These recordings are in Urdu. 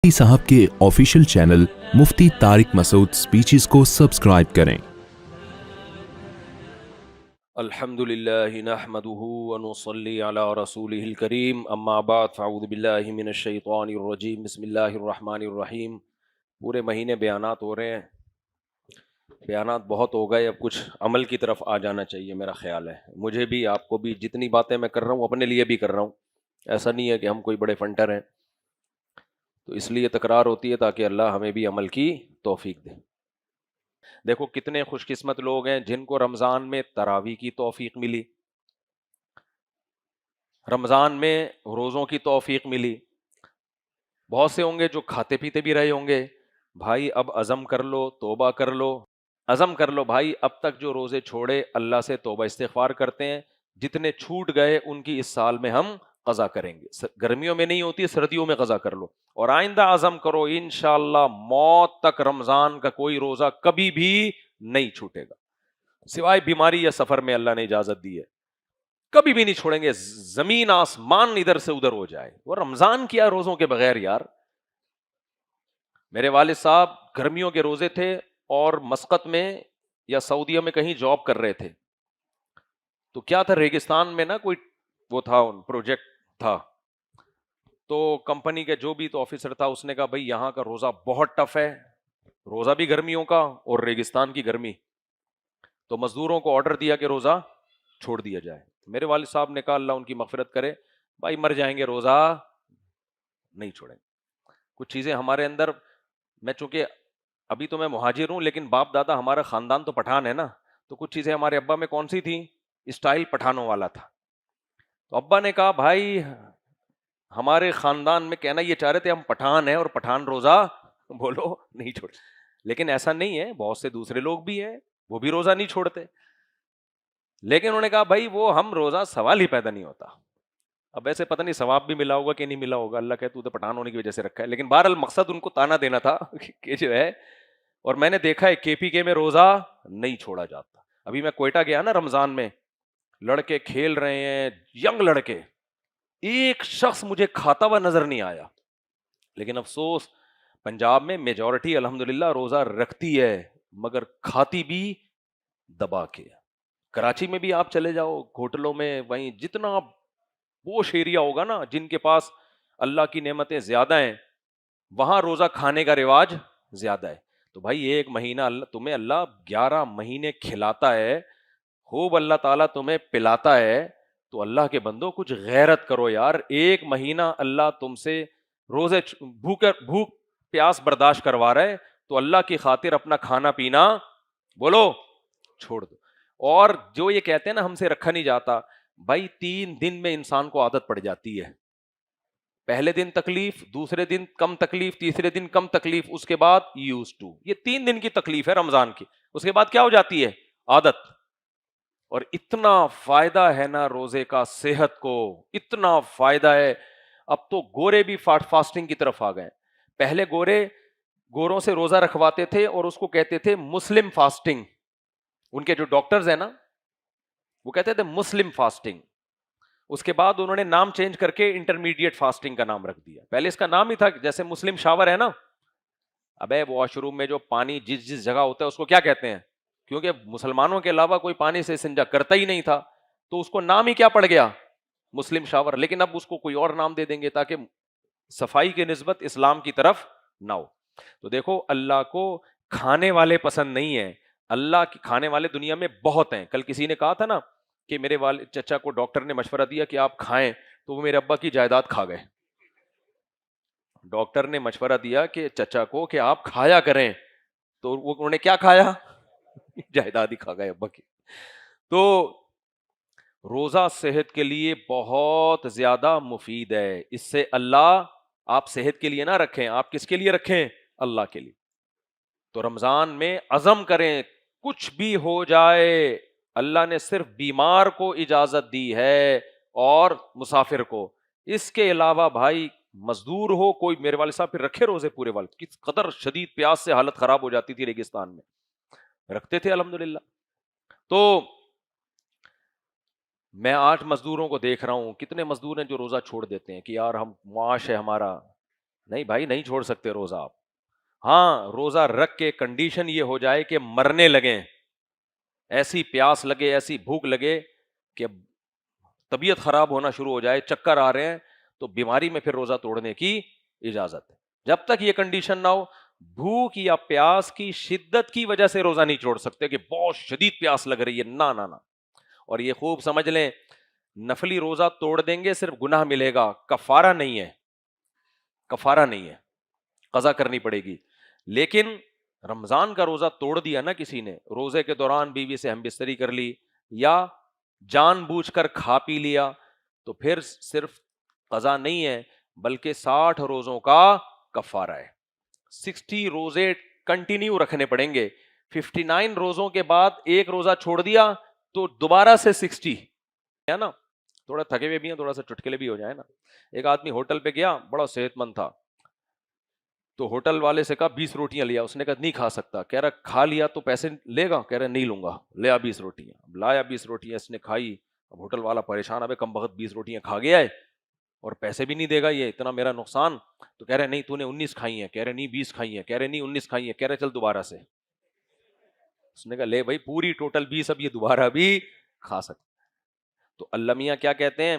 مفتی صاحب کے آفیشیل چینل مفتی طارق مسعود سپیچز کو سبسکرائب کریں۔ الحمد للہ نحمده ونصلی علی رسولہ الکریم، اما بعد فاعوذ باللہ من الشیطان الرجیم، بسم اللہ الرحمن الرحیم۔ پورے مہینے بیانات ہو رہے ہیں، بیانات بہت ہو گئے، اب کچھ عمل کی طرف آ جانا چاہیے، میرا خیال ہے مجھے بھی، آپ کو بھی۔ جتنی باتیں میں کر رہا ہوں اپنے لیے بھی کر رہا ہوں، ایسا نہیں ہے کہ ہم کوئی بڑے فنٹر ہیں، تو اس لیے تکرار ہوتی ہے تاکہ اللہ ہمیں بھی عمل کی توفیق دے۔ دیکھو کتنے خوش قسمت لوگ ہیں جن کو رمضان میں تراویح کی توفیق ملی، رمضان میں روزوں کی توفیق ملی۔ بہت سے ہوں گے جو کھاتے پیتے بھی رہے ہوں گے، بھائی اب عزم کر لو، توبہ کر لو، عزم کر لو بھائی، اب تک جو روزے چھوڑے اللہ سے توبہ استغفار کرتے ہیں، جتنے چھوٹ گئے ان کی اس سال میں ہم قضا کریں گے۔ گرمیوں میں نہیں ہوتی، سردیوں میں قضا کر لو، اور آئندہ عزم کرو انشاءاللہ موت تک رمضان کا کوئی روزہ کبھی بھی نہیں چھوٹے گا، سوائے بیماری یا سفر میں اللہ نے اجازت دی ہے، کبھی بھی نہیں چھوڑیں گے، زمین آسمان ادھر سے ادھر ہو جائے۔ وہ رمضان کیا روزوں کے بغیر یار؟ میرے والد صاحب گرمیوں کے روزے تھے اور مسقط میں یا سعودیہ میں کہیں جاب کر رہے تھے، تو کیا تھا ریگستان میں نا کوئی وہ تھا پروجیکٹ تھا، تو کمپنی کے جو بھی تو آفیسر تھا اس نے کہا بھائی یہاں کا روزہ بہت ٹف ہے، روزہ بھی گرمیوں کا اور ریگستان کی گرمی، تو مزدوروں کو آرڈر دیا کہ روزہ چھوڑ دیا جائے۔ میرے والد صاحب نے کہا اللہ ان کی مغفرت کرے، بھائی مر جائیں گے روزہ نہیں چھوڑیں گے۔ کچھ چیزیں ہمارے اندر، میں چونکہ ابھی تو میں مہاجر ہوں لیکن باپ دادا ہمارا خاندان تو پٹھان ہے نا، تو کچھ چیزیں ہمارے ابا میں کون سی تھیں، اسٹائل پٹھانوں والا تھا، تو ابا نے کہا بھائی ہمارے خاندان میں کہنا یہ چاہ رہے تھے ہم پٹھان ہیں اور پٹھان روزہ بولو نہیں چھوڑ، لیکن ایسا نہیں ہے، بہت سے دوسرے لوگ بھی ہیں وہ بھی روزہ نہیں چھوڑتے، لیکن انہوں نے کہا بھائی وہ ہم روزہ سوال ہی پیدا نہیں ہوتا۔ اب ایسے پتہ نہیں ثواب بھی ملا ہوگا کہ نہیں ملا ہوگا، اللہ کہے تو پٹھان ہونے کی وجہ سے رکھا ہے، لیکن بہرحال مقصد ان کو تانا دینا تھا کہ جو ہے، اور میں نے دیکھا ہے کے پی کے میں روزہ نہیں چھوڑا جاتا۔ ابھی میں کوئٹہ گیا نا رمضان میں، لڑکے کھیل رہے ہیں، ینگ لڑکے، ایک شخص مجھے کھاتا ہوا نظر نہیں آیا، لیکن افسوس پنجاب میں میجورٹی الحمدللہ روزہ رکھتی ہے مگر کھاتی بھی دبا کے۔ کراچی میں بھی آپ چلے جاؤ ہوٹلوں میں، وہیں جتنا پوش ایریا ہوگا نا جن کے پاس اللہ کی نعمتیں زیادہ ہیں، وہاں روزہ کھانے کا رواج زیادہ ہے۔ تو بھائی ایک مہینہ تمہیں اللہ 11 مہینے کھلاتا ہے، خوب اللہ تعالیٰ تمہیں پلاتا ہے، تو اللہ کے بندو کچھ غیرت کرو یار۔ ایک مہینہ اللہ تم سے روزے بھوک پیاس برداشت کروا رہا ہے، تو اللہ کی خاطر اپنا کھانا پینا بولو چھوڑ دو۔ اور جو یہ کہتے ہیں نا ہم سے رکھا نہیں جاتا، بھائی 3 دن میں انسان کو عادت پڑ جاتی ہے، پہلے دن تکلیف، دوسرے دن کم تکلیف، تیسرے دن کم تکلیف، اس کے بعد یوز ٹو، یہ 3 دن کی تکلیف ہے رمضان کی، اس کے بعد کیا ہو جاتی ہے عادت۔ اور اتنا فائدہ ہے نا روزے کا صحت کو، اتنا فائدہ ہے، اب تو گورے بھی فاسٹنگ کی طرف آ گئے۔ پہلے گوروں سے روزہ رکھواتے تھے اور اس کو کہتے تھے مسلم فاسٹنگ، ان کے جو ڈاکٹرز ہیں نا وہ کہتے تھے مسلم فاسٹنگ، اس کے بعد انہوں نے نام چینج کر کے انٹرمیڈیٹ فاسٹنگ کا نام رکھ دیا۔ پہلے اس کا نام ہی تھا جیسے مسلم شاور ہے نا، ابے واش روم میں جو پانی جس جگہ ہوتا ہے اس کو کیا کہتے ہیں، کیونکہ مسلمانوں کے علاوہ کوئی پانی سے استنجا کرتا ہی نہیں تھا، تو اس کو نام ہی کیا پڑ گیا مسلم شاور، لیکن اب اس کو کوئی اور نام دے دیں گے تاکہ صفائی کی نسبت اسلام کی طرف نہ ہو۔ تو دیکھو اللہ کو کھانے والے پسند نہیں ہیں، اللہ کی کھانے والے دنیا میں بہت ہیں۔ کل کسی نے کہا تھا نا کہ میرے والد چچا کو ڈاکٹر نے مشورہ دیا کہ آپ کھائیں، تو وہ میرے ابا کی جائیداد کھا گئے۔ ڈاکٹر نے مشورہ دیا کہ چچا کو کہ آپ کھایا کریں، تو انہوں نے کیا کھایا جائیداد ہی کھا گئے ابا کی۔ تو روزہ صحت کے لیے بہت زیادہ مفید ہے، اس سے اللہ، آپ صحت کے لیے نہ رکھیں، آپ کس کے لیے رکھیں، اللہ کے لیے۔ تو رمضان میں عزم کریں کچھ بھی ہو جائے، اللہ نے صرف بیمار کو اجازت دی ہے اور مسافر کو، اس کے علاوہ بھائی مزدور ہو کوئی، میرے والد صاحب پھر رکھے روزے پورے والد، کس قدر شدید پیاس سے حالت خراب ہو جاتی تھی ریگستان میں، رکھتے تھے الحمدللہ۔ تو میں 8 مزدوروں کو دیکھ رہا ہوں، کتنے مزدور ہیں جو روزہ چھوڑ دیتے ہیں کہ یار ہم معاش ہے ہمارا، نہیں بھائی نہیں چھوڑ سکتے روزہ آپ. ہاں روزہ رکھ کے کنڈیشن یہ ہو جائے کہ مرنے لگیں, ایسی پیاس لگے, ایسی بھوک لگے کہ طبیعت خراب ہونا شروع ہو جائے, چکر آ رہے ہیں, تو بیماری میں پھر روزہ توڑنے کی اجازت ہے. جب تک یہ کنڈیشن نہ ہو, بھوک یا پیاس کی شدت کی وجہ سے روزہ نہیں چھوڑ سکتے کہ بہت شدید پیاس لگ رہی ہے, نہ نہ نہ. اور یہ خوب سمجھ لیں, نفلی روزہ توڑ دیں گے صرف گناہ ملے گا, کفارہ نہیں ہے, کفارہ نہیں ہے, قضا کرنی پڑے گی. لیکن رمضان کا روزہ توڑ دیا نا کسی نے, روزے کے دوران بیوی سے ہم بستری کر لی یا جان بوجھ کر کھا پی لیا, تو پھر صرف قضا نہیں ہے بلکہ 60 روزوں کا کفارہ ہے. 60 روزے کنٹینیو رکھنے پڑیں گے. 59 روزوں کے بعد ایک روزہ چھوڑ دیا تو دوبارہ سے 60 ہے نا, تھوڑا تھکے ہوئے بھی ہیں, تھوڑا سا چٹکلے بھی ہو جائے نا. ایک آدمی ہوٹل پہ گیا, بڑا صحت مند تھا, تو ہوٹل والے سے کہا 20 روٹیاں لیا, اس نے کہا نہیں کھا سکتا, کہہ رہا کھا لیا تو پیسے لے گا, کہہ رہا نہیں لوں گا, لیا 20 روٹیاں, اب لایا 20 روٹیاں, اس نے کھائی. اب ہوٹل والا پریشان, ابے کم بخت 20 روٹیاں کھا گیا ہے اور پیسے بھی نہیں دے گا, یہ اتنا میرا نقصان. تو کہہ رہے نہیں تو نے 19 کھائی ہیں, کہہ رہے نہیں 20 کھائی ہیں, کہہ رہے نہیں 19 کھائی ہیں, کہہ رہے چل دوبارہ سے. اس نے کہا لے بھائی پوری ٹوٹل 20, اب یہ دوبارہ بھی کھا سکتا. تو اللہ میاں کیا کہتے ہیں,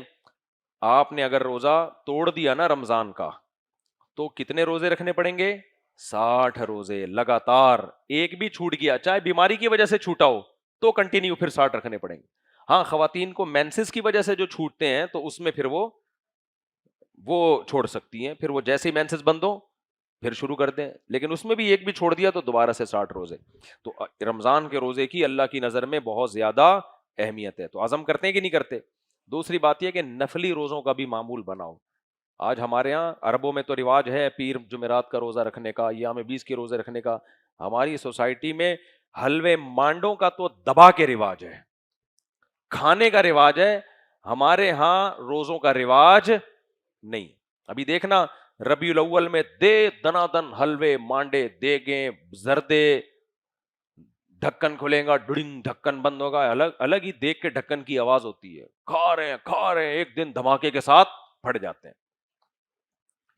آپ نے اگر روزہ توڑ دیا نا رمضان کا, تو کتنے روزے رکھنے پڑیں گے, 60 روزے لگاتار. ایک بھی چھوٹ گیا, چاہے بیماری کی وجہ سے چھوٹا ہو, تو کنٹینیو پھر 60 رکھنے پڑیں گے. ہاں خواتین کو مینسز کی وجہ سے جو چھوٹتے ہیں تو اس میں پھر وہ چھوڑ سکتی ہیں, پھر وہ جیسے ہی مینسز بند ہو پھر شروع کر دیں, لیکن اس میں بھی ایک بھی چھوڑ دیا تو دوبارہ سے 60 روزے. تو رمضان کے روزے کی اللہ کی نظر میں بہت زیادہ اہمیت ہے. تو عزم کرتے ہیں کہ نہیں کرتے. دوسری بات یہ کہ نفلی روزوں کا بھی معمول بناؤ. آج ہمارے ہاں عربوں میں تو رواج ہے پیر جمعرات کا روزہ رکھنے کا, ایام 20 کے روزے رکھنے کا. ہماری سوسائٹی میں حلوے مانڈوں کا تو دبا کے رواج ہے, کھانے کا رواج ہے. ہمارے ہاں روزوں کا رواج نہیں. ابھی دیکھنا ربیع الاول میں دے دنا دن حلوے مانڈے دیگیں زردے, ڈھکن کھلیں گا ڈڑنگ, ڈھکن بند ہوگا, الگ الگ ہی دیکھ کے ڈھکن کی آواز ہوتی ہے, کھا رہے ہیں, ایک دن دھماکے کے ساتھ پھٹ جاتے ہیں.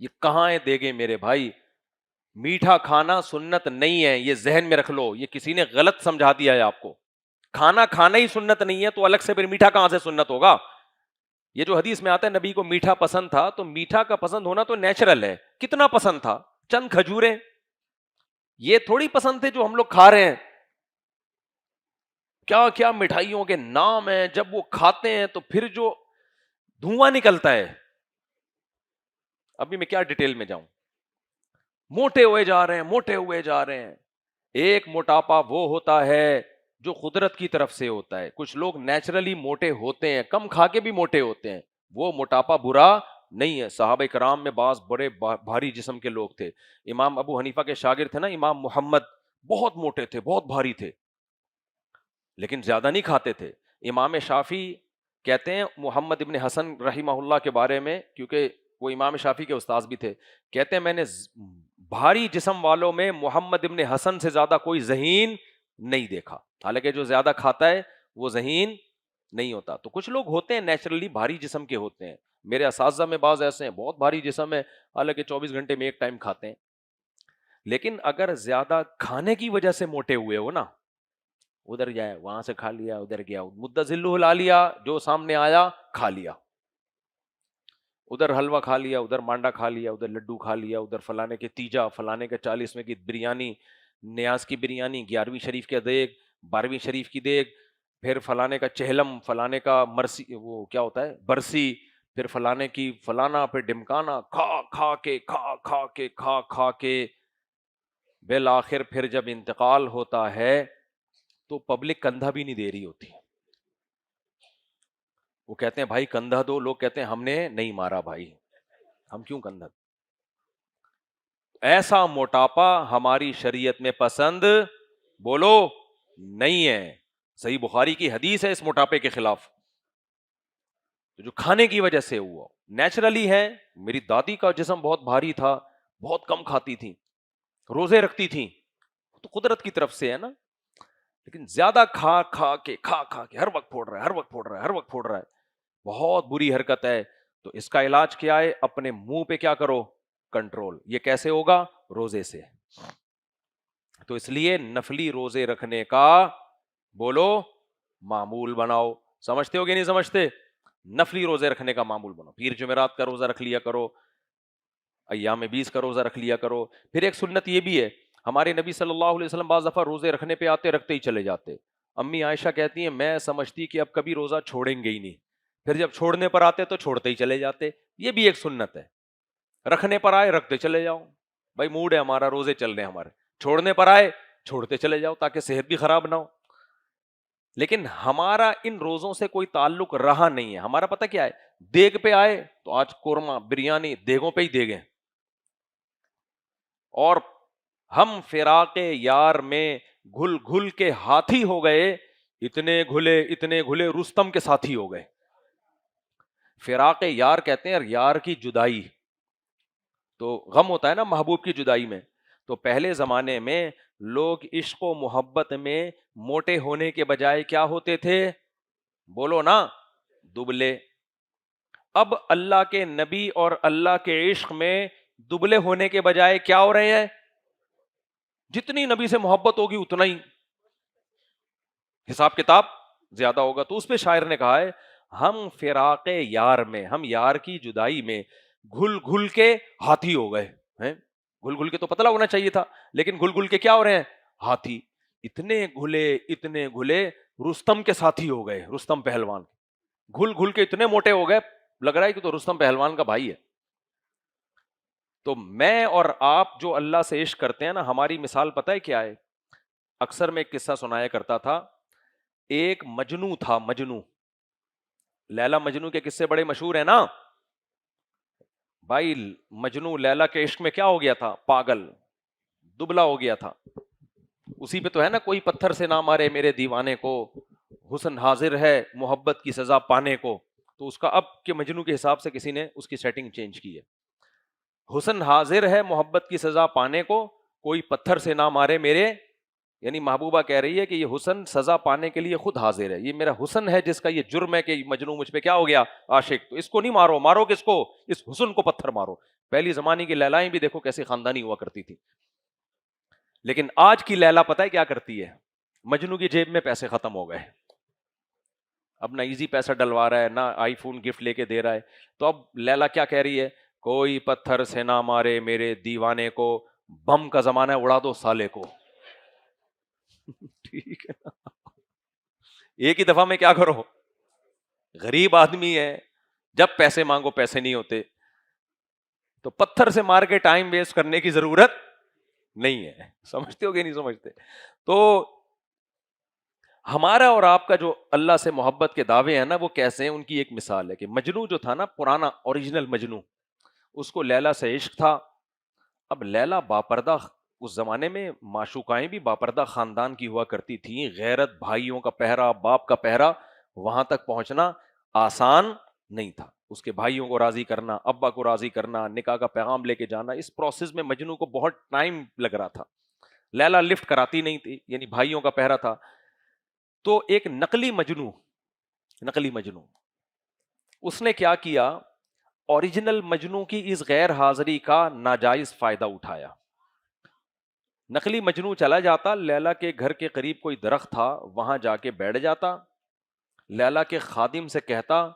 یہ کہاں ہے دیگیں میرے بھائی. میٹھا کھانا سنت نہیں ہے, یہ ذہن میں رکھ لو. یہ کسی نے غلط سمجھا دیا ہے آپ کو. کھانا کھانا ہی سنت نہیں ہے تو الگ سے پھر میٹھا کہاں سے سنت ہوگا. یہ جو حدیث میں آتا ہے نبی کو میٹھا پسند تھا, تو میٹھا کا پسند ہونا تو نیچرل ہے. کتنا پسند تھا, چند کھجوریں, یہ تھوڑی پسند تھے جو ہم لوگ کھا رہے ہیں. کیا کیا مٹھائیوں کے نام ہیں, جب وہ کھاتے ہیں تو پھر جو دھواں نکلتا ہے. ابھی میں کیا ڈیٹیل میں جاؤں, موٹے ہوئے جا رہے ہیں, موٹے ہوئے جا رہے ہیں. ایک موٹاپا وہ ہوتا ہے جو قدرت کی طرف سے ہوتا ہے. کچھ لوگ نیچرلی موٹے ہوتے ہیں, کم کھا کے بھی موٹے ہوتے ہیں, وہ موٹاپا برا نہیں ہے. صحابہ کرام میں بعض بڑے بھاری جسم کے لوگ تھے. امام ابو حنیفہ کے شاگرد تھے نا امام محمد, بہت موٹے تھے, بہت بھاری تھے, لیکن زیادہ نہیں کھاتے تھے. امام شافعی کہتے ہیں محمد ابن حسن رحمہ اللہ کے بارے میں, کیونکہ وہ امام شافعی کے استاذ بھی تھے, کہتے ہیں میں نے بھاری جسم والوں میں محمد ابن حسن سے زیادہ کوئی ذہین نہیں دیکھا. حالانکہ جو زیادہ کھاتا ہے وہ ذہین نہیں ہوتا. تو کچھ لوگ ہوتے ہیں نیچرلی بھاری جسم کے ہوتے ہیں. میرے اساتذہ میں بعض ایسے ہیں بہت بھاری جسم ہے, حالانکہ 24 گھنٹے میں ایک ٹائم کھاتے ہیں. لیکن اگر زیادہ کھانے کی وجہ سے موٹے ہوئے ہو نا, ادھر جائے وہاں سے کھا لیا, ادھر گیا مدہ ذلہ لا لیا, جو سامنے آیا کھا لیا, ادھر حلوہ کھا لیا, ادھر مانڈا کھا لیا, ادھر لڈو کھا لیا, ادھر فلانے کے تیجا, فلانے کے 40ویں کی بریانی, نیاز کی بریانی, 11ویں شریف کے دیگ, 12ویں شریف کی دیگ, پھر فلانے کا چہلم, فلانے کا مرسی, وہ کیا ہوتا ہے برسی, پھر فلانے کی فلانا, پھر ڈمکانا, کھا کھا کے کھا کھا کے کھا کھا کے بالآخر پھر جب انتقال ہوتا ہے تو پبلک کندھا بھی نہیں دے رہی ہوتی. وہ کہتے ہیں بھائی کندھا دو, لوگ کہتے ہیں ہم نے نہیں مارا بھائی, ہم کیوں کندھا. ایسا موٹاپا ہماری شریعت میں پسند بولو نہیں ہے. صحیح بخاری کی حدیث ہے اس موٹاپے کے خلاف, جو کھانے کی وجہ سے ہوا. نیچرلی ہے, میری دادی کا جسم بہت بھاری تھا, بہت کم کھاتی تھی, روزے رکھتی تھی, تو قدرت کی طرف سے ہے نا. لیکن زیادہ کھا کھا کے ہر وقت پھوڑ رہا ہے, ہر وقت پھوڑ رہا ہے, ہر وقت پھوڑ رہا ہے, بہت بری حرکت ہے. تو اس کا علاج کیا ہے, اپنے منہ پہ کیا کرو, کنٹرول. یہ کیسے ہوگا؟ روزے سے. تو اس لیے نفلی روزے رکھنے کا بولو معمول بناؤ. سمجھتے ہو کہ نہیں سمجھتے؟ نفلی روزے رکھنے کا معمول بناؤ. پیر جمعرات کا روزہ رکھ لیا کرو, ایام 20 کا روزہ رکھ لیا کرو. پھر ایک سنت یہ بھی ہے, ہمارے نبی صلی اللہ علیہ وسلم بعض دفعہ روزے رکھنے پہ آتے رکھتے ہی چلے جاتے. امی عائشہ کہتی ہیں میں سمجھتی کہ اب کبھی روزہ چھوڑیں گے ہی نہیں, پھر جب چھوڑنے پر آتے تو چھوڑتے ہی چلے جاتے. یہ بھی ایک سنت ہے, رکھنے پر آئے رکھتے چلے جاؤ, بھائی موڈ ہے ہمارا, روزے چل رہے ہیں ہمارے, چھوڑنے پر آئے چھوڑتے چلے جاؤ تاکہ صحت بھی خراب نہ ہو. لیکن ہمارا ان روزوں سے کوئی تعلق رہا نہیں ہے. ہمارا پتہ کیا ہے, دیگ پہ آئے تو آج قورمہ بریانی دیگوں پہ ہی دیگیں, اور ہم فراق یار میں گھل گھل کے ہاتھی ہو گئے, اتنے گھلے رستم کے ساتھی ہو گئے. فراق یار کہتے ہیں یار کی جدائی, تو غم ہوتا ہے نا محبوب کی جدائی میں. تو پہلے زمانے میں لوگ عشق و محبت میں موٹے ہونے کے بجائے کیا ہوتے تھے؟ بولو نا, دبلے. اب اللہ کے نبی اور اللہ کے عشق میں دبلے ہونے کے بجائے کیا ہو رہے ہیں؟ جتنی نبی سے محبت ہوگی اتنا ہی حساب کتاب زیادہ ہوگا. تو اس پہ شاعر نے کہا ہے ہم فراق یار میں, ہم یار کی جدائی میں گھل گھل کے ہاتھی ہو گئے ہیں. گھل گھل کے تو پتلا ہونا چاہیے تھا, لیکن گھل گھل کے کیا ہو رہے ہیں؟ ہاتھی. اتنے گھلے رستم کے ساتھی ہو گئے, رستم پہلوان. گھل گھل کے اتنے موٹے ہو گئے, لگ رہا ہے کہ تو رستم پہلوان کا بھائی ہے. تو میں اور آپ جو اللہ سے عشق کرتے ہیں نا, ہماری مثال پتہ ہے کیا ہے؟ اکثر میں ایک قصہ سنایا کرتا تھا. ایک مجنو تھا, مجنو. لیلا مجنو کے قصے بڑے مشہور ہیں نا بھائی. مجنو لیلا کے عشق میں کیا ہو گیا تھا؟ پاگل, دبلا ہو گیا تھا. اسی پہ تو ہے نا, کوئی پتھر سے نہ مارے میرے دیوانے کو, حسن حاضر ہے محبت کی سزا پانے کو. تو اس کا اب کے مجنو کے حساب سے کسی نے اس کی سیٹنگ چینج کی ہے. حسن حاضر ہے محبت کی سزا پانے کو, کوئی پتھر سے نہ مارے میرے, یعنی محبوبہ کہہ رہی ہے کہ یہ حسن سزا پانے کے لیے خود حاضر ہے. یہ میرا حسن ہے جس کا یہ جرم ہے کہ مجنو مجھ پہ کیا ہو گیا؟ عاشق. تو اس کو نہیں مارو, مارو کس کو؟ اس حسن کو پتھر مارو. پہلی زمانے کی لیلائیں بھی دیکھو کیسے خاندانی ہوا کرتی تھی. لیکن آج کی لیلا پتہ ہے کیا کرتی ہے؟ مجنو کی جیب میں پیسے ختم ہو گئے, اب نہ ایزی پیسہ ڈلوا رہا ہے, نہ آئی فون گفٹ لے کے دے رہا ہے. تو اب لیلا کیا کہہ رہی ہے؟ کوئی پتھر سے نہ مارے میرے دیوانے کو, بم کا زمانہ ہے اڑا دو سالے کو. ٹھیک ہے نا, ایک ہی دفعہ میں کیا کرو؟ غریب آدمی ہے, جب پیسے مانگو پیسے نہیں ہوتے, تو پتھر سے مار کے ٹائم ویسٹ کرنے کی ضرورت نہیں ہے. سمجھتے ہو کہ نہیں سمجھتے؟ تو ہمارا اور آپ کا جو اللہ سے محبت کے دعوے ہیں نا, وہ کیسے ہیں؟ ان کی ایک مثال ہے کہ مجنو جو تھا نا, پرانا اوریجنل مجنو, اس کو لیلا سے عشق تھا. اب لیلا باپردہ, اس زمانے میں معشوقائیں بھی باپردہ خاندان کی ہوا کرتی تھیں. غیرت, بھائیوں کا پہرا, باپ کا پہرا, وہاں تک پہنچنا آسان نہیں تھا. اس کے بھائیوں کو راضی کرنا, ابا کو راضی کرنا, نکاح کا پیغام لے کے جانا, اس پروسیس میں مجنو کو بہت ٹائم لگ رہا تھا. لیلا لفٹ کراتی نہیں تھی, یعنی بھائیوں کا پہرا تھا. تو ایک نقلی مجنو, اس نے کیا کیا؟ اوریجنل مجنو کی اس غیر حاضری کا ناجائز فائدہ اٹھایا. نقلی مجنو چلا جاتا, لیلا کے گھر کے قریب کوئی درخت تھا, وہاں جا کے بیٹھ جاتا. لیلا کے خادم سے کہتا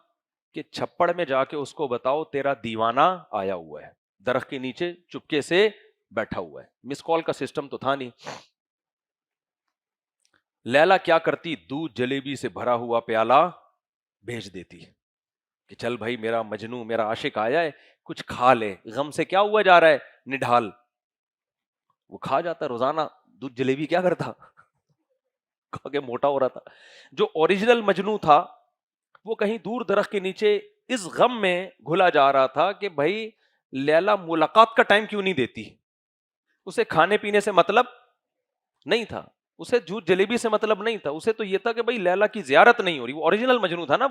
کہ چھپڑ میں جا کے اس کو بتاؤ تیرا دیوانہ آیا ہوا ہے, درخت کے نیچے چپکے سے بیٹھا ہوا ہے. مس کال کا سسٹم تو تھا نہیں. لیلا کیا کرتی؟ دودھ جلیبی سے بھرا ہوا پیالہ بھیج دیتی کہ چل بھائی میرا مجنو, میرا عاشق آیا ہے, کچھ کھا لے. غم سے کیا ہوا جا رہا ہے؟ نڈھال. وہ کھا جاتا روزانہ دودھ جلیبی. کیا کرتا؟ کھا کے موٹا ہو رہا تھا. جو اوریجنل مجنو تھا وہ کہیں دور درخت کے نیچے اس غم میں گھلا جا رہا تھا کہ بھائی لیلا ملاقات کا ٹائم کیوں نہیں دیتی. اسے کھانے پینے سے مطلب نہیں تھا, اسے دودھ جلیبی سے مطلب نہیں تھا, اسے تو یہ تھا کہ بھائی لیلا کی زیارت نہیں ہو رہی. وہ اوریجنل مجنو تھا نا,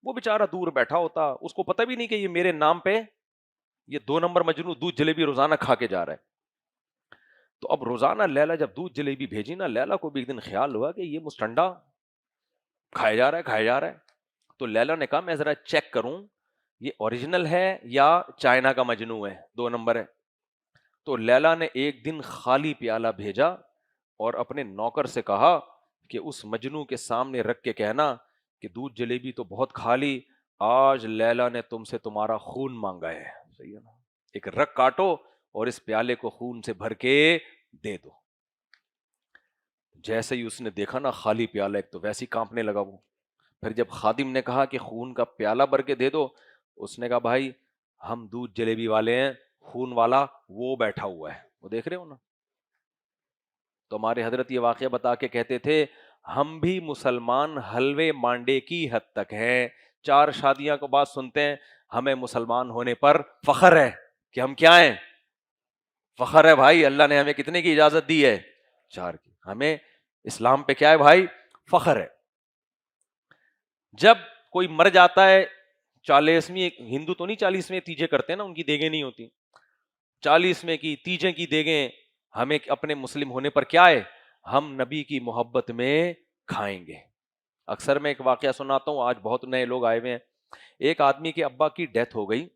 وہ بیچارہ دور بیٹھا ہوتا, اس کو پتہ بھی نہیں کہ یہ میرے نام پہ یہ 2 نمبر مجنو دودھ جلیبی روزانہ کھا کے جا رہا ہے. تو اب روزانہ لیلا جب دودھ جلیبی بھیجی نا, لیلا کو بھی ایک دن خیال ہوا کہ یہ مسٹنڈا کھایا جا رہا ہے. تو لیلا نے کہا میں ذرا چیک کروں یہ اوریجنل ہے یا چائنا کا مجنو ہے؟ 2 نمبر ہے. تو لیلا نے ایک دن خالی پیالہ بھیجا اور اپنے نوکر سے کہا کہ اس مجنو کے سامنے رکھ کے کہنا کہ دودھ جلیبی تو بہت کھا لی، آج لیلا نے تم سے تمہارا خون مانگا ہے. صحیح ہے نا؟ ایک رگ کاٹو اور اس پیالے کو خون سے بھر کے دے دو. جیسے ہی اس نے دیکھا نا خالی پیالہ، ایک تو ویسے ہی کانپنے لگا وہ. پھر جب خادم نے کہا کہ خون کا پیالہ بھر کے دے دو، اس نے کہا بھائی ہم دودھ جلیبی والے ہیں، خون والا وہ بیٹھا ہوا ہے. وہ دیکھ رہے ہو نا؟ تو ہمارے حضرت یہ واقعہ بتا کے کہتے تھے ہم بھی مسلمان حلوے مانڈے کی حد تک ہیں. 4 شادیاں کو بعد سنتے ہیں ہمیں مسلمان ہونے پر فخر ہے. کہ ہم کیا ہیں؟ فخر ہے بھائی. اللہ نے ہمیں کتنے کی اجازت دی ہے؟ 4 کی. ہمیں اسلام پہ کیا ہے بھائی؟ فخر ہے. جب کوئی مر جاتا ہے 40ویں، ہندو تو نہیں 40ویں تیجے کرتے نا، ان کی دیگیں نہیں ہوتی. 40ویں کی تیجے کی دیگیں ہمیں اپنے مسلم ہونے پر کیا ہے؟ ہم نبی کی محبت میں کھائیں گے. اکثر میں ایک واقعہ سناتا ہوں، آج بہت نئے لوگ آئے ہوئے ہیں. ایک آدمی کے ابا کی ڈیتھ ہو گئی،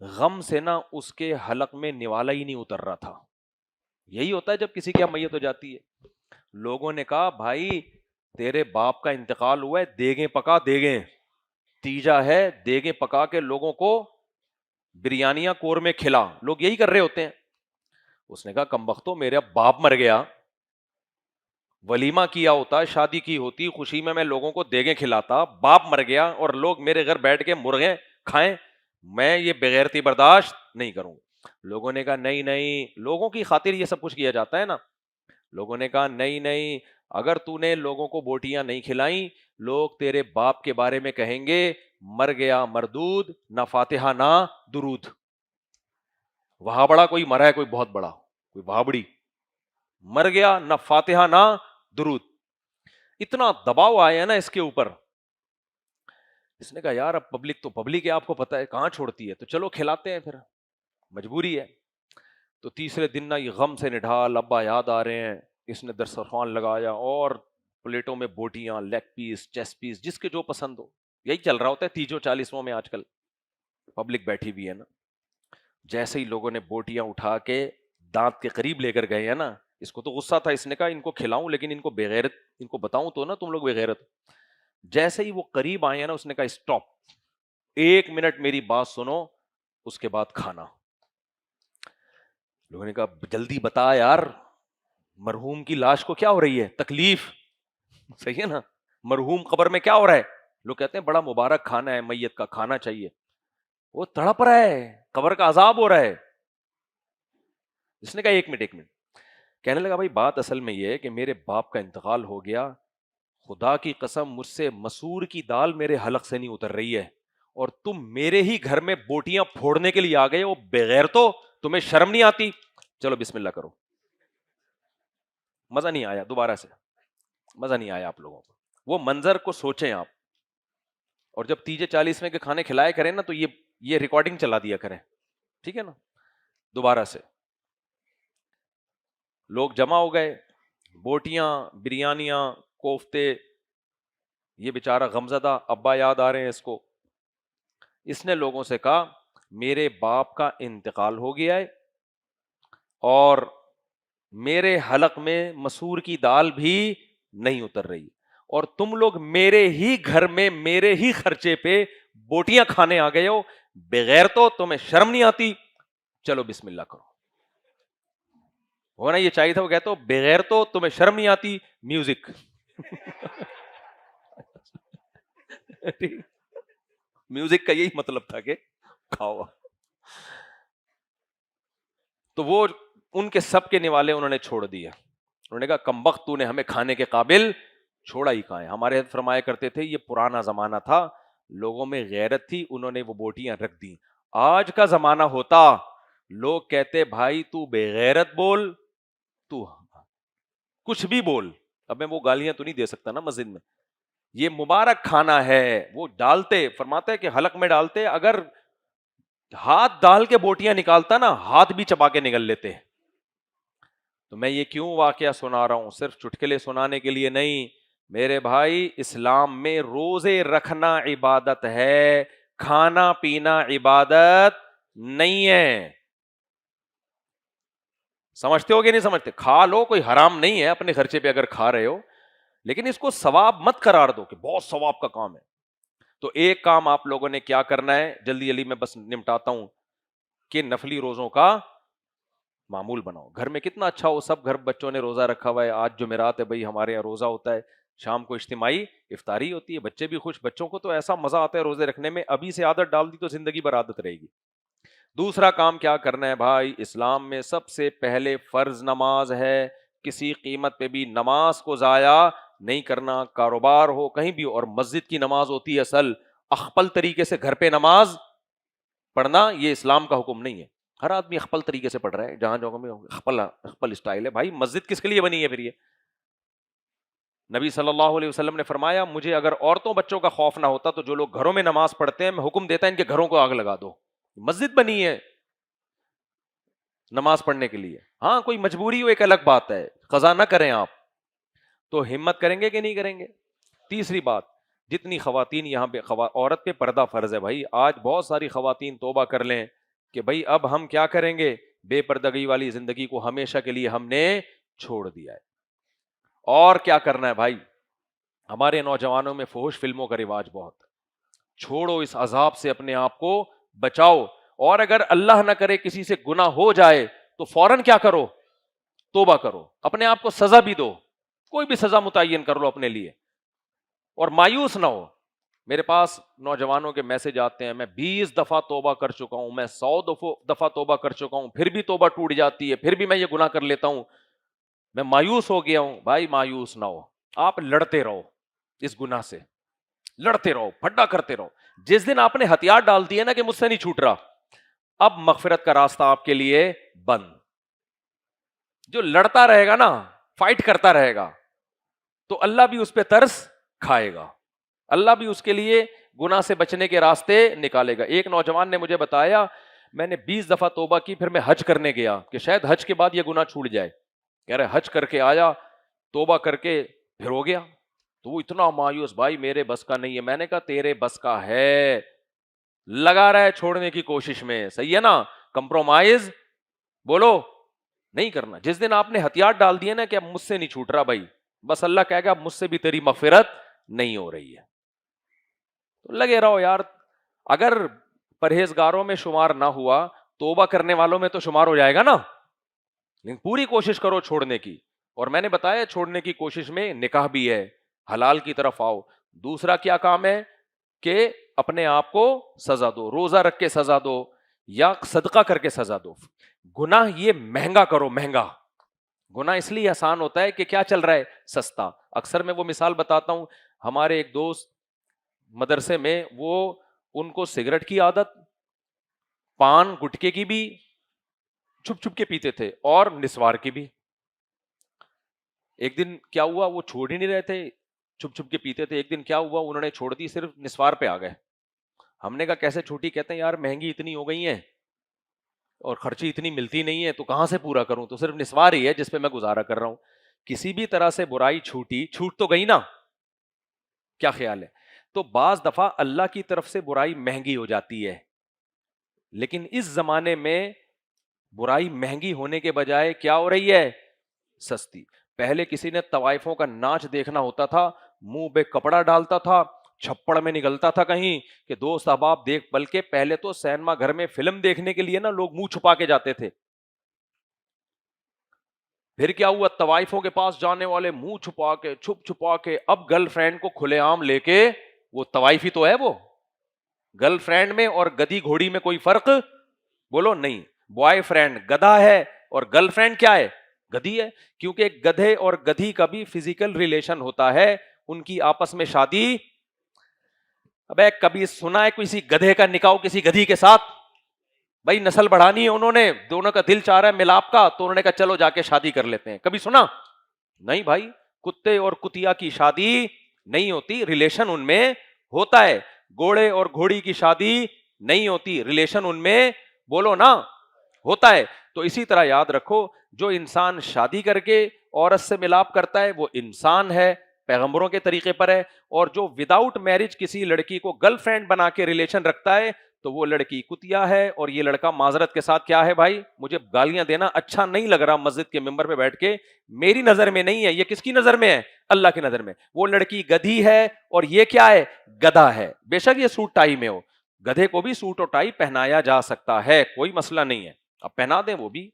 غم سے نا اس کے حلق میں نوالا ہی نہیں اتر رہا تھا. یہی ہوتا ہے جب کسی کی میت ہو جاتی ہے. لوگوں نے کہا بھائی تیرے باپ کا انتقال ہوا ہے، دیگیں پکا، دیگیں تیجا ہے، دیگیں پکا کے لوگوں کو بریانیاں قورمے کھلا. لوگ یہی کر رہے ہوتے ہیں. اس نے کہا کمبختو میرا باپ مر گیا، ولیمہ کیا ہوتا، شادی کی ہوتی، خوشی میں لوگوں کو دیگیں کھلاتا. باپ مر گیا اور لوگ میرے گھر بیٹھ کے مرغے کھائیں، میں یہ بغیرتی برداشت نہیں کروں. لوگوں نے کہا نہیں نہیں، لوگوں کی خاطر یہ سب کچھ کیا جاتا ہے نا. لوگوں نے کہا نہیں نہیں، اگر تو نے لوگوں کو بوٹیاں نہیں کھلائیں، لوگ تیرے باپ کے بارے میں کہیں گے مر گیا مردود، نہ فاتحہ نہ درود. وہاں بڑا کوئی مرا ہے، کوئی بہت بڑا، کوئی بھابڑی مر گیا، نہ فاتحہ نہ درود. اتنا دباؤ آیا نا اس کے اوپر. اس نے کہا یار اب پبلک تو پبلک ہے، آپ کو پتا ہے کہاں چھوڑتی ہے، تو چلو کھلاتے ہیں، پھر مجبوری ہے. تو تیسرے دن نا یہ غم سے نڈھال، ابا یاد آ رہے ہیں. اس نے دسترخوان لگایا اور پلیٹوں میں بوٹیاں، لیگ پیس، چیسٹ پیس، جس کے جو پسند ہو. یہی چل رہا ہوتا ہے تیجوں 40ووں میں آج کل، پبلک بیٹھی بھی ہے نا. جیسے ہی لوگوں نے بوٹیاں اٹھا کے دانت کے قریب لے کر گئے ہیں نا، اس کو تو غصہ تھا. اس نے کہا ان کو کھلاؤں لیکن ان کو بغیرت، ان کو بتاؤں تو نا تم لوگ بغیرت. جیسے ہی وہ قریب آئے ہیں نا، اس نے کہا اسٹاپ، 1 منٹ میری بات سنو، اس کے بعد کھانا. لوگوں نے کہا جلدی بتا یار، مرحوم کی لاش کو کیا ہو رہی ہے تکلیف؟ صحیح ہے نا، مرحوم قبر میں کیا ہو رہا ہے؟ لوگ کہتے ہیں بڑا مبارک کھانا ہے، میت کا کھانا چاہیے. وہ تڑپ رہا ہے، قبر کا عذاب ہو رہا ہے. اس نے کہا 1 منٹ 1 منٹ. کہنے لگا بھائی بات اصل میں یہ ہے کہ میرے باپ کا انتقال ہو گیا، خدا کی قسم مجھ سے مسور کی دال میرے حلق سے نہیں اتر رہی ہے، اور تم میرے ہی گھر میں بوٹیاں پھوڑنے کے لیے آ گئے ہو بغیر، تو تمہیں شرم نہیں آتی؟ چلو بسم اللہ کرو. مزہ نہیں آیا، دوبارہ سے مزہ نہیں آیا آپ لوگوں کو. وہ منظر کو سوچیں آپ. اور جب تیجے 40ویں کے کھانے کھلائے کریں نا، تو یہ ریکارڈنگ چلا دیا کریں، ٹھیک ہے نا. دوبارہ سے لوگ جمع ہو گئے، بوٹیاں، بریانیاں، کوفتے. یہ بیچارہ غمزدہ ابا یاد آ رہے ہیں اس کو. اس نے لوگوں سے کہا میرے باپ کا انتقال ہو گیا ہے اور میرے حلق میں مسور کی دال بھی نہیں اتر رہی، اور تم لوگ میرے ہی گھر میں میرے ہی خرچے پہ بوٹیاں کھانے آ گئے ہو بغیر، تو تمہیں شرم نہیں آتی؟ چلو بسم اللہ کرو. ہونا یہ چاہیے تھا، وہ کہتا بغیر تو تمہیں شرم نہیں آتی. میوزک میوزک کا یہی مطلب تھا کہ کھاؤ. تو وہ ان کے سب کے نوالے انہوں نے چھوڑ دیے. انہوں نے کہا کمبخت تو نے ہمیں کھانے کے قابل چھوڑا ہی کہاں ہے. ہمارے حضرت فرمایا کرتے تھے یہ پرانا زمانہ تھا، لوگوں میں غیرت تھی، انہوں نے وہ بوٹیاں رکھ دی. آج کا زمانہ ہوتا لوگ کہتے بھائی تو بے غیرت بول، تو کچھ بھی بول. اب میں وہ گالیاں تو نہیں دے سکتا نا مسجد میں. یہ مبارک کھانا ہے، وہ ڈالتے، فرماتا ہے کہ حلق میں ڈالتے، اگر ہاتھ ڈال کے بوٹیاں نکالتا نا، ہاتھ بھی چبا کے نکل لیتے. تو میں یہ کیوں واقعہ سنا رہا ہوں؟ صرف چٹکلے سنانے کے لیے نہیں میرے بھائی. اسلام میں روزے رکھنا عبادت ہے، کھانا پینا عبادت نہیں ہے. سمجھتے ہو کہ نہیں سمجھتے؟ کھا لو، کوئی حرام نہیں ہے اپنے خرچے پہ اگر کھا رہے ہو، لیکن اس کو ثواب مت قرار دو کہ بہت ثواب کا کام ہے. تو ایک کام آپ لوگوں نے کیا کرنا ہے، جلدی جلدی میں بس نمٹاتا ہوں، کہ نفلی روزوں کا معمول بناؤ. گھر میں کتنا اچھا ہو، سب گھر بچوں نے روزہ رکھا ہوا ہے. آج جمعرات ہے بھائی، ہمارے یہاں روزہ ہوتا ہے، شام کو اجتماعی افطاری ہوتی ہے، بچے بھی خوش، بچوں کو تو ایسا مزہ آتا ہے روزے رکھنے میں، ابھی سے عادت ڈال دی تو زندگی بھر عادت رہے گی. دوسرا کام کیا کرنا ہے بھائی، اسلام میں سب سے پہلے فرض نماز ہے، کسی قیمت پہ بھی نماز کو ضائع نہیں کرنا. کاروبار ہو کہیں بھی، اور مسجد کی نماز ہوتی ہے اصل. اخپل طریقے سے گھر پہ نماز پڑھنا یہ اسلام کا حکم نہیں ہے. ہر آدمی اخپل طریقے سے پڑھ رہا ہے، جہاں جگہ میں اخپل اسٹائل ہے. بھائی مسجد کس کے لیے بنی ہے پھر؟ یہ نبی صلی اللہ علیہ وسلم نے فرمایا، مجھے اگر عورتوں بچوں کا خوف نہ ہوتا تو جو لوگ گھروں میں نماز پڑھتے ہیں میں حکم دیتا ان کے گھروں کو آگ لگا دو. مسجد بنی ہے نماز پڑھنے کے لیے. ہاں کوئی مجبوری ہو ایک الگ بات ہے، قضا نہ کریں آپ تو ہمت کریں گے کہ نہیں کریں گے. تیسری بات، جتنی خواتین یہاں پہ عورت پہ پردہ فرض ہے بھائی. آج بہت ساری خواتین توبہ کر لیں کہ بھائی اب ہم کیا کریں گے، بے پردگی والی زندگی کو ہمیشہ کے لیے ہم نے چھوڑ دیا ہے. اور کیا کرنا ہے بھائی، ہمارے نوجوانوں میں فحش فلموں کا رواج بہت ہے. چھوڑو اس عذاب سے، اپنے آپ کو بچاؤ. اور اگر اللہ نہ کرے کسی سے گناہ ہو جائے تو فوراً کیا کرو، توبہ کرو، اپنے آپ کو سزا بھی دو، کوئی بھی سزا متعین کر لو اپنے لیے، اور مایوس نہ ہو. میرے پاس نوجوانوں کے میسج آتے ہیں، میں 20 دفعہ توبہ کر چکا ہوں، میں 100 دفعہ توبہ کر چکا ہوں، پھر بھی توبہ ٹوٹ جاتی ہے، پھر بھی میں یہ گناہ کر لیتا ہوں، میں مایوس ہو گیا ہوں. بھائی مایوس نہ ہو، آپ لڑتے رہو اس گناہ سے، لڑتے رہو، پھڈا کرتے رہو. جس دن آپ نے ہتھیار ڈال دیے نا کہ مجھ سے نہیں چھوٹ رہا، اب مغفرت کا راستہ آپ کے لیے بند. جو لڑتا رہے گا نا، فائٹ کرتا رہے گا، تو اللہ بھی اس پہ ترس کھائے گا، اللہ بھی اس کے لیے گناہ سے بچنے کے راستے نکالے گا. ایک نوجوان نے مجھے بتایا، میں نے 20 دفعہ توبہ کی، پھر میں حج کرنے گیا کہ شاید حج کے بعد یہ گناہ چھوٹ جائے. کہہ رہے حج کر کے آیا، توبہ کر کے پھر ہو گیا. تو وہ اتنا مایوس، بھائی میرے بس کا نہیں ہے. میں نے کہا تیرے بس کا ہے، لگا رہا ہے چھوڑنے کی کوشش میں، صحیح ہے نا، کمپرومائز بولو نہیں کرنا. جس دن آپ نے ہتھیار ڈال دیے نا کہ اب مجھ سے نہیں چھوٹ رہا بھائی، بس اللہ کہے گا مجھ سے بھی تیری مغفرت نہیں ہو رہی ہے. تو لگے رہو یار، اگر پرہیزگاروں میں شمار نہ ہوا، توبہ کرنے والوں میں تو شمار ہو جائے گا نا. لیکن پوری کوشش کرو چھوڑنے کی. اور میں نے بتایا چھوڑنے کی کوشش میں نکاح بھی ہے، حلال کی طرف آؤ. دوسرا کیا کام ہے کہ اپنے آپ کو سزا دو، روزہ رکھ کے سزا دو یا صدقہ کر کے سزا دو. گناہ یہ مہنگا کرو، مہنگا. گناہ اس لیے آسان ہوتا ہے کہ کیا چل رہا ہے، سستا. اکثر میں وہ مثال بتاتا ہوں، ہمارے ایک دوست مدرسے میں، وہ ان کو سگریٹ کی عادت، پان گٹکے کی بھی چھپ چھپ کے پیتے تھے، اور نسوار کی بھی. ایک دن کیا ہوا، وہ چھوڑ ہی نہیں رہے تھے، چھپ چھپ کے پیتے تھے. ایک دن کیا ہوا، انہوں نے چھوڑ دی، صرف نسوار پہ آ گئے. ہم نے کہا کیسے چھوٹی؟ کہتے ہیں یار مہنگی اتنی ہو گئی ہیں اور خرچی اتنی ملتی نہیں ہے تو کہاں سے پورا کروں، تو صرف نسوار ہی ہے جس پہ میں گزارا کر رہا ہوں. کسی بھی طرح سے برائی چھوٹی، چھوٹ تو گئی نا. کیا خیال ہے؟ تو بعض دفعہ اللہ کی طرف سے برائی مہنگی ہو جاتی ہے، لیکن اس زمانے میں برائی مہنگی ہونے کے بجائے کیا ہو رہی ہے، سستی. پہلے کسی نے طوائفوں کا ناچ دیکھنا ہوتا تھا، منہ پہ کپڑا ڈالتا تھا، چھپڑ میں نکلتا تھا کہیں کہ دوست احباب دیکھ. بلکہ پہلے تو سینما گھر میں فلم دیکھنے کے لیے نا لوگ منہ چھپا کے جاتے تھے. پھر کیا ہوا، طوائفوں کے پاس جانے والے منہ چھپا کے، چھپ چھپا کے. اب گرل فرینڈ کو کھلے عام لے کے، وہ طوائفی تو ہے. وہ گرل فرینڈ میں اور گدھی گھوڑی میں کوئی فرق بولو نہیں. بوائے فرینڈ گدھا ہے اور گرل فرینڈ کیا ہے، گدھی ہے. کیونکہ گدھے اور گدھی کا بھی فزیکل ریلیشن ہوتا ہے، ان کی آپس میں شادی. ابے کبھی سنا ہے کسی گدھے کا نکاح کسی گدھی کے ساتھ؟ بھائی نسل بڑھانی ہے، انہوں نے دونوں کا دل چاہ رہا ہے ملاپ کا، تو انہوں نے کہا چلو جا کے شادی کر لیتے ہیں. کبھی سنا؟ نہیں بھائی. کتے اور کتیا کی شادی نہیں ہوتی، ریلیشن ان میں ہوتا ہے. گھوڑے اور گھوڑی کی شادی نہیں ہوتی، ریلیشن ان میں بولو نا ہوتا ہے. تو اسی طرح یاد رکھو، جو انسان شادی کر کے عورت سے ملاپ کرتا ہے وہ انسان ہے، پیغمبروں کے طریقے پر ہے, اور جو وداؤٹ میرج کسی لڑکی کو گرل فرینڈ بنا کے ریلیشن رکھتا ہے تو وہ لڑکی کتیا ہے, اور یہ لڑکا معذرت کے ساتھ کیا ہے بھائی, مجھے گالیاں دینا اچھا نہیں لگ رہا مسجد کے ممبر پہ بیٹھ کے, میری نظر میں نہیں ہے, یہ کس کی نظر میں ہے, اللہ کی نظر میں. وہ لڑکی گدھی ہے اور یہ کیا ہے, گدھا ہے. بے شک یہ سوٹ ٹائی میں ہو, گدھے کو بھی سوٹ اور ٹائی پہنایا جا سکتا ہے, کوئی مسئلہ نہیں ہے, اب پہنا دیں وہ بھی.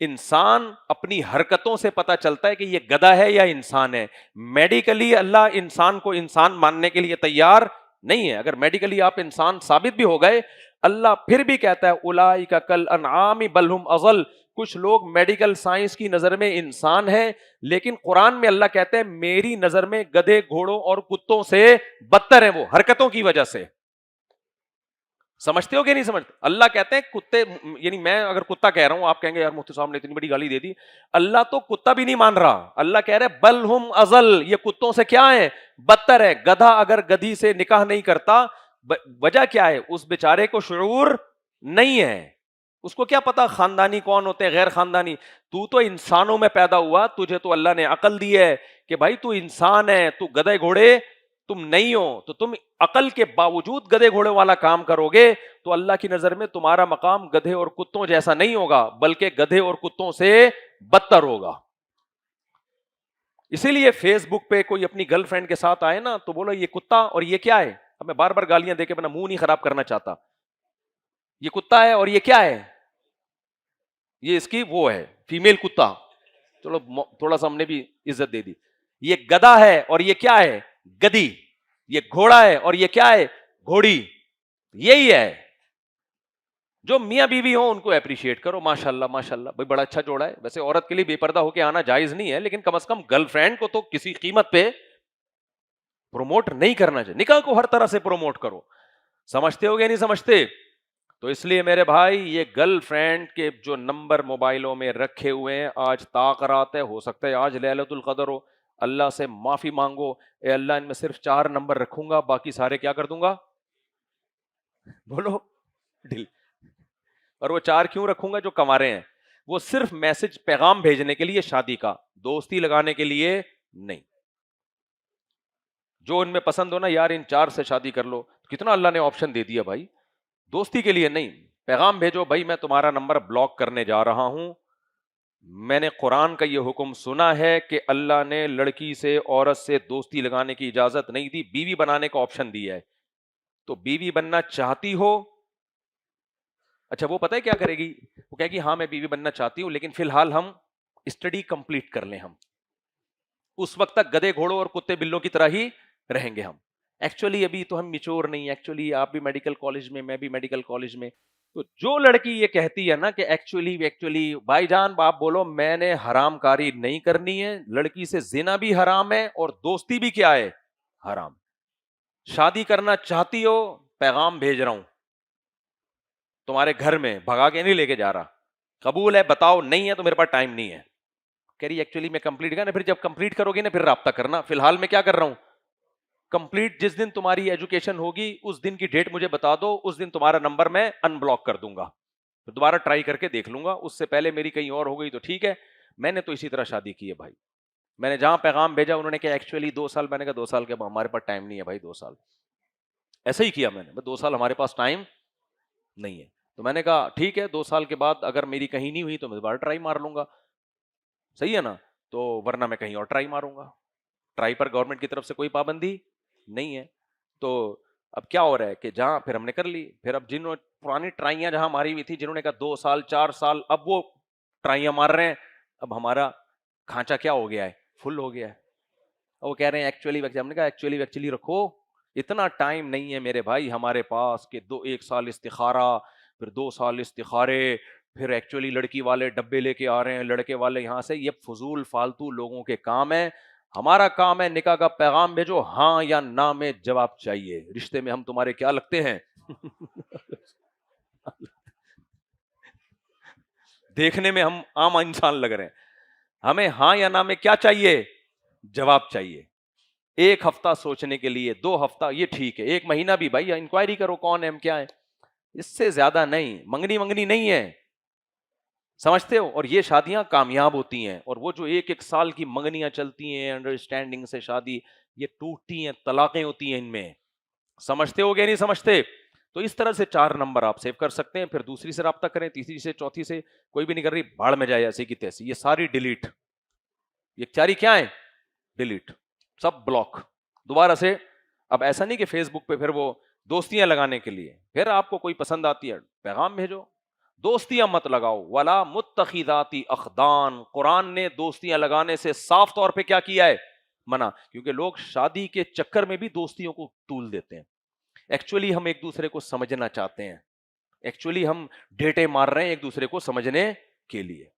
انسان اپنی حرکتوں سے پتا چلتا ہے کہ یہ گدھا ہے یا انسان ہے. میڈیکلی اللہ انسان کو انسان ماننے کے لیے تیار نہیں ہے. اگر میڈیکلی آپ انسان ثابت بھی ہو گئے, اللہ پھر بھی کہتا ہے اولئک کالانعام بل هم اضل. کچھ لوگ میڈیکل سائنس کی نظر میں انسان ہیں, لیکن قرآن میں اللہ کہتے ہیں میری نظر میں گدھے, گھوڑوں اور کتوں سے بدتر ہیں وہ, حرکتوں کی وجہ سے. سمجھتے ہو کہ نہیں سمجھتے؟ اللہ کہتے ہیں کتے, یعنی میں اگر کتا کہہ رہا ہوں آپ کہیں گے یار مفتی صاحب نے اتنی بڑی گالی دے دی. اللہ تو کتا بھی نہیں مان رہا, اللہ کہہ رہے بل ہم ازل, یہ کتوں سے کیا ہے, بدتر ہے. گدھا اگر گدھی سے نکاح نہیں کرتا, وجہ کیا ہے, اس بیچارے کو شعور نہیں ہے, اس کو کیا پتا خاندانی کون ہوتے ہیں غیر خاندانی. تو انسانوں میں پیدا ہوا, تجھے تو اللہ نے عقل دی ہے کہ بھائی تو انسان ہے, تو گدھے گھوڑے تم نہیں ہو, تو تم عقل کے باوجود گدھے گھوڑے والا کام کرو گے تو اللہ کی نظر میں تمہارا مقام گدھے اور کتوں جیسا نہیں ہوگا, بلکہ گدھے اور کتوں سے بدتر ہوگا. اسی لیے فیس بک پہ کوئی اپنی گرل فرینڈ کے ساتھ آئے نا تو بولو یہ کتا اور یہ کیا ہے. اب میں بار بار گالیاں دے کے اپنا منہ نہیں خراب کرنا چاہتا, یہ کتا ہے اور یہ کیا ہے, یہ اس کی وہ ہے فیمیل کتا, چلو تھوڑا سا ہم نے بھی عزت دے دی. یہ گدھا ہے اور یہ کیا ہے, گدی. یہ گھوڑا ہے اور یہ کیا ہے, گھوڑی. یہی ہے. جو میاں بیوی ہوں ان کو اپریشیٹ کرو, ماشاءاللہ ماشاءاللہ بھائی بڑا اچھا جوڑا ہے. ویسے عورت کے لیے بے پردہ ہو کے آنا جائز نہیں ہے, لیکن کم از کم گرل فرینڈ کو تو کسی قیمت پہ پروموٹ نہیں کرنا چاہیے, نکاح کو ہر طرح سے پروموٹ کرو. سمجھتے ہو گیا نہیں سمجھتے؟ تو اس لیے میرے بھائی یہ گرل فرینڈ کے جو نمبر موبائلوں میں رکھے ہوئے ہیں, آج طاقت ہے, ہو سکتا ہے آج لیلۃ القدر ہو, اللہ سے معافی مانگو, اے اللہ ان میں صرف 4 نمبر رکھوں گا, باقی سارے کیا کر دوں گا, بولو ڈیل. اور وہ 4 کیوں رکھوں گا جو کمارے ہیں, وہ صرف میسج پیغام بھیجنے کے لیے شادی کا, دوستی لگانے کے لیے نہیں. جو ان میں پسند ہو نا یار ان 4 سے شادی کر لو, کتنا اللہ نے آپشن دے دیا بھائی, دوستی کے لیے نہیں. پیغام بھیجو بھائی میں تمہارا نمبر بلاک کرنے جا رہا ہوں, میں نے قرآن کا یہ حکم سنا ہے کہ اللہ نے لڑکی سے عورت سے دوستی لگانے کی اجازت نہیں دی, بیوی بنانے کا آپشن دیا ہے. تو بیوی بننا چاہتی ہو, اچھا وہ پتہ ہے کیا کرے گی, وہ کہے گی ہاں میں بیوی بننا چاہتی ہوں لیکن فی الحال ہم اسٹڈی کمپلیٹ کر لیں, ہم اس وقت تک گدھے گھوڑوں اور کتے بلوں کی طرح ہی رہیں گے ہم. ایکچولی ابھی تو ہم میچور نہیں, ایکچولی آپ بھی میڈیکل کالج میں, میں بھی میڈیکل کالج میں. تو جو لڑکی یہ کہتی ہے نا کہ ایکچولی بھائی جان آپ بولو میں نے حرام کاری نہیں کرنی ہے, لڑکی سے زنا بھی حرام ہے اور دوستی بھی کیا ہے, حرام. شادی کرنا چاہتی ہو, پیغام بھیج رہا ہوں تمہارے گھر میں, بھگا کے نہیں لے کے جا رہا, قبول ہے بتاؤ, نہیں ہے تو میرے پاس ٹائم نہیں ہے. کہہ رہی ایکچولی میں کمپلیٹ کرنا, پھر جب کمپلیٹ کرو گی نا پھر رابطہ کرنا, فی الحال میں کیا کر رہا ہوں, کمپلیٹ جس دن تمہاری ایجوکیشن ہوگی اس دن کی ڈیٹ مجھے بتا دو, اس دن تمہارا نمبر میں ان بلاک کر دوں گا, پھر دوبارہ ٹرائی کر کے دیکھ لوں گا, اس سے پہلے میری کہیں اور ہو گئی تو ٹھیک ہے. میں نے تو اسی طرح شادی کی ہے بھائی, میں نے جہاں پیغام بھیجا انہوں نے کہا ایکچولی 2 سال, میں نے کہا 2 سال کے ہمارے پاس ٹائم نہیں ہے بھائی, 2 سال ایسا ہی کیا میں نے, 2 سال ہمارے پاس ٹائم نہیں ہے. تو میں نے کہا ٹھیک ہے 2 سال کے بعد اگر میری کہیں نہیں ہوئی تو میں دوبارہ ٹرائی مار لوں گا, صحیح ہے نا, تو ورنہ میں کہیں اور ٹرائی ماروں گا. ٹرائی پر گورنمنٹ کی طرف سے کوئی پابندی نہیں ہے. تو اب کیا ہو رہا ہے کہ جہاں پھر ہم نے کر لی, پھر اب جنہوں پرانی ٹرائیاں جہاں ماری ہوئی تھی, جنہوں نے کہا 2 سال 4 سال, اب وہ ٹرائیاں مار رہے ہیں, اب ہمارا کھانچا کیا ہو گیا ہے, فل ہو گیا ہے. وہ کہہ رہے ہیں ایکچولی, ہم نے کہا ایکچولی رکھو, اتنا ٹائم نہیں ہے میرے بھائی ہمارے پاس کہ 1 سال استخارہ, پھر 2 سال استخارے, پھر ایکچولی لڑکی والے ڈبے لے کے آ رہے ہیں, لڑکے والے یہاں سے, یہ فضول فالتو لوگوں کے کام ہے. ہمارا کام ہے نکاح کا پیغام بھیجو, ہاں یا نہ میں جواب چاہیے, رشتے میں ہم تمہارے کیا لگتے ہیں دیکھنے میں ہم عام انسان لگ رہے ہیں, ہمیں ہاں یا نہ میں کیا چاہیے, جواب چاہیے. 1 ہفتہ سوچنے کے لیے, 2 ہفتہ یہ ٹھیک ہے, 1 مہینہ بھی بھائی انکوائری کرو کون ہے ہم کیا ہے, اس سے زیادہ نہیں. منگنی نہیں ہے, سمجھتے ہو؟ اور یہ شادیاں کامیاب ہوتی ہیں، اور وہ جو ایک ایک سال کی منگنیاں چلتی ہیں انڈرسٹینڈنگ سے شادی، یہ ٹوٹتی ہیں، طلاقیں ہوتی ہیں ان میں. سمجھتے ہو گیا نہیں سمجھتے؟ تو اس طرح سے 4 نمبر آپ سیو کر سکتے ہیں. پھر دوسری سے رابطہ کریں، تیسری سے، چوتھی سے، کوئی بھی نہیں کر رہی، بھاڑ میں جائے ایسی کی تیسی، یہ ساری ڈیلیٹ. یہ چاری کیا ہے؟ ڈیلیٹ، سب بلاک دوبارہ سے. اب ایسا نہیں کہ فیس بک پہ پھر وہ دوستیاں لگانے کے لیے، پھر آپ کو کوئی پسند آتی ہے پیغام بھیجو. دوستیاں مت لگاؤ. ولا متخذاتی اخدان، قرآن نے دوستیاں لگانے سے صاف طور پہ کیا کیا ہے؟ منع. کیونکہ لوگ شادی کے چکر میں بھی دوستیوں کو طول دیتے ہیں. ایکچولی ہم ایک دوسرے کو سمجھنا چاہتے ہیں، ایکچولی ہم ڈیٹے مار رہے ہیں ایک دوسرے کو سمجھنے کے لیے.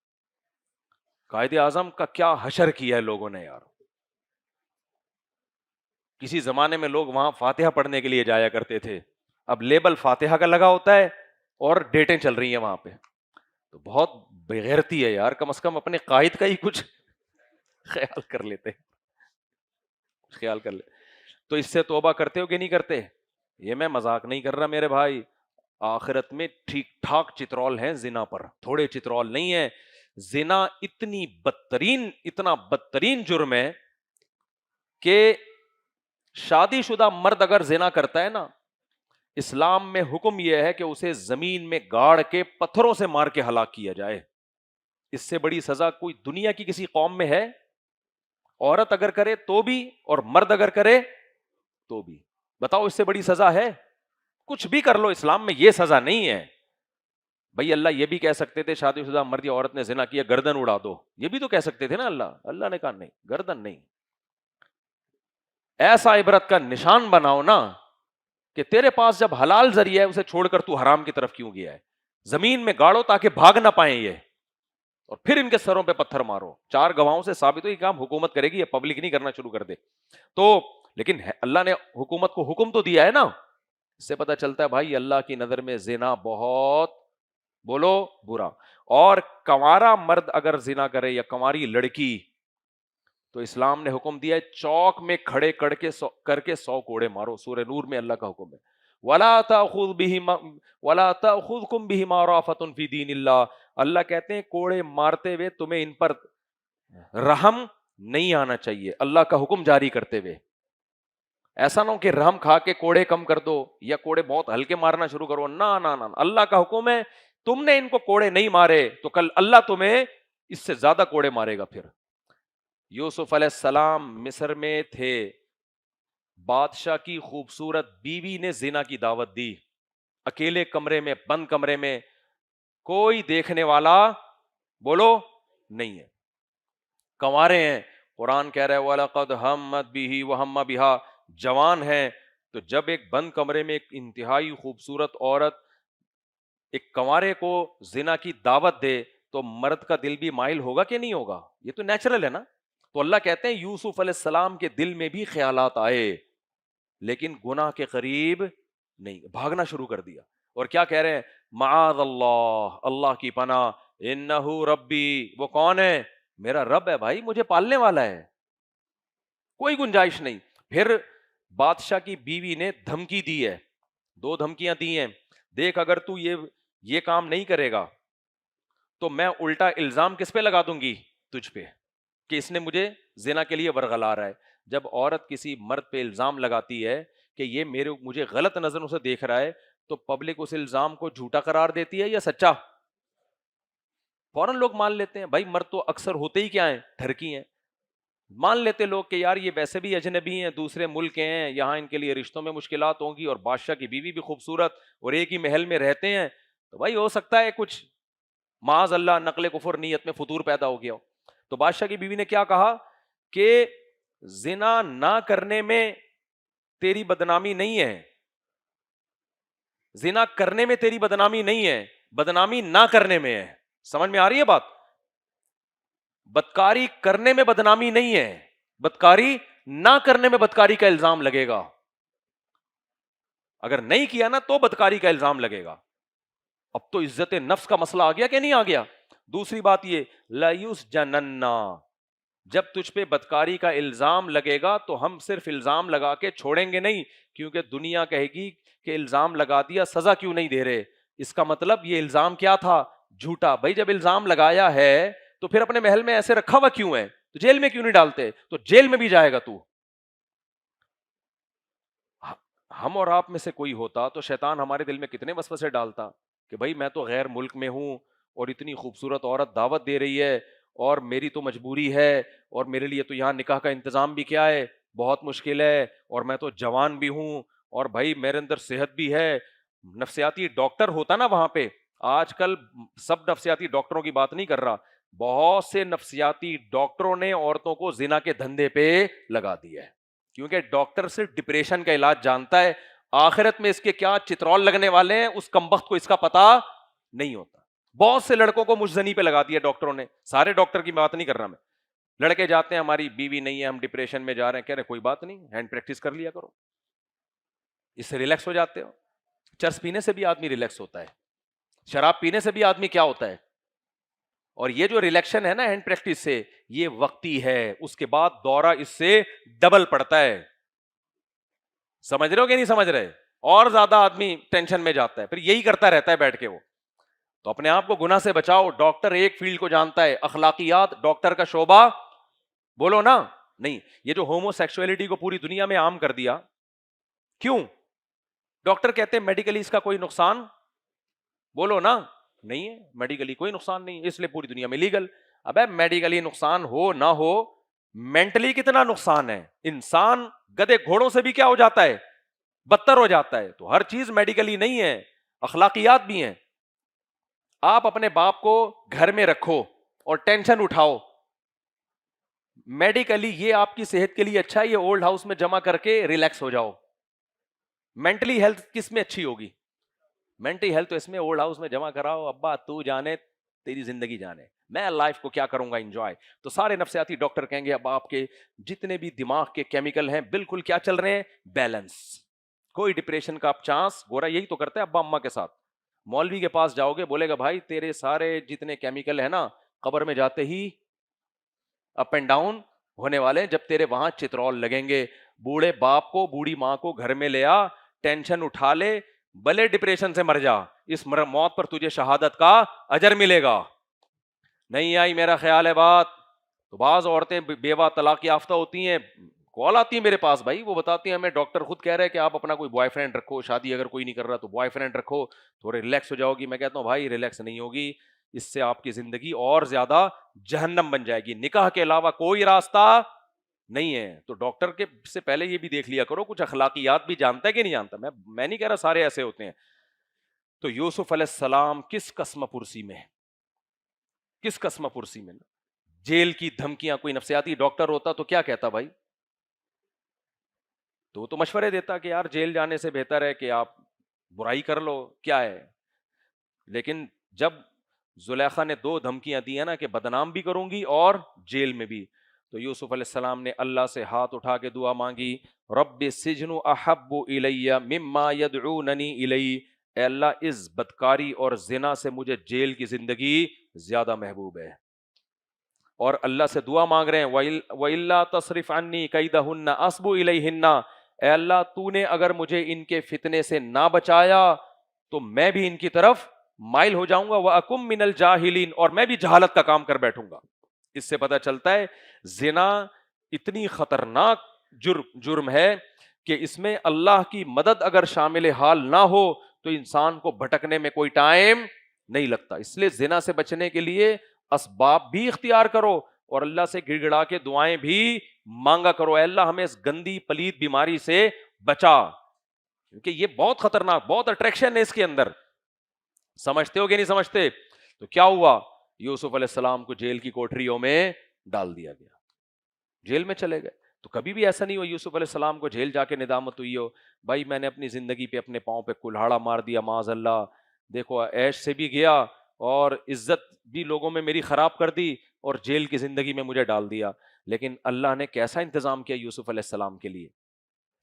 قائد اعظم کا کیا حشر کیا ہے لوگوں نے یار. کسی زمانے میں لوگ وہاں فاتحہ پڑھنے کے لیے جایا کرتے تھے، اب لیبل فاتحہ کا لگا ہوتا ہے اور ڈیٹیں چل رہی ہیں وہاں پہ. تو بہت بےغیرتی ہے یار، کم از کم اپنے قائد کا ہی کچھ خیال کر لیتے، خیال کر لے. تو اس سے توبہ کرتے ہو کہ نہیں کرتے؟ یہ میں مذاق نہیں کر رہا میرے بھائی. آخرت میں ٹھیک ٹھاک چترول ہیں زنا پر، تھوڑے چترول نہیں ہے. زنا اتنا بدترین جرم ہے کہ شادی شدہ مرد اگر زنا کرتا ہے نا، اسلام میں حکم یہ ہے کہ اسے زمین میں گاڑ کے پتھروں سے مار کے ہلاک کیا جائے. اس سے بڑی سزا کوئی دنیا کی کسی قوم میں ہے؟ عورت اگر کرے تو بھی اور مرد اگر کرے تو بھی. بتاؤ اس سے بڑی سزا ہے؟ کچھ بھی کر لو، اسلام میں یہ سزا نہیں ہے. بھائی اللہ یہ بھی کہہ سکتے تھے شادی شدہ مرد یا عورت نے زنا کیا گردن اڑا دو، یہ بھی تو کہہ سکتے تھے نا. اللہ نے کہا نہیں، گردن نہیں. ایسا عبرت کا نشان بناؤ نا کہ تیرے پاس جب حلال ذریعہ ہے اسے چھوڑ کر تو حرام کی طرف کیوں گیا ہے. زمین میں گاڑو تاکہ بھاگ نہ پائیں یہ، اور پھر ان کے سروں پہ پتھر مارو. 4 گواہوں سے ثابت ہو یہ کام حکومت کرے گی، یہ پبلک نہیں کرنا شروع کر دے. تو لیکن اللہ نے حکومت کو حکم تو دیا ہے نا. اس سے پتہ چلتا ہے بھائی اللہ کی نظر میں زنا بہت، بولو، برا. اور کنوارا مرد اگر زنا کرے یا کنواری لڑکی، تو اسلام نے حکم دیا ہے چوک میں کھڑے کر کے 100 کوڑے مارو. سورہ نور میں اللہ کا حکم ہے. وَلَا تَأْخُذْكُمْ بِهِمَا رَأْفَةٌ فِي دِينِ اللَّهِ. اللہ کہتے ہیں کوڑے مارتے ہوئے تمہیں ان پر رحم نہیں آنا چاہیے اللہ کا حکم جاری کرتے ہوئے. ایسا نہ ہو کہ رحم کھا کے کوڑے کم کر دو یا کوڑے بہت ہلکے مارنا شروع کرو. نہ نہ نہ، اللہ کا حکم ہے تم نے ان کو کوڑے نہیں مارے تو کل اللہ تمہیں اس سے زیادہ کوڑے مارے گا. پھر یوسف علیہ السلام مصر میں تھے، بادشاہ کی خوبصورت بیوی نے زنا کی دعوت دی، اکیلے کمرے میں، بند کمرے میں، کوئی دیکھنے والا بولو نہیں ہے، کنوارے ہیں. قرآن کہہ رہا ہے وَلَقَدْ هَمَّتْ بِهِ وَهَمَّ بِهَا، جوان ہیں. تو جب ایک بند کمرے میں ایک انتہائی خوبصورت عورت ایک کنوارے کو زنا کی دعوت دے تو مرد کا دل بھی مائل ہوگا کہ نہیں ہوگا؟ یہ تو نیچرل ہے نا. تو اللہ کہتے ہیں یوسف علیہ السلام کے دل میں بھی خیالات آئے لیکن گناہ کے قریب نہیں، بھاگنا شروع کر دیا. اور کیا کہہ رہے ہیں؟ معاذ اللہ، اللہ کی پناہ، انہ ربی، وہ کون ہے؟ میرا رب ہے بھائی، مجھے پالنے والا ہے، کوئی گنجائش نہیں. پھر بادشاہ کی بیوی نے دھمکی دی ہے، 2 دھمکیاں دی ہیں. دیکھ اگر تو یہ کام نہیں کرے گا تو میں الٹا الزام کس پہ لگا دوں گی؟ تجھ پہ، کہ اس نے مجھے زنا کے لیے ورغلا رہا ہے. جب عورت کسی مرد پہ الزام لگاتی ہے کہ یہ مجھے غلط نظروں سے دیکھ رہا ہے تو پبلک اس الزام کو جھوٹا قرار دیتی ہے یا سچا؟ فوراً لوگ مان لیتے ہیں. بھائی مرد تو اکثر ہوتے ہی کیا ہیں؟ ٹھرکی ہیں. مان لیتے لوگ کہ یار یہ ویسے بھی اجنبی ہیں، دوسرے ملک کے ہیں، یہاں ان کے لیے رشتوں میں مشکلات ہوں گی، اور بادشاہ کی بیوی بھی خوبصورت اور ایک ہی محل میں رہتے ہیں، تو بھائی ہو سکتا ہے کچھ معاذ اللہ نقل کفر نیت میں فطور پیدا ہو گیا ہو. تو بادشاہ کی بیوی نے کیا کہا کہ زنا نہ کرنے میں تیری بدنامی نہیں ہے، زنا کرنے میں تیری بدنامی نہیں ہے، بدنامی نہ کرنے میں ہے. سمجھ میں آ رہی ہے بات؟ بدکاری کرنے میں بدنامی نہیں ہے، بدکاری نہ کرنے میں بدکاری کا الزام لگے گا. اگر نہیں کیا نا تو بدکاری کا الزام لگے گا. اب تو عزت نفس کا مسئلہ آ گیا کہ نہیں آ گیا؟ دوسری بات یہ لَيُسْجَنَنَّ، جب تجھ پہ بدکاری کا الزام لگے گا تو ہم صرف الزام لگا کے چھوڑیں گے نہیں، کیونکہ دنیا کہے گی کہ الزام لگا دیا، سزا کیوں نہیں دے رہے؟ اس کا مطلب یہ الزام کیا تھا؟ جھوٹا. بھائی جب الزام لگایا ہے تو پھر اپنے محل میں ایسے رکھا ہوا کیوں ہے؟ تو جیل میں کیوں نہیں ڈالتے؟ تو جیل میں بھی جائے گا تو. ہم اور آپ میں سے کوئی ہوتا تو شیطان ہمارے دل میں کتنے وسوسے ڈالتا کہ بھائی میں تو غیر ملک میں ہوں اور اتنی خوبصورت عورت دعوت دے رہی ہے اور میری تو مجبوری ہے اور میرے لیے تو یہاں نکاح کا انتظام بھی کیا ہے، بہت مشکل ہے، اور میں تو جوان بھی ہوں اور بھائی میرے اندر صحت بھی ہے. نفسیاتی ڈاکٹر ہوتا نا وہاں پہ. آج کل سب نفسیاتی ڈاکٹروں کی بات نہیں کر رہا، بہت سے نفسیاتی ڈاکٹروں نے عورتوں کو زنا کے دھندے پہ لگا دیا ہے، کیونکہ ڈاکٹر صرف ڈپریشن کا علاج جانتا ہے، آخرت میں اس کے کیا چترول لگنے والے ہیں اس کمبخت کو اس کا پتا نہیں ہوتا. بہت سے لڑکوں کو مجزنی پہ لگا دیا ڈاکٹروں نے، سارے ڈاکٹر کی بات نہیں کر رہا میں. لڑکے جاتے ہیں ہماری بیوی نہیں ہے ہم ڈپریشن میں جا رہے ہیں، کہہ رہے کوئی بات نہیں، ہینڈ پریکٹس کر لیا کرو، اس سے ریلیکس ہو جاتے ہو. چرس پینے سے بھی آدمی ریلیکس ہوتا ہے، شراب پینے سے بھی آدمی کیا ہوتا ہے. اور یہ جو ریلیکشن ہے نا ہینڈ پریکٹس سے، یہ وقتی ہے، اس کے بعد دورہ اس سے ڈبل پڑتا ہے. سمجھ رہے ہو کہ نہیں سمجھ رہے؟ اور زیادہ آدمی ٹینشن میں جاتا ہے، پھر یہی کرتا رہتا ہے بیٹھ کے وہ. تو اپنے آپ کو گناہ سے بچاؤ. ڈاکٹر ایک فیلڈ کو جانتا ہے، اخلاقیات ڈاکٹر کا شعبہ بولو نا نہیں. یہ جو ہومو سیکسولیٹی کو پوری دنیا میں عام کر دیا، کیوں؟ ڈاکٹر کہتے ہیں میڈیکلی اس کا کوئی نقصان بولو نا نہیں ہے، میڈیکلی کوئی نقصان نہیں، اس لیے پوری دنیا میں لیگل. ابے میڈیکلی نقصان ہو نہ ہو، مینٹلی کتنا نقصان ہے. انسان گدے گھوڑوں سے بھی کیا ہو جاتا ہے، بدتر ہو جاتا ہے. تو ہر چیز میڈیکلی نہیں ہے، اخلاقیات بھی ہیں. آپ اپنے باپ کو گھر میں رکھو اور ٹینشن اٹھاؤ، میڈیکلی یہ آپ کی صحت کے لیے اچھا ہے، یہ اولڈ ہاؤس میں جمع کر کے ریلیکس ہو جاؤ. مینٹلی ہیلتھ کس میں اچھی ہوگی؟ مینٹل ہیلتھ تو اس میں اولڈ ہاؤس میں جمع کراؤ، ابا تو جانے تیری زندگی جانے، میں لائف کو کیا کروں گا انجوائے. تو سارے نفسیاتی ڈاکٹر کہیں گے اب آپ کے جتنے بھی دماغ کے کیمیکل ہیں بالکل کیا چل رہے ہیں، بیلنس، کوئی ڈپریشن کا آپ چانس. گورا یہی تو کرتا ہے ابا اما کے ساتھ. مولوی کے پاس جاؤ گے بولے گا بھائی تیرے سارے جتنے کیمیکل ہیں نا قبر میں جاتے ہی اپ اینڈ ڈاؤن ہونے والے ہیں، جب تیرے وہاں چترول لگیں گے. بوڑھے باپ کو بوڑھی ماں کو گھر میں لے آ، ٹینشن اٹھا لے، بھلے ڈپریشن سے مر جا، اس موت پر تجھے شہادت کا اجر ملے گا. نہیں آئی میرا خیال ہے بات. تو بعض عورتیں بیوہ طلاق یافتہ ہوتی ہیں، کال آتی ہے میرے پاس، بھائی وہ بتاتی ہیں ہمیں ڈاکٹر خود کہہ رہے کہ آپ اپنا کوئی بوائے فرینڈ رکھو، شادی اگر کوئی نہیں کر رہا تو بوائے فرینڈ رکھو، تھوڑے ریلیکس ہو جاؤ گی. میں کہتا ہوں بھائی ریلیکس نہیں ہوگی، اس سے آپ کی زندگی اور زیادہ جہنم بن جائے گی. نکاح کے علاوہ کوئی راستہ نہیں ہے. تو ڈاکٹر کے سے پہلے یہ بھی دیکھ لیا کرو کچھ اخلاقیات بھی جانتا ہے کہ نہیں جانتا. میں نہیں کہہ رہا سارے ایسے ہوتے ہیں. تو یوسف علیہ السلام کس قسم پرسی میں، کس قسم پرسی میں، جیل کی دھمکیاں. کوئی نفسیاتی ڈاکٹر ہوتا تو کیا کہتا بھائی؟ تو مشورے دیتا کہ یار جیل جانے سے بہتر ہے کہ آپ برائی کر لو، کیا ہے. لیکن جب زلیخا نے 2 دھمکیاں دی ہیں نا کہ بدنام بھی کروں گی اور جیل میں بھی، تو یوسف علیہ السلام نے اللہ سے ہاتھ اٹھا کے دعا مانگی، رب السجن احب الی مما یدعوننی الی. اے اللہ اس بدکاری اور زنا سے مجھے جیل کی زندگی زیادہ محبوب ہے. اور اللہ سے دعا مانگ رہے ہیں وَإِلَّا تَصْرِفْ عَنِّي كَيْدَهُنَّ أَصْبُ إِلَيْهِنَّ. اے اللہ تو نے اگر مجھے ان کے فتنے سے نہ بچایا تو میں بھی ان کی طرف مائل ہو جاؤں گا، وَأَكُمْ مِنَ الْجَاهِلِينَ، اور میں بھی جہالت کا کام کر بیٹھوں گا. اس سے پتہ چلتا ہے زنا اتنی خطرناک جرم ہے کہ اس میں اللہ کی مدد اگر شامل حال نہ ہو تو انسان کو بھٹکنے میں کوئی ٹائم نہیں لگتا. اس لیے زنا سے بچنے کے لیے اسباب بھی اختیار کرو اور اللہ سے گڑ گڑا کے دعائیں بھی مانگا کرو، اے اللہ ہمیں اس گندی پلید بیماری سے بچا، کیونکہ یہ بہت خطرناک، بہت اٹریکشن ہے اس کے اندر. سمجھتے ہو کہ نہیں سمجھتے؟ تو کیا ہوا، یوسف علیہ السلام کو جیل کی کوٹریوں میں ڈال دیا گیا، جیل میں چلے گئے. تو کبھی بھی ایسا نہیں ہو یوسف علیہ السلام کو جیل جا کے ندامت ہوئی ہو بھائی میں نے اپنی زندگی پہ اپنے پاؤں پہ کلہاڑا مار دیا، معاذ اللہ، دیکھو عیش سے بھی گیا اور عزت بھی لوگوں میں میری خراب کر دی اور جیل کی زندگی میں مجھے ڈال دیا. لیکن اللہ نے کیسا انتظام کیا یوسف علیہ السلام کے لیے،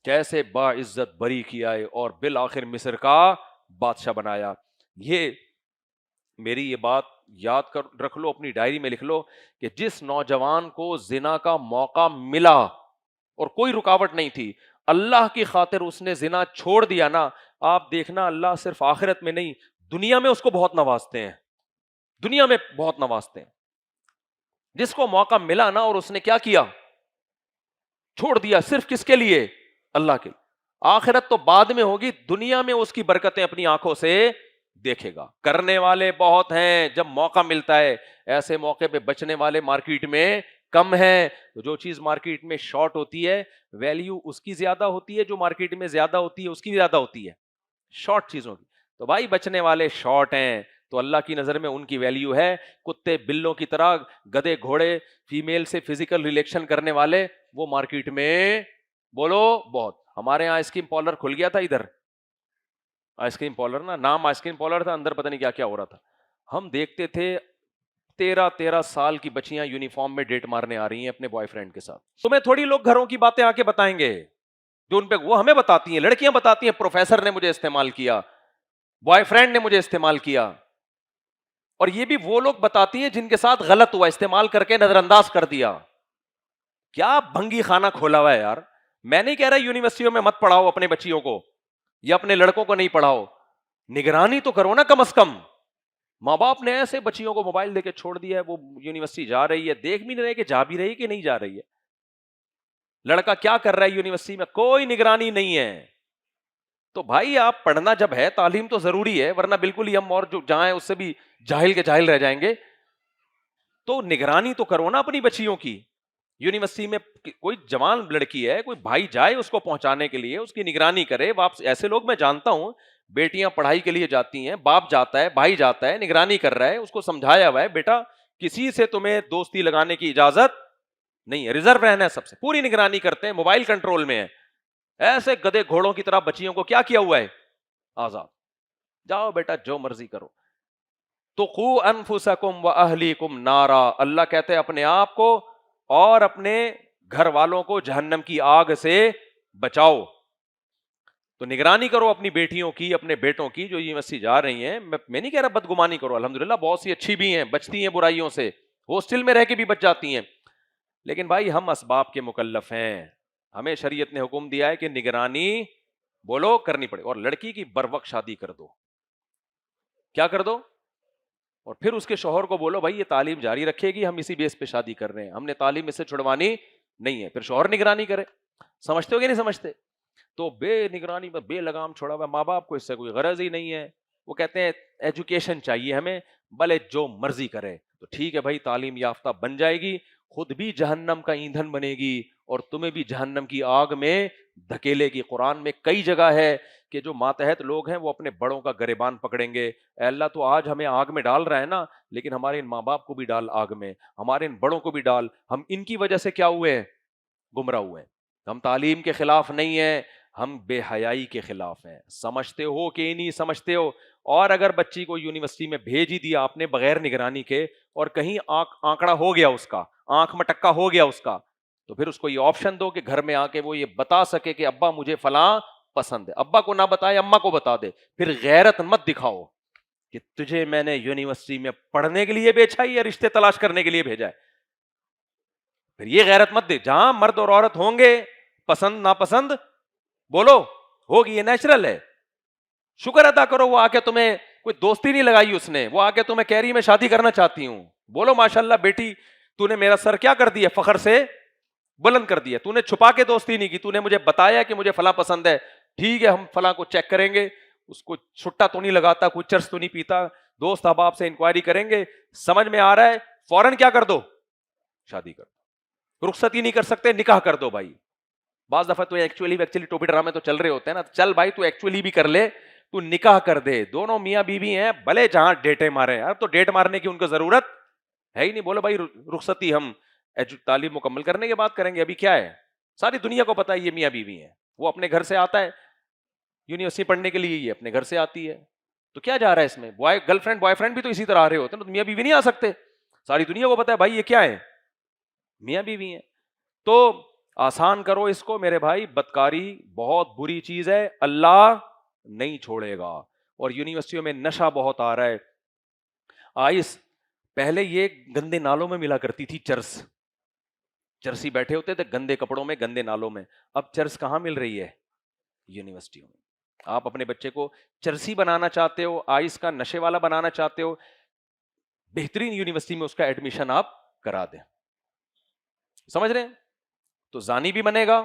کیسے با عزت بری کیا ہے اور بالآخر مصر کا بادشاہ بنایا. یہ میری یہ بات یاد کر رکھ لو، اپنی ڈائری میں لکھ لو کہ جس نوجوان کو زنا کا موقع ملا اور کوئی رکاوٹ نہیں تھی، اللہ کی خاطر اس نے زنا چھوڑ دیا نا، آپ دیکھنا اللہ صرف آخرت میں نہیں دنیا میں اس کو بہت نوازتے ہیں. دنیا میں بہت نوازتے ہیں. جس کو موقع ملا نا اور اس نے کیا کیا, چھوڑ دیا, صرف کس کے لیے, اللہ کے لیے. آخرت تو بعد میں ہوگی, دنیا میں اس کی برکتیں اپنی آنکھوں سے دیکھے گا. کرنے والے بہت ہیں, جب موقع ملتا ہے ایسے موقع پہ بچنے والے مارکیٹ میں کم ہیں. جو چیز مارکیٹ میں شارٹ ہوتی ہے ویلیو اس کی زیادہ ہوتی ہے, جو مارکیٹ میں زیادہ ہوتی ہے اس کی زیادہ ہوتی ہے شارٹ چیزوں کی. تو بھائی بچنے والے شارٹ ہیں تو اللہ کی نظر میں ان کی ویلیو ہے. کتے بلوں کی طرح, گدے گھوڑے, فیمیل سے فزیکل ریلیشن کرنے والے وہ مارکیٹ میں بولو بہت. ہمارے یہاں آئس کریم پارلر کھل گیا تھا ادھر, آئس کریم پارلر نا, نام آئس کریم پارلر تھا, اندر پتہ نہیں کیا کیا ہو رہا تھا. ہم دیکھتے تھے 13 سال کی بچیاں یونیفارم میں ڈیٹ مارنے آ رہی ہیں اپنے بوائے فرینڈ کے ساتھ. تمہیں تھوڑی لوگ گھروں کی باتیں آ کے بتائیں گے جو ان پہ, وہ ہمیں بتاتی ہیں, لڑکیاں بتاتی ہیں پروفیسر نے مجھے استعمال کیا, بوائے فرینڈ نے مجھے استعمال کیا. اور یہ بھی وہ لوگ بتاتی ہیں جن کے ساتھ غلط ہوا, استعمال کر کے نظر انداز کر دیا. کیا بھنگی خانہ کھولا ہوا ہے یار. میں نہیں کہہ رہا یونیورسٹیوں میں مت پڑھاؤ اپنے بچیوں کو یا اپنے لڑکوں کو نہیں پڑھاؤ, نگرانی تو کرو نا کم از کم. ماں باپ نے ایسے بچیوں کو موبائل دے کے چھوڑ دیا ہے, وہ یونیورسٹی جا رہی ہے, دیکھ بھی نہیں رہے کہ جا بھی رہی ہے کہ نہیں جا رہی ہے. لڑکا کیا کر رہا ہے یونیورسٹی میں, کوئی نگرانی نہیں ہے. تو بھائی آپ پڑھنا جب ہے, تعلیم تو ضروری ہے, ورنہ بالکل ہی ہم اور جو جائیں اس سے بھی جاہل کے جاہل رہ جائیں گے. تو نگرانی تو کرو نا اپنی بچیوں کی. یونیورسٹی میں کوئی جوان لڑکی ہے, کوئی بھائی جائے اس کو پہنچانے کے لیے, اس کی نگرانی کرے. واپس ایسے لوگ میں جانتا ہوں, بیٹیاں پڑھائی کے لیے جاتی ہیں, باپ جاتا ہے, بھائی جاتا ہے, نگرانی کر رہا ہے, اس کو سمجھایا ہوا ہے بیٹا کسی سے تمہیں دوستی لگانے کی اجازت نہیں ہے, ریزرو رہنا ہے سب سے, پوری نگرانی کرتے ہیں, موبائل کنٹرول میں ہے. ایسے گدے گھوڑوں کی طرح بچیوں کو کیا کیا ہوا ہے, آزاد, جاؤ بیٹا جو مرضی کرو. تو قو انفسکم واہلیکم نارا, اللہ کہتے ہیں اپنے آپ کو اور اپنے گھر والوں کو جہنم کی آگ سے بچاؤ. تو نگرانی کرو اپنی بیٹیوں کی, اپنے بیٹوں کی جو یونیورسٹی جا رہی ہیں. میں نہیں کہہ رہا بدگمانی کرو, الحمدللہ بہت سی اچھی بھی ہیں, بچتی ہیں برائیوں سے, ہاسٹل میں رہ کے بھی بچ جاتی ہیں. لیکن بھائی ہم اسباب کے مکلف ہیں, ہمیں شریعت نے حکم دیا ہے کہ نگرانی بولو کرنی پڑے. اور لڑکی کی بر وقت شادی کر دو, کیا کر دو, اور پھر اس کے شوہر کو بولو بھائی یہ تعلیم جاری رکھے گی, ہم اسی بیس پہ شادی کر رہے ہیں, ہم نے تعلیم اس سے چھڑوانی نہیں ہے. پھر شوہر نگرانی کرے. سمجھتے ہو کہ نہیں سمجھتے؟ تو بے نگرانی میں بے لگام چھوڑا ہوا, ماں باپ کو اس سے کوئی غرض ہی نہیں ہے. وہ کہتے ہیں ایجوکیشن چاہیے ہمیں, بھلے جو مرضی کرے. تو ٹھیک ہے بھائی, تعلیم یافتہ بن جائے گی, خود بھی جہنم کا ایندھن بنے گی اور تمہیں بھی جہنم کی آگ میں دھکیلے گی. قرآن میں کئی جگہ ہے کہ جو ماتحت لوگ ہیں وہ اپنے بڑوں کا گریبان پکڑیں گے, اے اللہ تو آج ہمیں آگ میں ڈال رہا ہے نا, لیکن ہمارے ان ماں باپ کو بھی ڈال آگ میں, ہمارے ان بڑوں کو بھی ڈال. ہم ان کی وجہ سے کیا ہوئے ہیں, گمراہ ہوئے ہیں. ہم تعلیم کے خلاف نہیں ہیں, ہم بے حیائی کے خلاف ہیں. سمجھتے ہو کہ نہیں سمجھتے ہو؟ اور اگر بچی کو یونیورسٹی میں بھیج ہی دیا آپ نے بغیر نگرانی کے, اور کہیں آنکڑا ہو گیا اس کا, آنکھ مٹکا ہو گیا اس کا, تو پھر اس کو یہ آپشن دو کہ گھر میں آ کے وہ یہ بتا سکے کہ ابا مجھے فلاں پسند ہے. ابا کو نہ بتائے, اما کو بتا دے. پھر غیرت مت دکھاؤ کہ تجھے میں نے یونیورسٹی میں پڑھنے کے لیے بھیجا یا رشتے تلاش کرنے کے لیے بھیجا ہے. پھر یہ غیرت مت دے. جہاں مرد اور عورت ہوں گے, پسند ناپسند بولو ہوگی, یہ نیچرل ہے. شکر ادا کرو وہ آ کے تمہیں کوئی دوستی نہیں لگائی اس نے, وہ آ کے تمہیں کہہ رہی میں شادی کرنا چاہتی ہوں. بولو ماشاءاللہ بیٹی, تو نے میرا سر کیا کر دیا, فخر سے بلند کر دیا. تو نے چھپا کے دوستی نہیں کی, تو نے مجھے بتایا کہ مجھے فلاں پسند ہے, ٹھیک ہے ہم فلاں کو چیک کریں گے, اس کو چھٹا تو نہیں لگاتا, کوئی چرس تو نہیں پیتا, دوست احباب سے انکوائری کریں گے, سمجھ میں آ رہا ہے, فوراً کیا کر دو, شادی کر دو. رخصت ہی نہیں کر سکتے, نکاح کر دو بھائی. بعض دفعہ تو ایکچولی ٹوپی ڈرامے تو چل رہے ہوتے ہیں نا, چل بھائی تو ایکچولی بھی کر لے, تو نکاح کر دے. دونوں میاں بیوی ہیں, بھلے جہاں ڈیٹے مارے. اب تو ڈیٹ مارنے کی ان کو ضرورت ہے ہی نہیں. بولو بھائی رخصتی ہم تعلیم مکمل کرنے کے بعد کریں گے. ابھی کیا ہے, ساری دنیا کو پتا ہے یہ میاں بیوی ہیں. وہ اپنے گھر سے آتا ہے یونیورسٹی پڑھنے کے لیے, یہ اپنے گھر سے آتی ہے, تو کیا جا رہا ہے اس میں. گرل فرینڈ بوائے فرینڈ بھی تو اسی طرح آ رہے ہوتے ہیں, تو میاں بیوی نہیں آ سکتے. ساری دنیا کو پتا ہے بھائی یہ کیا ہے, میاں بیوی ہیں. تو آسان کرو اس کو میرے بھائی, بدکاری بہت بری چیز ہے, اللہ نہیں چھوڑے گا. اور یونیورسٹیوں میں نشہ بہت آ رہا ہے. آئس پہلے یہ گندے نالوں میں ملا کرتی تھی, چرسی بیٹھے ہوتے تھے گندے کپڑوں میں, گندے نالوں میں. اب چرس کہاں مل رہی ہے, یونیورسٹیوں میں. آپ اپنے بچے کو چرسی بنانا چاہتے ہو, آئس کا نشے والا بنانا چاہتے ہو, بہترین یونیورسٹی میں اس کا ایڈمیشن آپ کرا دیں. سمجھ رہے ہیں؟ تو زانی بھی بنے گا,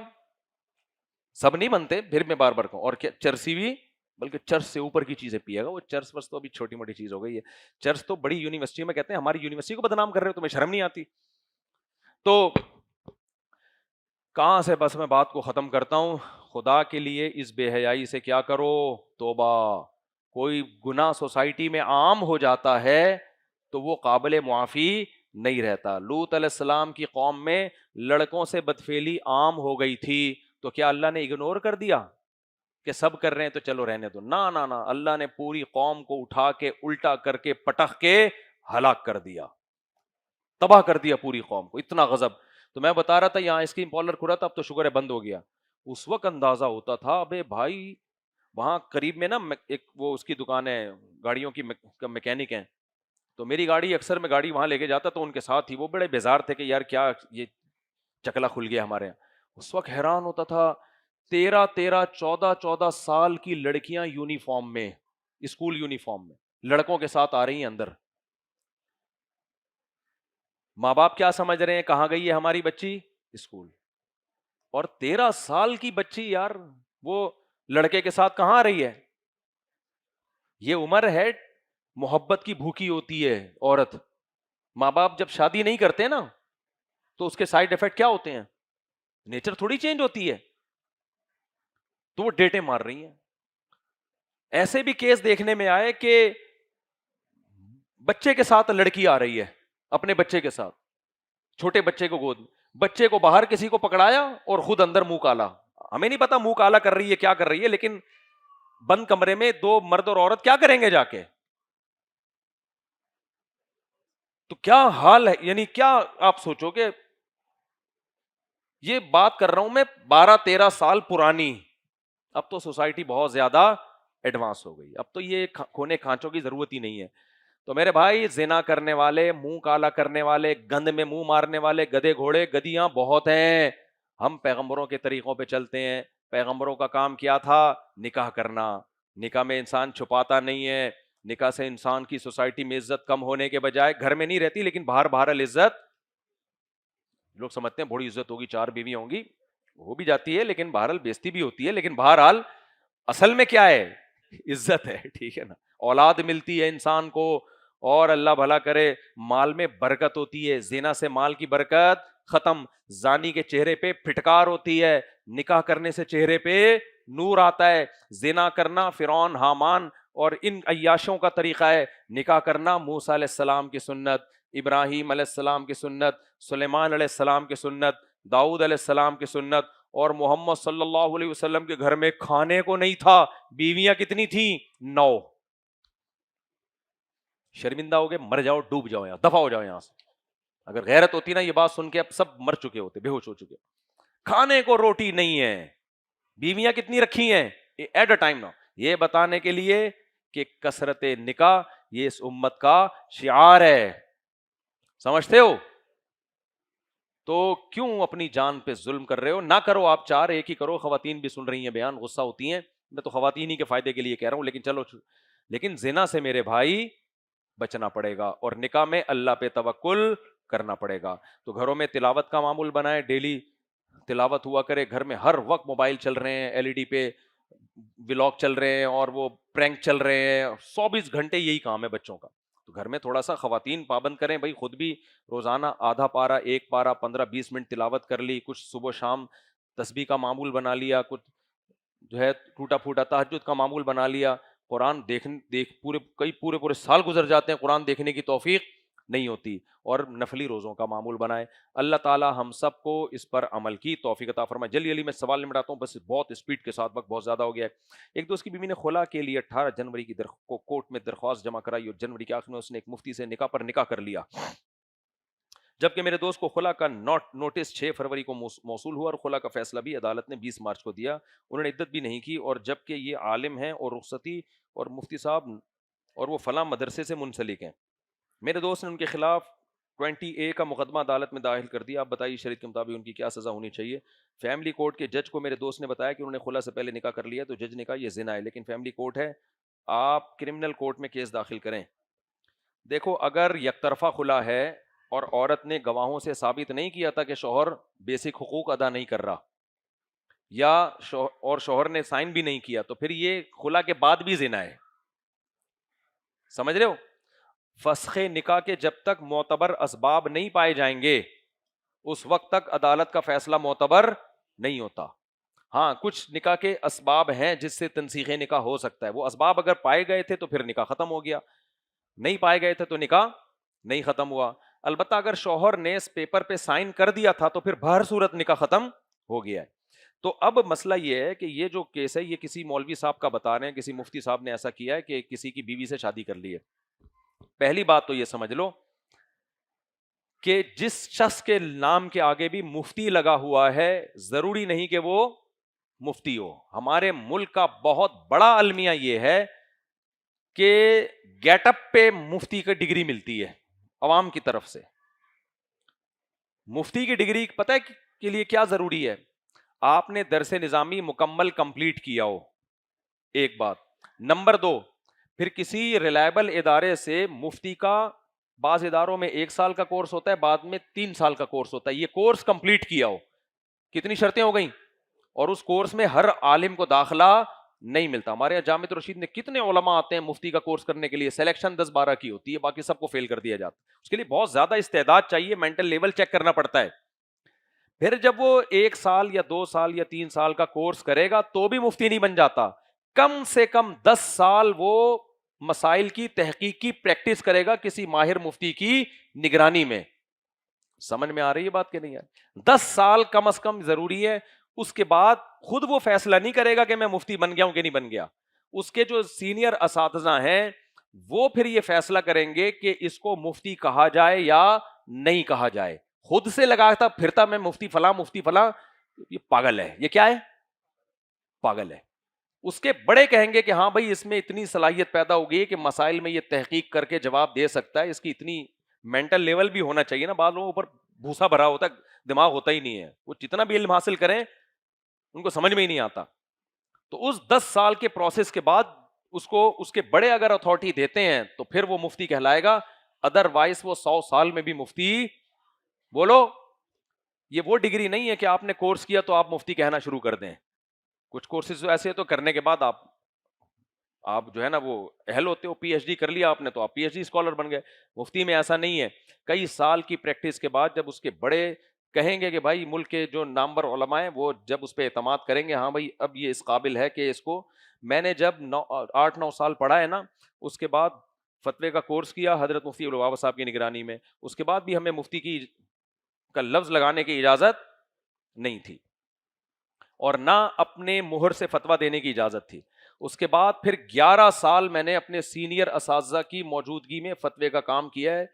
سب نہیں بنتے, پھر میں بار بار کہوں, اور کیا چرسی بھی, بلکہ چرس سے اوپر کی چیزیں پیے گا. وہ چرس بس تو ابھی چھوٹی موٹی چیز ہو گئی ہے. چرس تو بڑی یونیورسٹی میں کہتے ہیں ہماری یونیورسٹی کو بدنام کر رہے ہو, تمہیں شرم نہیں آتی؟ تو کہاں سے بس میں بات کو ختم کرتا ہوں. خدا کے لیے اس بے حیائی سے کیا کرو, توبہ. کوئی گناہ سوسائٹی میں عام ہو جاتا ہے تو وہ قابل معافی نہیں رہتا. لوط علیہ السلام کی قوم میں لڑکوں سے بدفعلی عام ہو گئی تھی, تو کیا اللہ نے اگنور کر دیا کہ سب کر رہے ہیں تو چلو رہنے دو؟ نا نا نا, اللہ نے پوری قوم کو اٹھا کے الٹا کر کے پٹخ کے ہلاک کر دیا, تباہ کر دیا پوری قوم کو. اتنا غضب. تو میں بتا رہا تھا یہاں اسکیم پارلر کھلا تھا, اب تو شکر ہے بند ہو گیا. اس وقت اندازہ ہوتا تھا ابے بھائی وہاں قریب میں نا ایک وہ اس کی دکان ہے, گاڑیوں کی میکینک ہیں, تو میری گاڑی اکثر میں گاڑی وہاں لے کے جاتا, تو ان کے ساتھ ہی وہ بڑے بیزار تھے کہ یار کیا یہ چکلا کھل گیا ہمارے یہاں. اس وقت حیران ہوتا تھا, 14 سال کی لڑکیاں یونیفارم میں, اسکول یونیفارم میں لڑکوں کے ساتھ آ رہی ہیں اندر. ماں باپ کیا سمجھ رہے ہیں, کہاں گئی ہے ہماری بچی؟ اسکول. اور 13 سال کی بچی یار وہ لڑکے کے ساتھ کہاں آ رہی ہے؟ یہ عمر ہے محبت کی بھوکی ہوتی ہے عورت. ماں باپ جب شادی نہیں کرتے نا تو اس کے سائیڈ افیکٹ کیا ہوتے ہیں؟ نیچر تھوڑی چینج ہوتی ہے, تو وہ ڈیٹے مار رہی ہیں. ایسے بھی کیس دیکھنے میں آئے کہ بچے کے ساتھ لڑکی آ رہی ہے, اپنے بچے کے ساتھ, چھوٹے بچے کو گود, بچے کو باہر کسی کو پکڑایا اور خود اندر منہ کالا. ہمیں نہیں پتا منہ کالا کر رہی ہے کیا کر رہی ہے, لیکن بند کمرے میں دو مرد اور عورت کیا کریں گے جا کے؟ تو کیا حال ہے, یعنی کیا آپ سوچو کہ یہ بات کر رہا ہوں میں 12-13 سال پرانی, اب تو سوسائٹی بہت زیادہ ایڈوانس ہو گئی, اب تو یہ کھونے کھانچوں کی ضرورت ہی نہیں ہے. تو میرے بھائی زنا کرنے والے, منہ کالا کرنے والے, گند میں منہ مارنے والے گدھے گھوڑے گدیاں بہت ہیں. ہم پیغمبروں کے طریقوں پہ چلتے ہیں. پیغمبروں کا کام کیا تھا؟ نکاح کرنا. نکاح میں انسان چھپاتا نہیں ہے. نکاح سے انسان کی سوسائٹی میں عزت کم ہونے کے بجائے گھر میں نہیں رہتی لیکن باہر بہرحال عزت, لوگ سمجھتے ہیں بڑی عزت ہوگی 4 بیوی ہوں گی, ہو بھی جاتی ہے لیکن بہرحال بیزتی بھی ہوتی ہے, لیکن بہرحال اصل میں کیا ہے؟ عزت ہے. ٹھیک ہے نا, اولاد ملتی ہے انسان کو, اور اللہ بھلا کرے مال میں برکت ہوتی ہے. زنا سے مال کی برکت ختم. زانی کے چہرے پہ پھٹکار ہوتی ہے, نکاح کرنے سے چہرے پہ نور آتا ہے. زنا کرنا فرعون حامان اور ان عیاشوں کا طریقہ ہے, نکاح کرنا موسیٰ علیہ السلام کی سنت, ابراہیم علیہ السلام کی سنت, سلیمان علیہ السلام کی سنت, داؤد علیہ السلام کی سنت. اور محمد صلی اللہ علیہ وسلم کے گھر میں کھانے کو نہیں تھا, بیویاں کتنی تھیں؟ 9. شرمندہ ہو گئے, مر جاؤ, ڈوب جاؤ, یہاں دفع ہو جاؤ یہاں سے. اگر غیرت ہوتی نا یہ بات سن کے اب سب مر چکے ہوتے, بے ہوش ہو چکے. کھانے کو روٹی نہیں ہے, بیویاں کتنی رکھی ہیں ایٹ اے ٹائم نا, یہ بتانے کے لیے کہ کثرت نکاح یہ اس امت کا شعار ہے. سمجھتے ہو؟ تو کیوں اپنی جان پہ ظلم کر رہے ہو؟ نہ کرو آپ, 4 ایک ہی کرو. خواتین بھی سن رہی ہیں بیان, غصہ ہوتی ہیں, میں تو خواتین ہی کے فائدے کے لیے کہہ رہا ہوں, لیکن چلو. لیکن زنا سے میرے بھائی بچنا پڑے گا, اور نکاح میں اللہ پہ توکل کرنا پڑے گا. تو گھروں میں تلاوت کا معمول بنائے, ڈیلی تلاوت ہوا کرے. گھر میں ہر وقت موبائل چل رہے ہیں, ایل ای ڈی پہ ولاگ چل رہے ہیں, اور وہ پرینک چل رہے ہیں, 24 گھنٹے یہی کام ہے بچوں کا. تو گھر میں تھوڑا سا خواتین پابند کریں بھائی, خود بھی روزانہ آدھا پارا, 1 پارا, 15-20 منٹ تلاوت کر لی, کچھ صبح شام تسبیح کا معمول بنا لیا, کچھ جو ہے ٹوٹا پھوٹا تہجد کا معمول بنا لیا. قرآن پورے سال گزر جاتے ہیں, قرآن دیکھنے کی توفیق نہیں ہوتی. اور نفلی روزوں کا معمول بنائے. اللہ تعالی ہم سب کو اس پر عمل کی توفیق عطا فرمائے. جلدی میں سوال نمٹاتا ہوں, بس بہت اسپیڈ کے ساتھ, وقت بہت زیادہ ہو گیا ہے. ایک دوست کی بیوی نے خلا کے لیے 18 جنوری کی کورٹ میں درخواست جمع کرائی, اور جنوری کے آخر میں اس نے ایک مفتی سے نکاح پر نکاح کر لیا. جبکہ میرے دوست کو خلا کا نوٹس 6 فروری کو موصول ہوا, اور خلا کا فیصلہ بھی عدالت نے 20 مارچ کو دیا. انہوں نے عدت بھی نہیں کی, اور جبکہ یہ عالم ہیں اور رخصتی اور مفتی صاحب اور وہ فلاں مدرسے سے منسلک ہیں. میرے دوست نے ان کے خلاف 20A کا مقدمہ عدالت میں داخل کر دیا. آپ بتائیے شریعت کے مطابق ان کی کیا سزا ہونی چاہیے؟ فیملی کورٹ کے جج کو میرے دوست نے بتایا کہ انہوں نے خلا سے پہلے نکاح کر لیا, تو جج نے کہا یہ زنا ہے, لیکن فیملی کورٹ ہے, آپ کرمنل کورٹ میں کیس داخل کریں. دیکھو اگر یک طرفہ خلا ہے اور عورت نے گواہوں سے ثابت نہیں کیا تھا کہ شوہر بیسک حقوق ادا نہیں کر رہا، یا اور شوہر نے سائن بھی نہیں کیا، تو پھر یہ خلا کے بعد بھی زنا ہے. سمجھ رہے ہو؟ فسخ نکاح کے جب تک معتبر اسباب نہیں پائے جائیں گے اس وقت تک عدالت کا فیصلہ معتبر نہیں ہوتا. ہاں کچھ نکاح کے اسباب ہیں جس سے تنسیخ نکاح ہو سکتا ہے، وہ اسباب اگر پائے گئے تھے تو پھر نکاح ختم ہو گیا، نہیں پائے گئے تھے تو نکاح نہیں ختم ہوا. البتہ اگر شوہر نے اس پیپر پہ سائن کر دیا تھا تو پھر بہر صورت نکاح ختم ہو گیا ہے. تو اب مسئلہ یہ ہے کہ یہ جو کیس ہے یہ کسی مولوی صاحب کا بتا رہے ہیں، کسی مفتی صاحب نے ایسا کیا ہے کہ کسی کی بیوی سے شادی کر لی ہے. پہلی بات تو یہ سمجھ لو کہ جس شخص کے نام کے آگے بھی مفتی لگا ہوا ہے ضروری نہیں کہ وہ مفتی ہو. ہمارے ملک کا بہت بڑا المیہ یہ ہے کہ گیٹ اپ پہ مفتی کی ڈگری ملتی ہے عوام کی طرف سے. مفتی کی ڈگری پتہ ہے کے لیے کیا ضروری ہے؟ آپ نے درس نظامی مکمل کمپلیٹ کیا ہو، ایک بات. نمبر 2، پھر کسی ریلائبل ادارے سے مفتی کا بعض اداروں میں 1 سال کا کورس ہوتا ہے، بعد میں 3 سال کا کورس ہوتا ہے، یہ کورس کمپلیٹ کیا ہو. کتنی شرطیں ہو گئیں؟ اور اس کورس میں ہر عالم کو داخلہ نہیں ملتا. ہمارے یہاں جامعۃ الرشید میں کتنے علماء آتے ہیں مفتی کا کورس کرنے کے لیے، سلیکشن 10-12 کی ہوتی ہے، باقی سب کو فیل کر دیا جاتا ہے. اس کے لیے بہت زیادہ استعداد چاہیے، مینٹل لیول چیک کرنا پڑتا ہے. پھر جب وہ 1 سال یا 2 سال یا 3 سال کا کورس کرے گا تو بھی مفتی نہیں بن جاتا. کم سے کم 10 سال وہ مسائل کی تحقیق کی پریکٹس کرے گا کسی ماہر مفتی کی نگرانی میں. سمجھ میں آ رہی ہے بات کہ نہیں ہے؟ 10 سال کم از کم ضروری ہے. اس کے بعد خود وہ فیصلہ نہیں کرے گا کہ میں مفتی بن گیا ہوں کہ نہیں بن گیا. اس کے جو سینئر اساتذہ ہیں وہ پھر یہ فیصلہ کریں گے کہ اس کو مفتی کہا جائے یا نہیں کہا جائے. خود سے لگاتا پھرتا میں مفتی فلاں مفتی فلاں، یہ پاگل ہے. یہ کیا ہے؟ پاگل ہے. اس کے بڑے کہیں گے کہ ہاں بھائی اس میں اتنی صلاحیت پیدا ہو گئی کہ مسائل میں یہ تحقیق کر کے جواب دے سکتا ہے، اس کی اتنی مینٹل لیول بھی ہونا چاہیے نا. بعض لوگوں اوپر بھوسا بھرا ہوتا ہے، دماغ ہوتا ہی نہیں ہے، وہ جتنا بھی علم حاصل کریں ان کو سمجھ میں ہی نہیں آتا. تو اس 10 سال کے پروسیس کے بعد اس کو اس کے بڑے اگر اتھارٹی دیتے ہیں تو پھر وہ مفتی کہلائے گا. ادر وائز وہ 100 سال میں بھی مفتی. بولو، یہ وہ ڈگری نہیں ہے کہ آپ نے کورس کیا تو آپ مفتی کہنا شروع کر دیں. کچھ کورسز ایسے تو کرنے کے بعد آپ جو ہے نا وہ اہل ہوتے ہو، پی ایچ ڈی کر لیا آپ نے تو آپ پی ایچ ڈی اسکالر بن گئے. مفتی میں ایسا نہیں ہے. کئی سال کی پریکٹس کے بعد جب اس کے بڑے کہیں گے کہ بھائی ملک کے جو نامور علماء ہیں وہ جب اس پہ اعتماد کریں گے، ہاں بھائی اب یہ اس قابل ہے کہ اس کو. میں نے جب 8-9 سال پڑھا ہے نا، اس کے بعد فتوے کا کورس کیا حضرت مفتی عبدالوہاب صاحب کی نگرانی میں، اس کے بعد بھی ہمیں مفتی کا لفظ لگانے کی اجازت نہیں تھی اور نہ اپنے مہر سے فتویٰ دینے کی اجازت تھی. اس کے بعد پھر 11 سال میں نے اپنے سینئر اساتذہ کی موجودگی میں فتوے کا کام کیا ہے.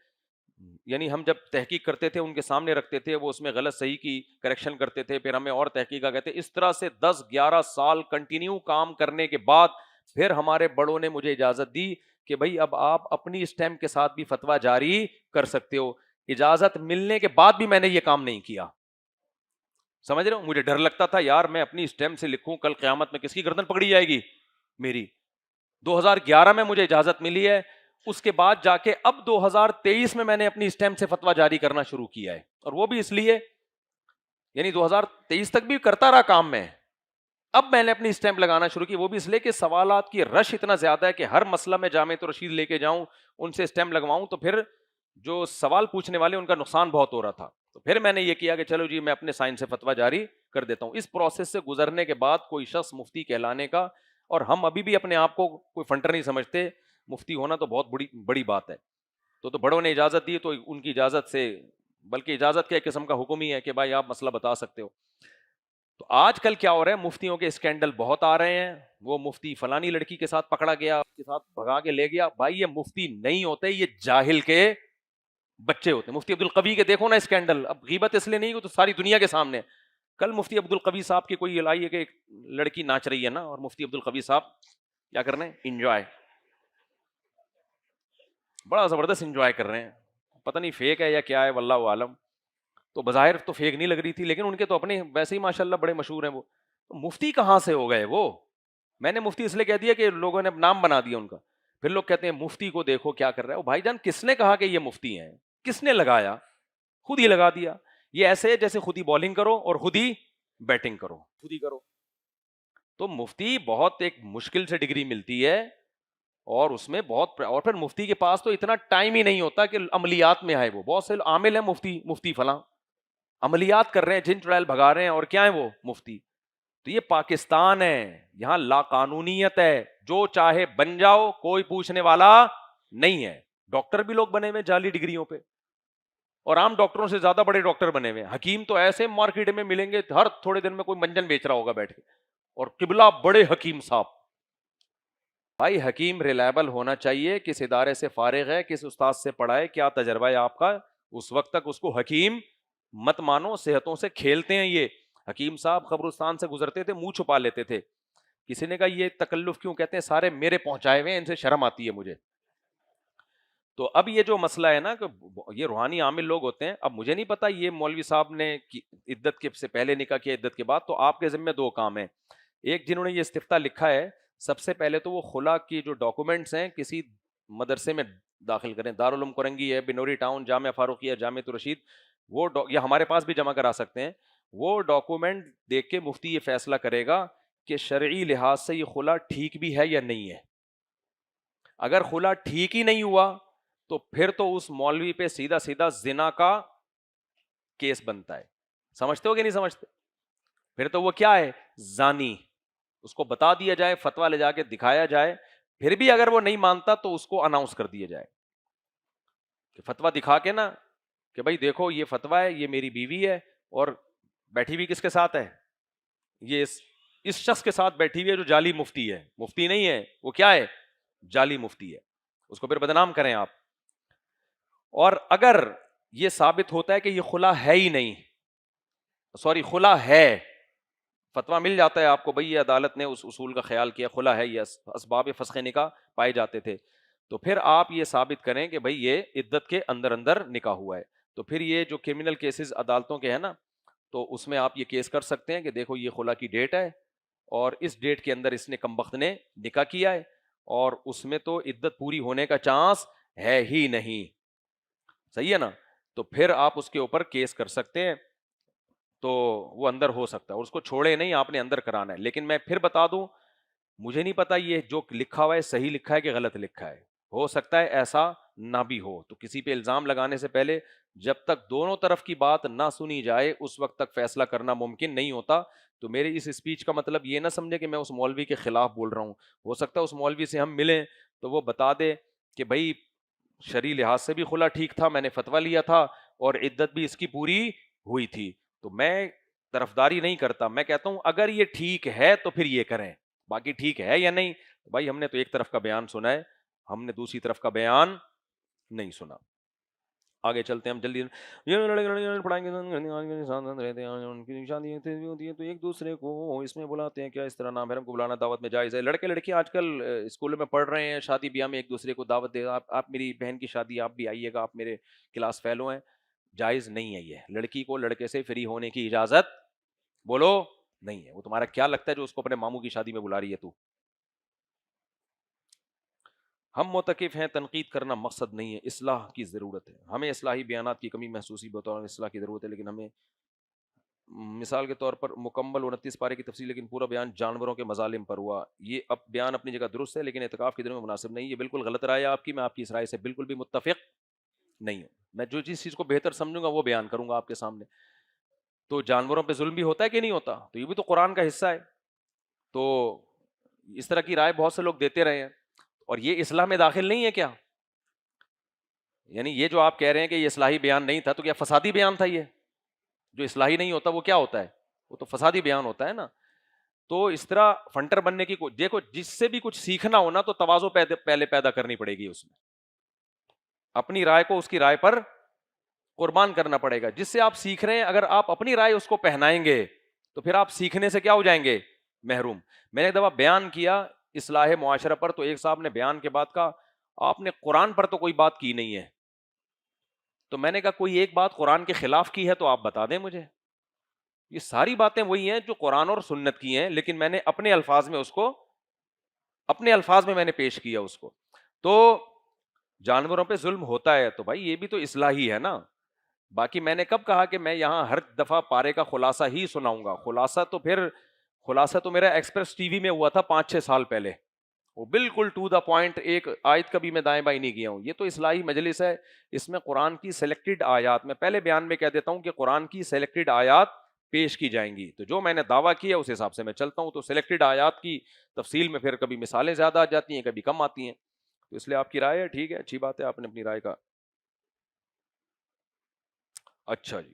یعنی ہم جب تحقیق کرتے تھے ان کے سامنے رکھتے تھے، وہ اس میں غلط صحیح کی کریکشن کرتے تھے، پھر ہمیں اور تحقیق کہتے. اس طرح سے 10-11 سال کنٹینیو کام کرنے کے بعد پھر ہمارے بڑوں نے مجھے اجازت دی کہ بھائی اب آپ اپنی اسٹیمپ کے ساتھ بھی فتویٰ جاری کر سکتے ہو. اجازت ملنے کے بعد بھی میں نے یہ کام نہیں کیا. سمجھ رہے ہو؟ مجھے ڈر لگتا تھا یار میں اپنی اسٹیمپ سے لکھوں کل قیامت میں کس کی گردن پکڑی جائے گی میری. 2011 میں مجھے اجازت ملی ہے. اس کے بعد جا کے اب 2023 میں نے اپنی اسٹیمپ سے فتویٰ جاری کرنا شروع کیا ہے، اور وہ بھی اس لیے یعنی 2023 تک بھی کرتا رہا کام میں. اب میں نے اپنی اسٹیمپ لگانا شروع کی، وہ بھی اس لیے کہ سوالات کی رش اتنا زیادہ ہے کہ ہر مسئلہ میں جامعۃ الرشید لے کے جاؤں، ان سے اسٹیمپ لگواؤں، تو پھر جو سوال پوچھنے والے ان کا نقصان بہت ہو رہا تھا. تو پھر میں نے یہ کیا کہ چلو جی میں اپنے سائن سے فتویٰ جاری کر دیتا ہوں. اس پروسیس سے گزرنے کے بعد کوئی شخص مفتی کہلانے کا، اور ہم ابھی بھی اپنے آپ کو کوئی فنٹر نہیں سمجھتے، مفتی ہونا تو بہت بڑی بات ہے. تو بڑوں نے اجازت دی تو ان کی اجازت سے، بلکہ اجازت کے ایک قسم کا حکم ہی ہے کہ بھائی آپ مسئلہ بتا سکتے ہو. تو آج کل کیا ہو رہا ہے، مفتیوں کے اسکینڈل بہت آ رہے ہیں. وہ مفتی فلانی لڑکی کے ساتھ پکڑا گیا، اس کے ساتھ بھگا کے لے گیا. بھائی یہ مفتی نہیں ہوتے، یہ جاہل کے بچے ہوتے. مفتی عبدالقوی کے دیکھو نا اسکینڈل. اب غیبت اس لیے نہیں کہ تو ساری دنیا کے سامنے. کل مفتی عبدالقوی صاحب کی کوئی لائی ہے کہ ایک لڑکی ناچ رہی ہے نا، اور مفتی عبدالقوی صاحب کیا کر رہے ہیں؟ انجوائے، بڑا زبردست انجوائے کر رہے ہیں. پتہ نہیں فیک ہے یا کیا ہے، واللہ عالم. تو بظاہر تو فیک نہیں لگ رہی تھی، لیکن ان کے تو اپنے ویسے ہی ماشاءاللہ بڑے مشہور ہیں. وہ مفتی کہاں سے ہو گئے؟ وہ میں نے مفتی اس لیے کہہ دیا کہ لوگوں نے نام بنا دیا ان کا. پھر لوگ کہتے ہیں مفتی کو دیکھو کیا کر رہا ہے. بھائی جان کس نے کہا کہ یہ مفتی ہیں؟ کس نے لگایا؟ خود ہی لگا دیا. یہ ایسے ہے جیسے خود ہی بالنگ کرو اور خود ہی بیٹنگ کرو، خود ہی کرو. تو مفتی بہت ایک مشکل سے ڈگری ملتی ہے، اور اس میں بہت، اور پھر مفتی کے پاس تو اتنا ٹائم ہی نہیں ہوتا کہ عملیات میں آئے. وہ بہت سے عامل ہیں مفتی فلاں عملیات کر رہے ہیں، جن ٹرائل بھگا رہے ہیں، اور کیا ہے وہ مفتی. تو یہ پاکستان ہے، یہاں لا قانونیت ہے، جو چاہے بن جاؤ، کوئی پوچھنے والا نہیں ہے. ڈاکٹر بھی لوگ بنے ہوئے جعلی ڈگریوں پہ، اور عام ڈاکٹروں سے زیادہ بڑے ڈاکٹر بنے ہوئے. حکیم تو ایسے مارکیٹ میں ملیں گے، ہر تھوڑے دن میں کوئی منجن بیچ رہا ہوگا بیٹھ کے، اور قبلہ بڑے حکیم صاحب. بھائی حکیم ریلائبل ہونا چاہیے، کس ادارے سے فارغ ہے، کس استاد سے پڑھا ہے، کیا تجربہ ہے آپ کا، اس وقت تک اس کو حکیم مت مانو. صحتوں سے کھیلتے ہیں یہ. حکیم صاحب قبرستان سے گزرتے تھے، منہ چھپا لیتے تھے. کسی نے کہا یہ تکلف کیوں؟ کہتے ہیں سارے میرے پہنچائے ہوئے ہیں، ان سے شرم آتی ہے مجھے. تو اب یہ جو مسئلہ ہے نا کہ یہ روحانی عامل لوگ ہوتے ہیں. اب مجھے نہیں پتا یہ مولوی صاحب نے عدت کے سے پہلے نکاح کیا عدت کے بعد، تو آپ کے ذمہ دو کام ہیں. ایک، جنہوں نے یہ استفتاء لکھا ہے، سب سے پہلے تو وہ خلا کی جو ڈاکومنٹس ہیں کسی مدرسے میں داخل کریں. دارالعلوم کرنگی ہے، بنوری ٹاؤن، جامعہ فاروقیہ، جامعہ رشید، وہ یا ہمارے پاس بھی جمع کرا سکتے ہیں. وہ ڈاکومنٹ دیکھ کے مفتی یہ فیصلہ کرے گا کہ شرعی لحاظ سے یہ خلا ٹھیک بھی ہے یا نہیں ہے. اگر خلا ٹھیک ہی نہیں ہوا تو پھر تو اس مولوی پہ سیدھا سیدھا زنا کا کیس بنتا ہے. سمجھتے ہو کہ نہیں سمجھتے؟ پھر تو وہ کیا ہے؟ زانی. اس کو بتا دیا جائے، فتویٰ لے جا کے دکھایا جائے. پھر بھی اگر وہ نہیں مانتا تو اس کو اناؤنس کر دیا جائے کہ فتویٰ دکھا کے نا کہ بھائی دیکھو یہ فتویٰ ہے، یہ میری بیوی ہے، اور بیٹھی ہوئی کس کے ساتھ ہے؟ یہ اس شخص کے ساتھ بیٹھی ہوئی ہے جو جعلی مفتی ہے. مفتی نہیں ہے وہ، کیا ہے؟ جعلی مفتی ہے. اس کو پھر بدنام کریں آپ. اور اگر یہ ثابت ہوتا ہے کہ یہ خلا ہے ہی نہیں، سوری خلا ہے، فتویٰ مل جاتا ہے آپ کو، بھئی یہ عدالت نے اس اصول کا خیال کیا، خلا ہے، یہ اسباب فسخ نکاح پائے جاتے تھے، تو پھر آپ یہ ثابت کریں کہ بھئی یہ عدت کے اندر اندر نکاح ہوا ہے. تو پھر یہ جو کرمنل کیسز عدالتوں کے ہیں نا، تو اس میں آپ یہ کیس کر سکتے ہیں کہ دیکھو یہ خلا کی ڈیٹ ہے، اور اس ڈیٹ کے اندر اس نے کمبخت نے نکاح کیا ہے، اور اس میں تو عدت پوری ہونے کا چانس ہے ہی نہیں. صحیح ہے نا؟ تو پھر آپ اس کے اوپر کیس کر سکتے ہیں، تو وہ اندر ہو سکتا ہے، اور اس کو چھوڑے نہیں، آپ نے اندر کرانا ہے. لیکن میں پھر بتا دوں، مجھے نہیں پتا یہ جو لکھا ہوا ہے صحیح لکھا ہے کہ غلط لکھا ہے. ہو سکتا ہے ایسا نہ بھی ہو. تو کسی پہ الزام لگانے سے پہلے جب تک دونوں طرف کی بات نہ سنی جائے اس وقت تک فیصلہ کرنا ممکن نہیں ہوتا. تو میرے اس اسپیچ کا مطلب یہ نہ سمجھے کہ میں اس مولوی کے خلاف بول رہا ہوں. ہو سکتا ہے اس مولوی سے ہم ملیں تو وہ بتا دے کہ بھائی شرعی لحاظ سے بھی خلا ٹھیک تھا، میں نے فتویٰ لیا تھا، اور عدت بھی اس کی پوری ہوئی تھی. تو میں طرفداری نہیں کرتا، میں کہتا ہوں اگر یہ ٹھیک ہے تو پھر یہ کریں. باقی ٹھیک ہے یا نہیں، بھائی ہم نے تو ایک طرف کا بیان سنا ہے، ہم نے دوسری طرف کا بیان نہیں سنا. آگے چلتے ہیں ہم جلدی. یہ پڑھائیں گے رہتے ہیں ان کی شادی ہوتی ہے تو ایک دوسرے کو اس میں بلاتے ہیں، کیا اس طرح نام حرم کو بلانا دعوت میں جائز ہے؟ لڑکے لڑکیاں آج کل اسکولوں میں پڑھ رہے ہیں، شادی بیاہ میں ایک دوسرے کو دعوت دے، آپ میری بہن کی شادی آپ بھی آئیے گا، آپ میرے کلاس فیلو ہیں. جائز نہیں ہے. یہ لڑکی کو لڑکے سے فری ہونے کی اجازت بولو نہیں ہے. وہ تمہارا کیا لگتا ہے جو اس کو اپنے ماموں کی شادی میں بلا رہی ہے تو؟ ہم معتکف ہیں، تنقید کرنا مقصد نہیں ہے، اصلاح کی ضرورت ہے. ہمیں اصلاحی بیانات کی کمی محسوسی بطور اصلاح کی ضرورت ہے، لیکن ہمیں مثال کے طور پر مکمل 29 پارے کی تفصیل لیکن پورا بیان جانوروں کے مظالم پر ہوا. یہ اب بیان اپنی جگہ درست ہے لیکن اعتکاف کی دنوں میں مناسب نہیں. یہ بالکل غلط رائے ہے آپ کی، میں آپ کی اس رائے سے بالکل بھی متفق نہیں ہوں. میں جو چیز کو بہتر سمجھوں گا وہ بیان کروں گا آپ کے سامنے. تو جانوروں پہ ظلم بھی ہوتا ہے کہ نہیں ہوتا؟ تو یہ بھی تو قرآن کا حصہ ہے. تو اس طرح کی رائے بہت سے لوگ دیتے رہے ہیں، اور یہ اصلاح میں داخل نہیں ہے کیا؟ یعنی یہ جو آپ کہہ رہے ہیں کہ یہ اصلاحی بیان نہیں تھا تو کیا فسادی بیان تھا؟ یہ جو اصلاحی نہیں ہوتا وہ کیا ہوتا ہے؟ وہ تو فسادی بیان ہوتا ہے نا. تو اس طرح فنٹر بننے کی دیکھو، جس سے بھی کچھ سیکھنا ہونا تو تواضع پہلے پیدا کرنی پڑے گی. اس میں اپنی رائے کو اس کی رائے پر قربان کرنا پڑے گا. جس سے آپ سیکھ رہے ہیں اگر آپ اپنی رائے اس کو پہنائیں گے تو پھر آپ سیکھنے سے کیا ہو جائیں گے؟ محروم. میں نے ایک دفعہ بیان کیا اصلاح معاشرہ پر، تو ایک صاحب نے بیان کے بعد کہا آپ نے قرآن پر تو کوئی بات کی نہیں ہے. تو میں نے کہا کوئی ایک بات قرآن کے خلاف کی ہے تو آپ بتا دیں مجھے. یہ ساری باتیں وہی ہیں جو قرآن اور سنت کی ہیں، لیکن میں نے اپنے الفاظ میں اس کو، اپنے الفاظ میں میں نے پیش کیا اس کو. تو جانوروں پہ ظلم ہوتا ہے تو بھائی یہ بھی تو اصلاح ہی ہے نا. باقی میں نے کب کہا کہ میں یہاں ہر دفعہ پارے کا خلاصہ ہی سناؤں گا؟ خلاصہ تو میرا ایکسپریس ٹی وی میں ہوا تھا 5-6 سال پہلے, وہ بالکل ٹو دا پوائنٹ, ایک آیت کبھی میں دائیں بائیں نہیں گیا ہوں. یہ تو اصلاحی مجلس ہے, اس میں قرآن کی سلیکٹڈ آیات, میں پہلے بیان میں کہہ دیتا ہوں کہ قرآن کی سلیکٹڈ آیات پیش کی جائیں گی, تو جو میں نے دعویٰ کیا اس حساب سے میں چلتا ہوں. تو سلیکٹڈ آیات کی تفصیل میں پھر کبھی مثالیں زیادہ آ جاتی ہیں, کبھی کم آتی ہیں, تو اس لیے آپ کی رائے ہے, ٹھیک ہے, اچھی بات ہے, آپ نے اپنی رائے کا. اچھا جی,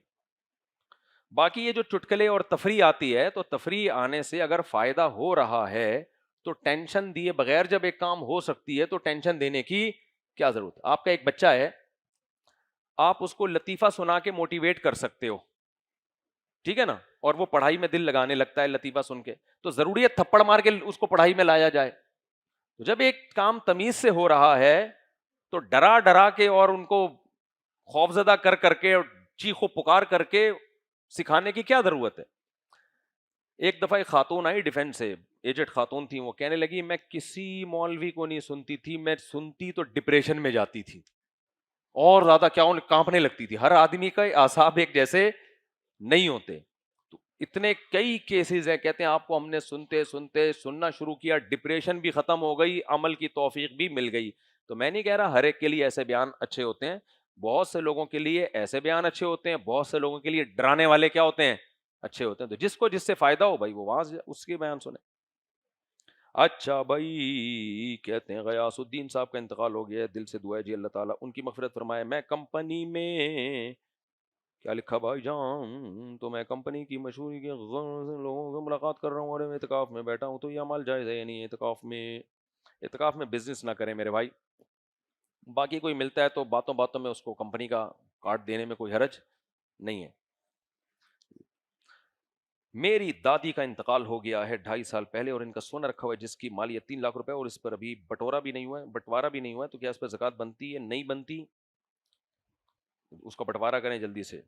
باقی یہ جو چٹکلے اور تفریح آتی ہے, تو تفریح آنے سے اگر فائدہ ہو رہا ہے تو ٹینشن دیے بغیر جب ایک کام ہو سکتی ہے تو ٹینشن دینے کی کیا ضرورت ہے؟ آپ کا ایک بچہ ہے, آپ اس کو لطیفہ سنا کے موٹیویٹ کر سکتے ہو, ٹھیک ہے نا, اور وہ پڑھائی میں دل لگانے لگتا ہے لطیفہ سن کے, تو ضروری ہے تھپڑ مار کے اس کو پڑھائی میں لایا جائے؟ تو جب ایک کام تمیز سے ہو رہا ہے تو ڈرا ڈرا کے اور ان کو خوفزدہ کر کر کے اور چیخو پکار کر کے سکھانے کی کیا ضرورت ہے؟ ایک دفعہ ایک خاتون آئی ڈیفینس سے, ایجڈ خاتون تھی, وہ کہنے لگی میں کسی مولوی کو نہیں سنتی تھی, میں سنتی تو ڈپریشن میں جاتی تھی, اور زیادہ کیا کانپنے لگتی تھی. ہر آدمی کا اعصاب ایک جیسے نہیں ہوتے, تو اتنے کئی کیسز ہیں, کہتے ہیں آپ کو ہم نے سنتے سنتے سننا شروع کیا, ڈپریشن بھی ختم ہو گئی, عمل کی توفیق بھی مل گئی. تو میں نہیں کہہ رہا ہر ایک کے لیے ایسے بیان اچھے ہوتے ہیں, بہت سے لوگوں کے لیے ایسے بیان اچھے ہوتے ہیں, بہت سے لوگوں کے لیے ڈرانے والے کیا ہوتے ہیں, اچھے ہوتے ہیں. تو جس کو جس سے فائدہ ہو بھائی وہ وہاں سے اس کے بیان سنیں. اچھا بھائی, کہتے ہیں غیاث الدین صاحب کا انتقال ہو گیا ہے, دل سے دعا ہے جی اللہ تعالیٰ ان کی مغفرت فرمائے. میں کمپنی میں کیا لکھا بھائی جان, تو میں کمپنی کی مشہوری کے غرض سے لوگوں سے ملاقات کر رہا ہوں اور میں اعتکاف میں بیٹھا ہوں, تو یہ عمل جائز ہے یعنی اعتکاف میں بزنس نہ کریں میرے بھائی. باقی کوئی ملتا ہے تو باتوں باتوں میں اس کو کمپنی کا کارڈ دینے میں کوئی حرج نہیں ہے. میری دادی کا انتقال ہو گیا ہے 2.5 سال پہلے, اور ان کا سونا رکھا ہوا ہے جس کی مالیت 3 لاکھ روپے, اور اس پر ابھی بٹوارا بھی نہیں ہوا ہے, تو کیا اس پر زکوٰۃ بنتی ہے؟ نہیں بنتی, اس کا بٹوارا کریں جلدی سے.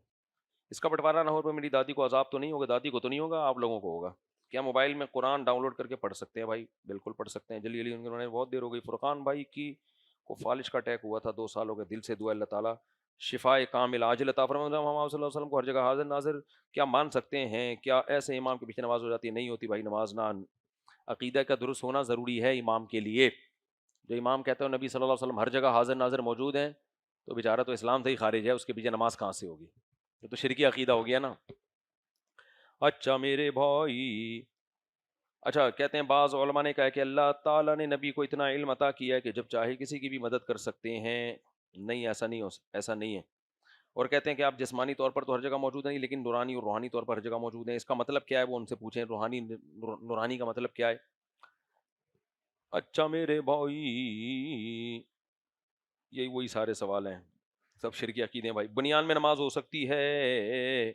اس کا بٹوارا نہ ہو تو میری دادی کو عذاب تو نہیں ہوگا, دادی کو تو نہیں ہوگا, آپ لوگوں کو ہوگا. کیا موبائل میں قرآن ڈاؤن لوڈ کر کے پڑھ سکتے ہیں؟ بھائی بالکل پڑھ سکتے ہیں, جلدی انہوں نے بہت دیر ہو گئی. فرقان بھائی کی کو فالج کا اٹیک ہوا تھا 2 سال ہو گئے, دل سے دعا اللہ تعالیٰ شفا کامل عاجل عطا فرمائے. محمد صلی اللہ علیہ وسلم کو ہر جگہ حاضر ناظر کیا مان سکتے ہیں؟ کیا ایسے امام کے پیچھے نماز ہو جاتی ہے؟ نہیں ہوتی بھائی, نماز نہ, عقیدہ کا درست ہونا ضروری ہے امام کے لیے. جو امام کہتے ہیں نبی صلی اللہ علیہ وسلم ہر جگہ حاضر ناظر موجود ہیں, تو بیچارہ تو اسلام سے ہی خارج ہے, اس کے پیچھے نماز کہاں سے ہوگی؟ یہ تو شرکی عقیدہ ہو گیا نا. اچھا میرے بھائی, اچھا کہتے ہیں بعض علماء نے کہا کہ اللہ تعالیٰ نے نبی کو اتنا علم عطا کیا ہے کہ جب چاہے کسی کی بھی مدد کر سکتے ہیں. نہیں, ایسا نہیں ہے. اور کہتے ہیں کہ آپ جسمانی طور پر تو ہر جگہ موجود ہیں لیکن نورانی اور روحانی طور پر ہر جگہ موجود ہیں. اس کا مطلب کیا ہے وہ ان سے پوچھیں, نورانی کا مطلب کیا ہے؟ اچھا میرے بھائی, یہی وہی سارے سوال ہیں, سب شرکی عقیدے ہیں بھائی. بنیان میں نماز ہو سکتی ہے,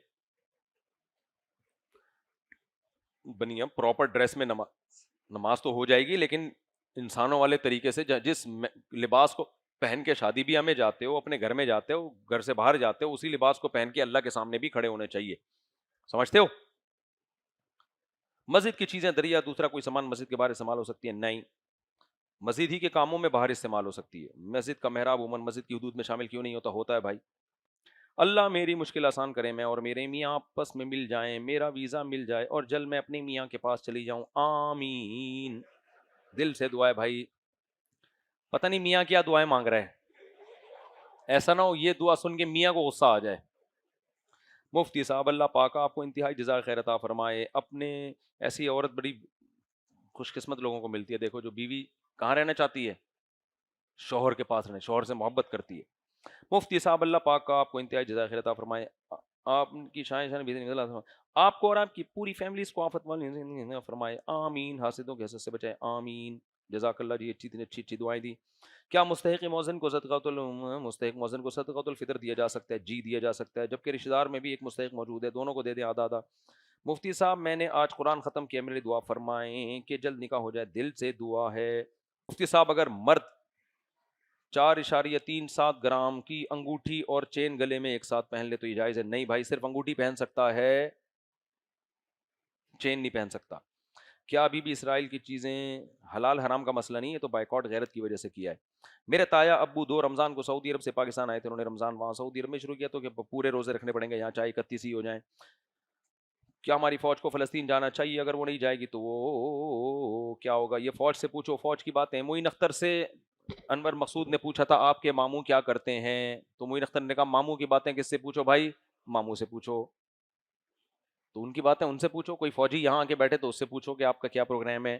بنیان پراپر ڈریس میں نماز تو ہو جائے گی, لیکن انسانوں والے طریقے سے, جس لباس کو پہن کے شادی بیاہ میں جاتے ہو, اپنے گھر میں جاتے ہو, گھر سے باہر جاتے ہو, اسی لباس کو پہن کے اللہ کے سامنے بھی کھڑے ہونے چاہیے. سمجھتے ہو؟ مسجد کی چیزیں دریا دوسرا کوئی سامان مسجد کے باہر استعمال ہو سکتی ہے؟ نہیں, مسجد ہی کے کاموں میں باہر استعمال ہو سکتی ہے. مسجد کا محراب عموماً مسجد کی حدود میں شامل کیوں نہیں ہوتا؟ ہوتا ہے بھائی. اللہ میری مشکل آسان کرے, میں اور میرے میاں آپس میں مل جائیں, میرا ویزا مل جائے اور جلد میں اپنے میاں کے پاس چلی جاؤں, آمین. دل سے دعا ہے بھائی, پتہ نہیں میاں کیا دعائیں مانگ رہے ہیں, ایسا نہ ہو یہ دعا سن کے میاں کو غصہ آ جائے. مفتی صاحب اللہ پاک آپ کو انتہائی جزائے خیر عطا فرمائے. اپنے ایسی عورت بڑی خوش قسمت لوگوں کو ملتی ہے, دیکھو جو بیوی کہاں رہنا چاہتی ہے؟ شوہر کے پاس رہنے, شوہر سے محبت کرتی ہے. مفتی صاحب اللہ پاک کا آپ کو انتہائی جزائے خیر عطا فرمائے. آپ کی آپ کو اور آپ کی پوری فیملی اس کو آفت والی فرمائے, آمین. حاسدوں کے حسد سے بچائے, آمین. جزاک اللہ جی, اچھی دعائیں دی. کیا مستحق موزن کو صدقۃ الفطر دیا جا سکتا ہے؟ جی دیا جا سکتا ہے, جبکہ رشتہ دار میں بھی ایک مستحق موجود ہے, دونوں کو دے دیں آدھا آدھا. مفتی صاحب میں نے آج قرآن ختم کیا, میرے لیے دعا فرمائیں کہ جلد نکاح ہو جائے, دل سے دعا ہے. مفتی صاحب اگر مرد 4.37 گرام کی انگوٹھی اور چین گلے میں ایک ساتھ پہن لے تو یہ جائز ہے؟ نہیں بھائی, صرف انگوٹھی پہن سکتا ہے, چین نہیں پہن سکتا. کیا ابھی بھی اسرائیل کی چیزیں حلال حرام کا مسئلہ نہیں ہے, تو بائیکاٹ غیرت کی وجہ سے کیا ہے. میرے تایا ابو 2 رمضان کو سعودی عرب سے پاکستان آئے تھے, انہوں نے رمضان وہاں سعودی عرب میں شروع کیا تو کہ پورے روزے رکھنے پڑیں گے, یہاں چاہے 31 ہی ہو جائیں. کیا ہماری فوج کو فلسطین جانا چاہیے؟ اگر وہ نہیں جائے گی تو وہ کیا ہوگا؟ یہ فوج سے پوچھو, فوج کی باتیں. معین اختر سے انور مقصود نے پوچھا تھا آپ کے ماموں کیا کرتے ہیں, تو معین اختر نے کہا ماموں کی باتیں کس سے پوچھو بھائی؟ ماموں سے پوچھو, تو ان کی باتیں ان سے پوچھو. کوئی فوجی یہاں آ کے بیٹھے تو اس سے پوچھو کہ آپ کا کیا پروگرام ہے.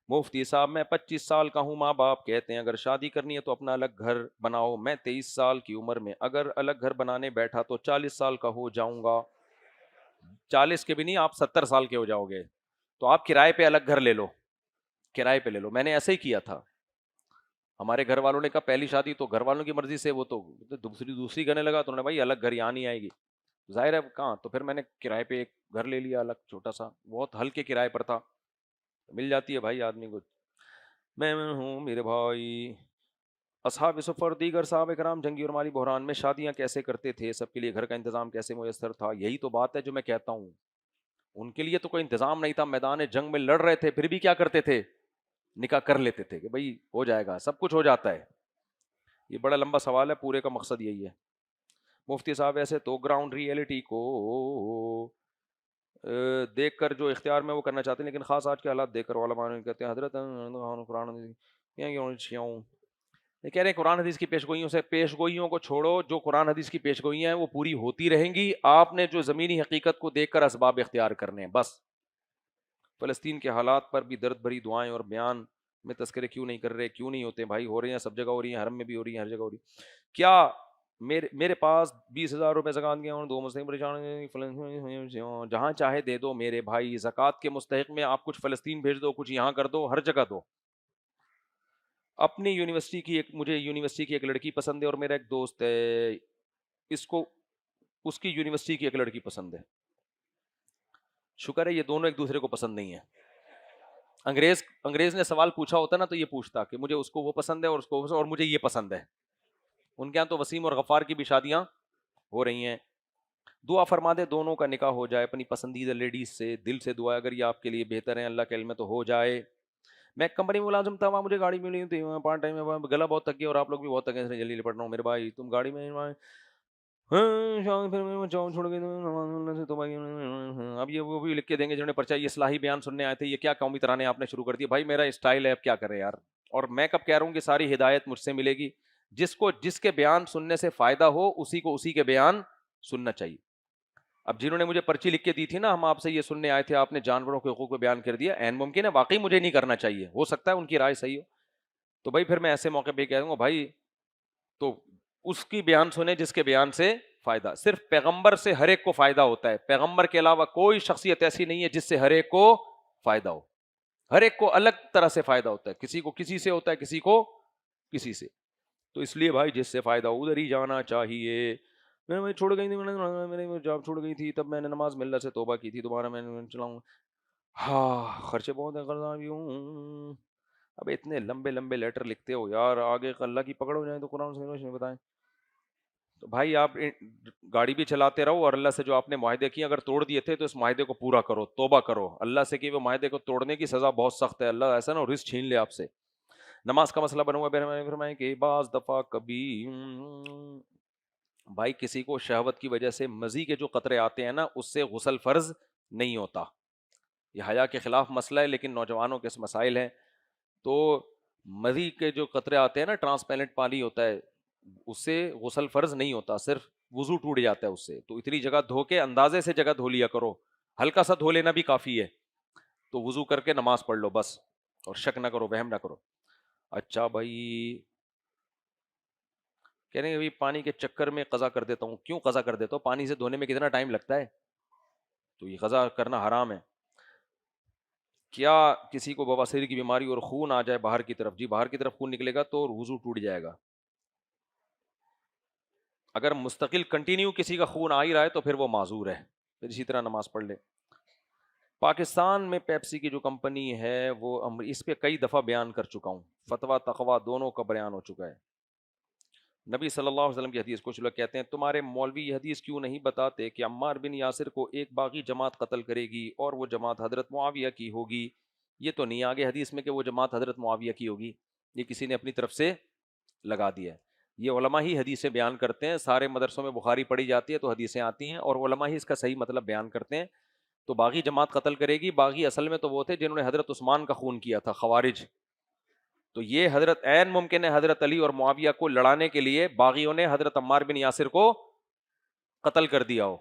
مفتی صاحب میں 25 سال کا ہوں, ماں باپ کہتے ہیں اگر شادی کرنی ہے تو اپنا الگ گھر بناؤ. میں 23 سال کی عمر میں اگر الگ گھر بنانے بیٹھا تو 40 سال کا ہو جاؤں گا. 40 کے بھی نہیں, آپ 70 سال کے ہو جاؤ گے. تو آپ کرائے پہ الگ گھر لے لو, کرائے پہ لے لو. میں نے ایسے ہی کیا تھا. ہمارے گھر والوں نے کہا پہلی شادی تو گھر والوں کی مرضی سے, وہ تو دوسری کرنے لگا تو انہوں نے بھائی الگ گھر یہاں نہیں آئے گی. ظاہر ہے کہاں, تو پھر میں نے کرائے پہ ایک گھر لے لیا الگ, چھوٹا سا, بہت ہلکے کرائے پر تھا. مل جاتی ہے بھائی آدمی کو. میں ہوں میرے بھائی. اصحاب سفر دیگر صحابہ کرام جنگی اور مالی بحران میں شادیاں کیسے کرتے تھے؟ سب کے لیے گھر کا انتظام کیسے میسر تھا؟ یہی تو بات ہے جو میں کہتا ہوں. ان کے لیے تو کوئی انتظام نہیں تھا, میدان جنگ میں لڑ رہے تھے, پھر بھی کیا کرتے تھے؟ نکاح کر لیتے تھے کہ بھائی ہو جائے گا, سب کچھ ہو جاتا ہے. یہ بڑا لمبا سوال ہے, پورے کا مقصد یہی ہے. مفتی صاحب ایسے تو گراؤنڈ ریئلٹی کو دیکھ کر جو اختیار میں وہ کرنا چاہتے ہیں, لیکن خاص آج کے حالات دیکھ کر علماء کہتے ہیں حضرت قرآن یہ کہہ رہے ہیں قرآن حدیث کی پیشگوئیوں کو چھوڑو. جو قرآن حدیث کی پیشگوئیاں ہیں وہ پوری ہوتی رہیں گی, آپ نے جو زمینی حقیقت کو دیکھ کر اسباب اختیار کرنے ہیں بس. فلسطین کے حالات پر بھی درد بھری دعائیں اور بیان میں تذکرے کیوں نہیں کر رہے؟ کیوں نہیں ہوتے بھائی؟ ہو رہے ہیں, سب جگہ ہو رہی ہیں, حرم میں بھی ہو رہی ہیں, ہر جگہ ہو رہی. کیا میرے پاس 20,000 روپے زکات کے اور 2 مسلم پریشان, جہاں چاہے دے دو میرے بھائی. زکات کے مستحق میں آپ کچھ فلسطین بھیج دو, کچھ یہاں کر دو, ہر جگہ دو. اپنی یونیورسٹی کی مجھے یونیورسٹی کی ایک لڑکی پسند ہے اور میرا ایک دوست ہے, اس کی یونیورسٹی کی ایک لڑکی پسند ہے. شکر ہے یہ دونوں ایک دوسرے کو پسند نہیں ہے. انگریز نے سوال پوچھا ہوتا نا تو یہ پوچھتا کہ مجھے اس کو وہ پسند ہے اور اس کو اور مجھے یہ پسند ہے. ان کے یہاں تو وسیم اور غفار کی بھی شادیاں ہو رہی ہیں. دعا فرما دے دونوں کا نکاح ہو جائے اپنی پسندیدہ لیڈیز سے. دل سے دعا اگر یہ آپ کے لیے بہتر ہے, اللہ کے علم میں تو ہو جائے. میں کمپنی میں ملازم تھا, وہاں مجھے گاڑی ملی تھی پارٹ ٹائم میں, گلا بہت تھک گیا اور آپ لوگ بھی بہت تھکے ہیں, جلدی لپٹ رہا ہوں میرے بھائی. تم گاڑی میں چھوڑ گئی. اب یہ وہ بھی لکھ کے دیں گے جنہوں نے پرچہ یہ اصلاحی بیان سننے آئے تھے, یہ کیا قومی ترانے آپ نے شروع کر دی. بھائی میرا اسٹائل ہے, اب کیا کرے یار. اور میں کب کہہ رہا ہوں کہ ساری ہدایت مجھ سے ملے گی؟ جس کے بیان سننے سے فائدہ ہو اسی کو اسی کے بیان سننا چاہیے. اب جنہوں نے مجھے پرچی لکھ کے دی تھی نا, ہم آپ سے یہ سننے آئے تھے, آپ نے جانوروں کے حقوق کو بیان کر دیا, عین ممکن ہے واقعی مجھے نہیں کرنا چاہیے, ہو سکتا ہے ان کی رائے صحیح ہو, تو بھائی پھر میں ایسے موقع پہ کہہ دوں گا بھائی تو اس کی بیان سنے جس کے بیان سے فائدہ. صرف پیغمبر سے ہر ایک کو فائدہ ہوتا ہے, پیغمبر کے علاوہ کوئی شخصیت ایسی نہیں ہے جس سے ہر ایک کو فائدہ ہو. ہر ایک کو الگ طرح سے فائدہ ہوتا ہے, کسی کو کسی سے ہوتا ہے, کسی کو کسی سے. تو اس لیے بھائی جس سے فائدہ ادھر ہی جانا چاہیے. میں چھوڑ گئی تھی, میں نے جاب چھوڑ گئی تھی, تب میں نے نماز میں اللہ سے توبہ کی تھی, دوبارہ میں چلاؤں. ہاں خرچے بہت ہیں, قرضہ بھی ہوں. اب اتنے لمبے لمبے لیٹر لکھتے ہو یار, آگے اللہ کی پکڑ ہو جائے تو قرآن سے بتائیں. تو بھائی آپ گاڑی بھی چلاتے رہو اور اللہ سے جو آپ نے معاہدے کیے اگر توڑ دیے تھے تو اس معاہدے کو پورا کرو, توبہ کرو اللہ سے کہ وہ معاہدے کو توڑنے کی سزا بہت سخت ہے. اللہ ایسا نہ رزق چھین لے آپ سے. نماز کا مسئلہ بنا ہوا ہے, فرمائیں کہ بعض دفعہ کبھی بھائی کسی کو شہوت کی وجہ سے مزی کے جو قطرے آتے ہیں نا, اس سے غسل فرض نہیں ہوتا. یہ حیا کے خلاف مسئلہ ہے لیکن نوجوانوں کے مسائل ہیں. تو مزی کے جو قطرے آتے ہیں نا, ٹرانسپیرنٹ پانی ہوتا ہے, اس سے غسل فرض نہیں ہوتا, صرف وضو ٹوٹ جاتا ہے اس سے. تو اتنی جگہ دھو کے اندازے سے جگہ دھو لیا کرو, ہلکا سا دھو لینا بھی کافی ہے. تو وضو کر کے نماز پڑھ لو بس, اور شک نہ کرو, وہم نہ کرو. اچھا بھائی کہہ رہے ہیں ابھی پانی کے چکر میں قضا کر دیتا ہوں. کیوں قضا کر دیتا ہوں؟ پانی سے دھونے میں کتنا ٹائم لگتا ہے, تو یہ قضا کرنا حرام ہے. کیا کسی کو بواسیر کی بیماری اور خون آ جائے باہر کی طرف؟ جی باہر کی طرف خون نکلے گا تو وضو ٹوٹ جائے گا. اگر مستقل کنٹینیو کسی کا خون آ ہی رہا ہے تو پھر وہ معذور ہے, پھر اسی طرح نماز پڑھ لے. پاکستان میں پیپسی کی جو کمپنی ہے وہ اس پہ کئی دفعہ بیان کر چکا ہوں, فتویٰ تقویٰ دونوں کا بیان ہو چکا ہے. نبی صلی اللہ علیہ وسلم کی حدیث, کچھ لوگ کہتے ہیں تمہارے مولوی یہ حدیث کیوں نہیں بتاتے کہ عمار بن یاسر کو ایک باغی جماعت قتل کرے گی اور وہ جماعت حضرت معاویہ کی ہوگی. یہ تو نہیں آگے حدیث میں کہ وہ جماعت حضرت معاویہ کی ہوگی, یہ کسی نے اپنی طرف سے لگا دیا ہے. یہ علماء ہی حدیثیں بیان کرتے ہیں, سارے مدرسوں میں بخاری پڑھی جاتی ہے تو حدیثیں آتی ہیں اور علماء ہی اس کا صحیح مطلب بیان کرتے ہیں. تو باغی جماعت قتل کرے گی. باغی اصل میں تو وہ تھے جنہوں نے حضرت عثمان کا خون کیا تھا, خوارج. تو یہ حضرت عین ممکن ہے حضرت علی اور معاویہ کو لڑانے کے لیے باغیوں نے حضرت عمار بن یاسر کو قتل کر دیا ہو.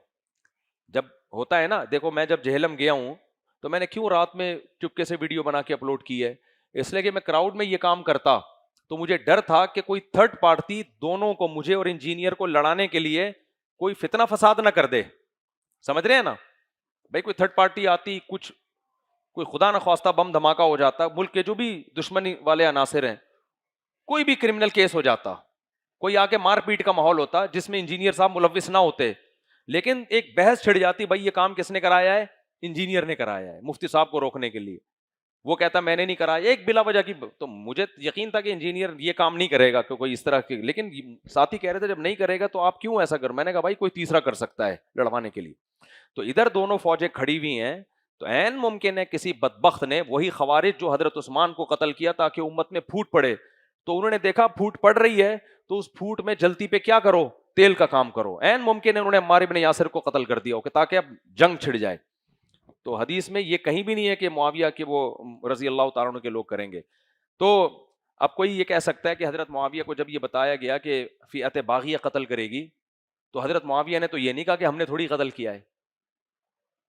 جب ہوتا ہے نا, دیکھو میں جب جہلم گیا ہوں تو میں نے کیوں رات میں چپکے سے ویڈیو بنا کے اپلوڈ کی ہے, اس لیے کہ میں کراؤڈ میں یہ کام کرتا تو مجھے ڈر تھا کہ کوئی تھرڈ پارٹی دونوں کو, مجھے اور انجینئر کو لڑانے کے لیے کوئی فتنہ فساد نہ کر دے. سمجھ رہے ہیں نا بھائی, کوئی تھرڈ پارٹی آتی, کچھ کوئی خدا نہ خواستہ بم دھماکہ ہو جاتا, ملک کے جو بھی دشمنی والے عناصر ہیں, کوئی بھی کرمنل کیس ہو جاتا, کوئی آ کے مار پیٹ کا ماحول ہوتا جس میں انجینئر صاحب ملوث نہ ہوتے, لیکن ایک بحث چھڑ جاتی, بھائی یہ کام کس نے کرایا ہے, انجینئر نے کرایا ہے, مفتی صاحب کو روکنے کے لیے. وہ کہتا میں نے نہیں کرایا, ایک بلا وجہ کی. تو مجھے یقین تھا کہ انجینئر یہ کام نہیں کرے گا کہ کوئی اس طرح کی, لیکن ساتھی کہہ رہے تھے جب نہیں کرے گا تو آپ کیوں ایسا کر. میں نے کہا بھائی کوئی تیسرا کر سکتا ہے لڑوانے کے لیے. تو ادھر دونوں فوجیں کھڑی ہوئی ہیں, تو عین ممکن ہے کسی بدبخت نے, وہی خوارج جو حضرت عثمان کو قتل کیا تاکہ امت میں پھوٹ پڑے, تو انہوں نے دیکھا پھوٹ پڑ رہی ہے تو اس پھوٹ میں جلتی پہ کیا کرو, تیل کا کام کرو. عین ممکن ہے انہوں نے عمار بن یاسر کو قتل کر دیا ہو کہ تاکہ اب جنگ چھڑ جائے. تو حدیث میں یہ کہیں بھی نہیں ہے کہ معاویہ کے وہ رضی اللہ تعالیٰ عنہ کے لوگ کریں گے. تو اب کوئی یہ کہہ سکتا ہے کہ حضرت معاویہ کو جب یہ بتایا گیا کہ فئت باغیہ قتل کرے گی, تو حضرت معاویہ نے تو یہ نہیں کہا کہ ہم نے تھوڑی قتل کیا ہے.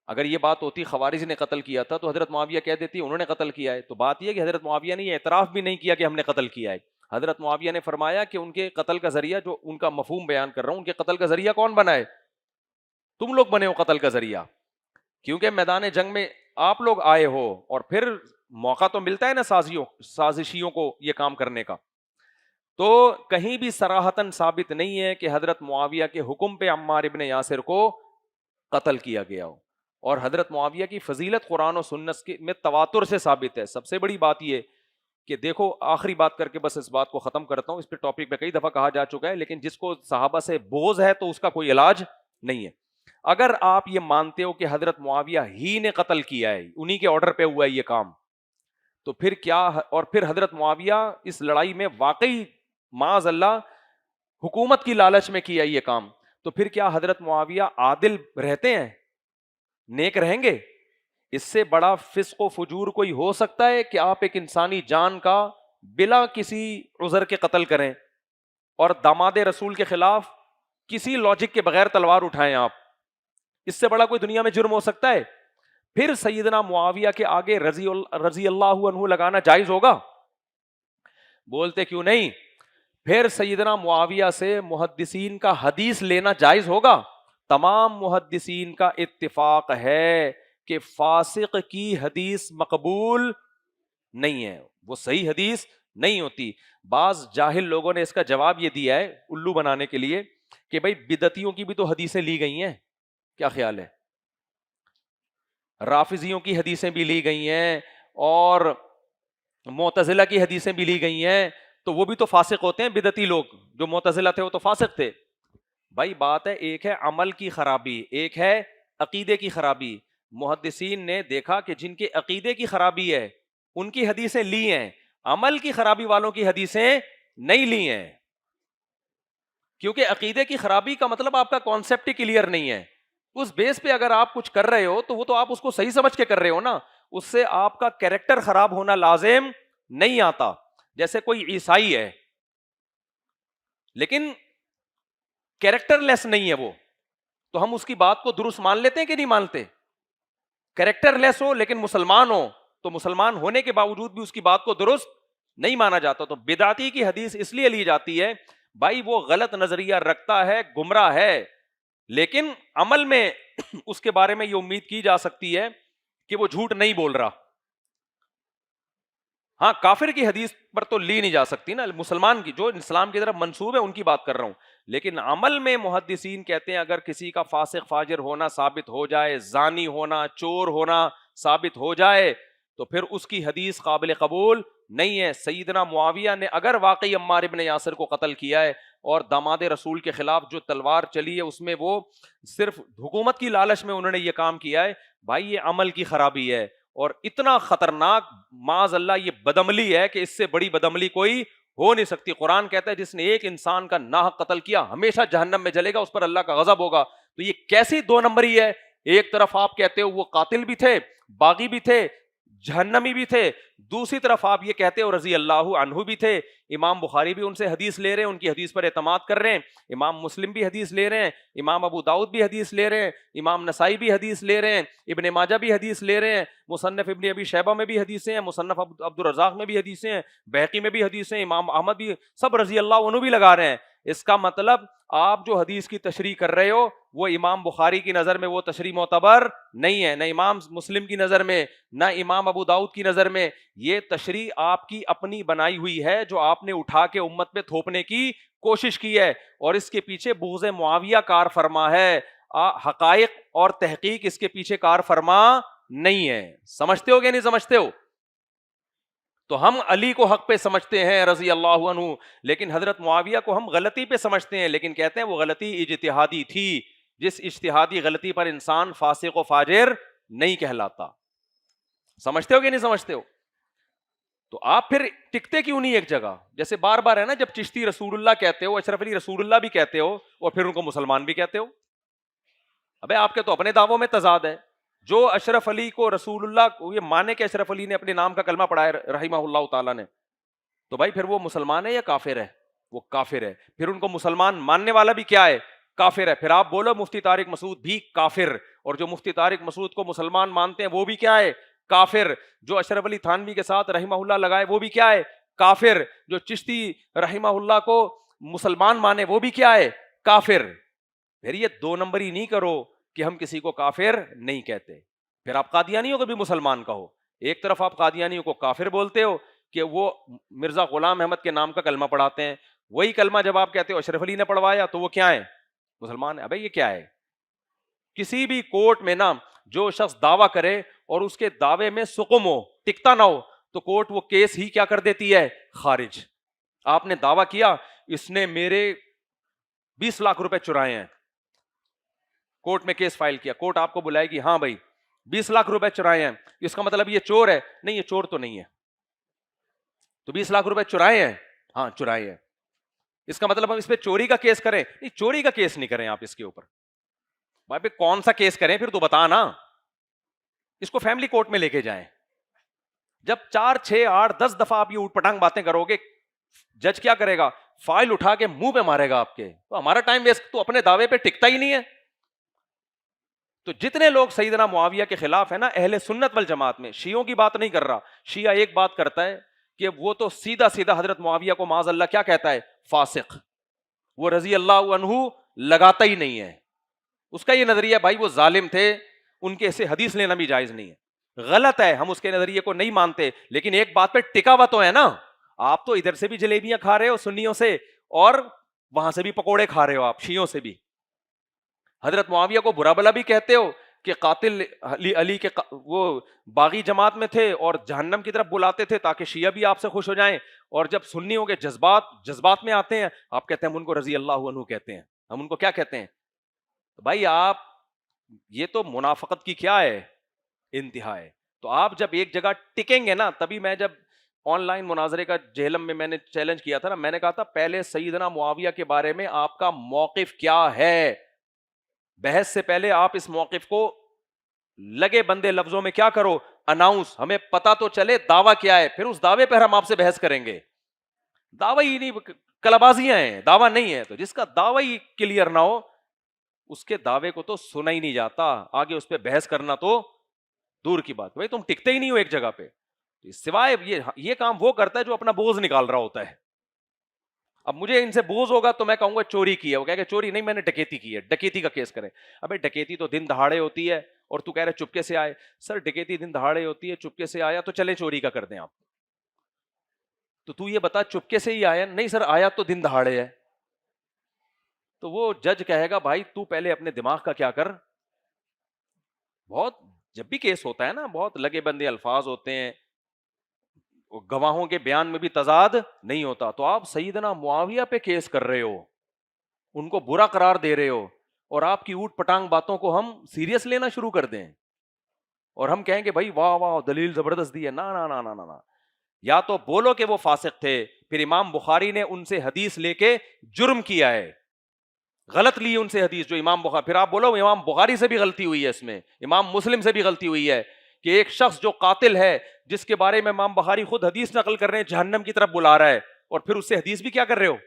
اگر یہ بات ہوتی خوارج نے قتل کیا تھا تو حضرت معاویہ کہہ دیتی انہوں نے قتل کیا ہے. تو بات یہ کہ حضرت معاویہ نے یہ اعتراف بھی نہیں کیا کہ ہم نے قتل کیا ہے. حضرت معاویہ نے فرمایا کہ ان کے قتل کا ذریعہ, جو ان کا مفہوم بیان کر رہا ہوں, ان کے قتل کا ذریعہ کون بنا ہے, تم لوگ بنے ہو قتل کا ذریعہ, کیونکہ میدان جنگ میں آپ لوگ آئے ہو اور پھر موقع تو ملتا ہے نا سازشیوں کو یہ کام کرنے کا. تو کہیں بھی صراحتاً ثابت نہیں ہے کہ حضرت معاویہ کے حکم پہ عمار ابن یاسر کو قتل کیا گیا ہو. اور حضرت معاویہ کی فضیلت قرآن و سنت میں تواتر سے ثابت ہے. سب سے بڑی بات یہ کہ دیکھو, آخری بات کر کے بس اس بات کو ختم کرتا ہوں, اس پہ ٹاپک پہ کئی دفعہ کہا جا چکا ہے, لیکن جس کو صحابہ سے بغض ہے تو اس کا کوئی علاج نہیں ہے. اگر آپ یہ مانتے ہو کہ حضرت معاویہ ہی نے قتل کیا ہے, انہی کے آرڈر پہ ہوا ہے یہ کام, تو پھر کیا, اور پھر حضرت معاویہ اس لڑائی میں واقعی معاذ اللہ حکومت کی لالچ میں کیا یہ کام, تو پھر کیا حضرت معاویہ عادل رہتے ہیں, نیک رہیں گے؟ اس سے بڑا فسق و فجور کوئی ہو سکتا ہے کہ آپ ایک انسانی جان کا بلا کسی عذر کے قتل کریں اور داماد رسول کے خلاف کسی لاجک کے بغیر تلوار اٹھائیں آپ؟ اس سے بڑا کوئی دنیا میں جرم ہو سکتا ہے؟ پھر سیدنا معاویہ کے آگے رضی اللہ عنہ لگانا جائز ہوگا؟ بولتے کیوں نہیں. پھر سیدنا معاویہ سے محدثین کا حدیث لینا جائز ہوگا؟ تمام محدثین کا اتفاق ہے کہ فاسق کی حدیث مقبول نہیں ہے, وہ صحیح حدیث نہیں ہوتی. بعض جاہل لوگوں نے اس کا جواب یہ دیا ہے الو بنانے کے لیے کہ بھائی بدعتیوں کی بھی تو حدیثیں لی گئی ہیں, کیا خیال ہے؟ رافضیوں کی حدیثیں بھی لی گئی ہیں اور معتزلہ کی حدیثیں بھی لی گئی ہیں, تو وہ بھی تو فاسق ہوتے ہیں بدعتی لوگ. جو معتزلہ تھے وہ تو فاسق تھے. بھائی بات ہے, ایک ہے عمل کی خرابی, ایک ہے عقیدے کی خرابی. محدثین نے دیکھا کہ جن کے عقیدے کی خرابی ہے ان کی حدیثیں لی ہیں, عمل کی خرابی والوں کی حدیثیں نہیں لی ہیں, کیونکہ عقیدے کی خرابی کا مطلب آپ کا کانسیپٹ ہی کلیئر نہیں ہے. اس بیس پہ اگر آپ کچھ کر رہے ہو تو وہ تو آپ اس کو صحیح سمجھ کے کر رہے ہو نا, اس سے آپ کا کیریکٹر خراب ہونا لازم نہیں آتا. جیسے کوئی عیسائی ہے لیکن کیریکٹر لیس نہیں ہے وہ, تو ہم اس کی بات کو درست مان لیتے ہیں کہ نہیں مانتے؟ کیریکٹر لیس ہو لیکن مسلمان ہو تو مسلمان ہونے کے باوجود بھی اس کی بات کو درست نہیں مانا جاتا. تو بدعتی کی حدیث اس لیے لی جاتی ہے بھائی وہ غلط نظریہ رکھتا ہے, گمراہ ہے, لیکن عمل میں اس کے بارے میں یہ امید کی جا سکتی ہے کہ وہ جھوٹ نہیں بول رہا. ہاں کافر کی حدیث پر تو لی نہیں جا سکتی نا, مسلمان کی جو اسلام کی طرف منسوب ہے ان کی بات کر رہا ہوں. لیکن عمل میں محدثین کہتے ہیں اگر کسی کا فاسق فاجر ہونا ثابت ہو جائے, زانی ہونا, چور ہونا ثابت ہو جائے, تو پھر اس کی حدیث قابل قبول نہیں ہے. سیدنا معاویہ نے اگر واقعی عمار ابن یاسر کو قتل کیا ہے اور داماد رسول کے خلاف جو تلوار چلی ہے اس میں وہ صرف حکومت کی لالچ میں انہوں نے یہ کام کیا ہے, بھائی یہ عمل کی خرابی ہے اور اتنا خطرناک معاذ اللہ یہ بدعملی ہے کہ اس سے بڑی بدعملی کوئی ہو نہیں سکتی. قرآن کہتا ہے جس نے ایک انسان کا ناحق قتل کیا ہمیشہ جہنم میں جلے گا, اس پر اللہ کا غضب ہوگا. تو یہ کیسی دو نمبری ہے؟ ایک طرف آپ کہتے ہو وہ قاتل بھی تھے, باغی بھی تھے, جہنمی بھی تھے, دوسری طرف آپ یہ کہتے ہو رضی اللہ عنہ بھی تھے. امام بخاری بھی ان سے حدیث لے رہے ہیں, ان کی حدیث پر اعتماد کر رہے ہیں, امام مسلم بھی حدیث لے رہے ہیں, امام ابو داؤد بھی حدیث لے رہے ہیں, امام نسائی بھی حدیث لے رہے ہیں, ابن ماجہ بھی حدیث لے رہے ہیں, مصنف ابن ابی شیبہ میں بھی حدیثیں ہیں, مصنف عبد الرزاق میں بھی حدیثیں ہیں, بہقی میں بھی حدیثیں, امام احمد بھی, سب رضی اللہ عنہ بھی لگا رہے ہیں. اس کا مطلب آپ جو حدیث کی تشریح کر رہے ہو وہ امام بخاری کی نظر میں وہ تشریح معتبر نہیں ہے, نہ امام مسلم کی نظر میں, نہ امام ابو داؤد کی نظر میں. یہ تشریح آپ کی اپنی بنائی ہوئی ہے جو آپ نے اٹھا کے امت پہ تھوپنے کی کوشش کی ہے, اور اس کے پیچھے بغض معاویہ کار فرما ہے, حقائق اور تحقیق اس کے پیچھے کار فرما نہیں ہے. سمجھتے ہو کہ نہیں سمجھتے ہو؟ تو ہم علی کو حق پہ سمجھتے ہیں رضی اللہ عنہ, لیکن حضرت معاویہ کو ہم غلطی پہ سمجھتے ہیں, لیکن کہتے ہیں وہ غلطی اجتہادی تھی. جس اجتہادی غلطی پر انسان فاسق و فاجر نہیں کہلاتا. سمجھتے ہو کہ نہیں سمجھتے ہو؟ تو آپ پھر ٹکتے کیوں نہیں ایک جگہ؟ جیسے بار بار ہے نا, جب چشتی رسول اللہ کہتے ہو, اشرف علی رسول اللہ بھی کہتے ہو, اور پھر ان کو مسلمان بھی کہتے ہو. ابے آپ کے تو اپنے دعووں میں تضاد ہے. جو اشرف علی کو رسول اللہ کو یہ مانے کہ اشرف علی نے اپنے نام کا کلمہ پڑھا ہے رحمہ اللہ تعالیٰ نے, تو بھائی پھر وہ مسلمان ہے یا کافر ہے؟ وہ کافر ہے. پھر ان کو مسلمان ماننے والا بھی کیا ہے؟ کافر ہے. پھر آپ بولو مفتی طارق مسعود بھی کافر, اور جو مفتی طارق مسعود کو مسلمان مانتے ہیں وہ بھی کیا ہے؟ کافر. جو اشرف علی تھانوی کے ساتھ رحمہ اللہ لگائے وہ بھی کیا ہے؟ کافر. جو چشتی رحمہ اللہ کو مسلمان مانے وہ بھی کیا ہے؟ کافر. پھر یہ دو نمبری نہیں کرو کہ ہم کسی کو کافر نہیں کہتے. پھر آپ قادیانیوں کو بھی مسلمان کہو. ایک طرف آپ قادیانیوں کو کافر بولتے ہو کہ وہ مرزا غلام احمد کے نام کا کلمہ پڑھاتے ہیں, وہی کلمہ جب آپ کہتے ہو اشرف علی نے پڑھوایا تو وہ کیا ہے؟ مسلمان ہے. ابے یہ کیا ہے؟ کسی بھی کورٹ میں نا جو شخص دعویٰ کرے اور اس کے دعوے میں سقم ہو, ٹکتا نہ ہو, تو کورٹ وہ کیس ہی کیا کر دیتی ہے؟ خارج. آپ نے دعویٰ کیا اس نے میرے 20 لاکھ روپے چرائے ہیں, کورٹ میں کیس فائل کیا, کورٹ آپ کو بلائے گی, ہاں بھائی 20 لاکھ روپے چرائے ہیں, اس کا مطلب یہ چور ہے؟ نہیں, یہ چور تو نہیں ہے. تو 20 لاکھ روپے چرائے ہیں؟ ہاں چرائے ہیں. اس کا مطلب ہم اس پہ چوری کا کیس کریں؟ نہیں, چوری کا کیس نہیں کریں آپ اس کے اوپر. بھائی پہ کون سا کیس کریں پھر تو بتا نا. اس کو فیملی کورٹ میں لے کے جائیں. جب 4 6 8 10 دفعہ آپ یہ اوٹ پٹانگ باتیں کرو گے, جج کیا کرے گا؟ فائل اٹھا کے منہ پہ مارے گا آپ کے. تو ہمارا ٹائم ویسٹ, تو اپنے دعوے پہ ٹکتا ہی نہیں ہے. تو جتنے لوگ سیدنا معاویہ کے خلاف ہے نا اہل سنت والجماعت میں, شیعوں کی بات نہیں کر رہا, شیعہ ایک بات کرتا ہے کہ وہ تو سیدھا سیدھا حضرت معاویہ کو معاذ اللہ کیا کہتا ہے؟ فاسق. وہ رضی اللہ عنہ لگاتا ہی نہیں ہے. اس کا یہ نظریہ بھائی وہ ظالم تھے, ان کے سے حدیث لینا بھی جائز نہیں ہے. غلط ہے, ہم اس کے نظریے کو نہیں مانتے, لیکن ایک بات پہ ٹکا ہوا تو ہے نا. آپ تو ادھر سے بھی جلیبیاں کھا رہے ہو سنیوں سے, اور وہاں سے بھی پکوڑے کھا رہے ہو آپ شیعوں سے بھی. حضرت معاویہ کو برا بلا بھی کہتے ہو کہ قاتل علی کے وہ باغی جماعت میں تھے اور جہنم کی طرف بلاتے تھے تاکہ شیعہ بھی آپ سے خوش ہو جائیں, اور جب سنیوں کے جذبات میں آتے ہیں آپ کہتے ہیں ہم ان کو رضی اللہ عنہ کہتے ہیں. ہم ان کو کیا کہتے ہیں؟ بھائی آپ یہ تو منافقت کی کیا ہے؟ انتہا ہے. تو آپ جب ایک جگہ ٹکیں گے نا, تبھی میں جب آن لائن مناظرے کا جہلم میں میں نے چیلنج کیا تھا نا, میں نے کہا تھا پہلے سیدنا معاویہ کے بارے میں آپ کا موقف کیا ہے. بحث سے پہلے آپ اس موقف کو لگے بندے لفظوں میں کیا کرو؟ اناؤنس. ہمیں پتا تو چلے دعویٰ کیا ہے, پھر اس دعوے پر ہم آپ سے بحث کریں گے. دعویٰ ہی نہیں, کلبازیاں ہیں, دعویٰ نہیں ہے. تو جس کا دعویٰ ہی کلیئر نہ ہو اس کے دعوے کو تو سنا ہی نہیں جاتا, آگے اس پہ بحث کرنا تو دور کی بات. بھائی تم ٹکتے ہی نہیں ہو ایک جگہ پہ. سوائے یہ کام وہ کرتا ہے جو اپنا بغض نکال رہا ہوتا ہے. اب مجھے ان سے بغض ہوگا تو میں کہوں گا چوری کی ہے, وہ کہے کہ چوری نہیں, میں نے ڈکیتی کی ہے, ڈکیتی کا کیس کریں. ابے ڈکیتی تو دن دہاڑے ہوتی ہے, اور تو کہہ رہے چپکے سے آئے. سر ڈکیتی دن دہاڑے ہوتی ہے, چپکے سے آیا تو چلے چوری کا کر دیں آپ. تو یہ بتا چپکے سے ہی آیا؟ نہیں سر آیا تو دن دہاڑے ہے. تو وہ جج کہے گا بھائی تو پہلے اپنے دماغ کا کیا کر. بہت جب بھی کیس ہوتا ہے نا, بہت لگے بندے الفاظ ہوتے ہیں, گواہوں کے بیان میں بھی تضاد نہیں ہوتا. تو آپ سیدنا معاویہ پہ کیس کر رہے ہو, ان کو برا قرار دے رہے ہو, اور آپ کی اوٹ پٹانگ باتوں کو ہم سیریس لینا شروع کر دیں, اور ہم کہیں کہ بھائی واہ واہ دلیل زبردست دی ہے. نا نا نا نا نا, یا تو بولو کہ وہ فاسق تھے، پھر امام بخاری نے ان سے حدیث لے کے جرم کیا ہے، غلط لی ان سے حدیث جو امام بخاری، پھر آپ بولو امام بخاری سے بھی غلطی ہوئی ہے، اس میں امام مسلم سے بھی غلطی ہوئی ہے کہ ایک شخص جو قاتل ہے جس کے بارے میں امام بخاری خود حدیث نقل کر رہے ہیں جہنم کی طرف بلا رہا ہے، اور پھر اس سے حدیث بھی کیا کر رہے ہو،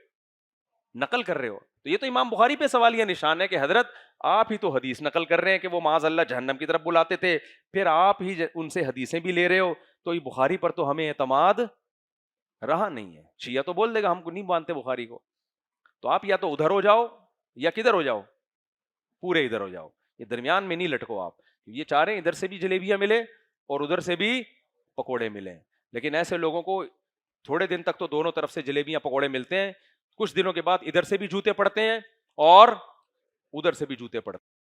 نقل کر رہے ہو. تو یہ تو امام بخاری پہ سوالیہ نشان ہے کہ حضرت آپ ہی تو حدیث نقل کر رہے ہیں کہ وہ معاذ اللہ جہنم کی طرف بلاتے تھے، پھر آپ ہی ان سے حدیثیں بھی لے رہے ہو، تو یہ بخاری پر تو ہمیں اعتماد رہا نہیں ہے. شیعہ تو بول دے گا ہم کو نہیں مانتے بخاری کو، تو آپ یا تو ادھر ہو جاؤ یا کدھر ہو جاؤ، پورے ادھر ہو جاؤ، یہ درمیان میں نہیں لٹکو آپ. یہ چاہ رہے ہیں ادھر سے بھی جلیبیاں ملے اور ادھر سے بھی پکوڑے ملیں، لیکن ایسے لوگوں کو تھوڑے دن تک تو دونوں طرف سے جلیبیاں پکوڑے ملتے ہیں، کچھ دنوں کے بعد ادھر سے بھی جوتے پڑتے ہیں اور ادھر سے بھی جوتے پڑتے ہیں.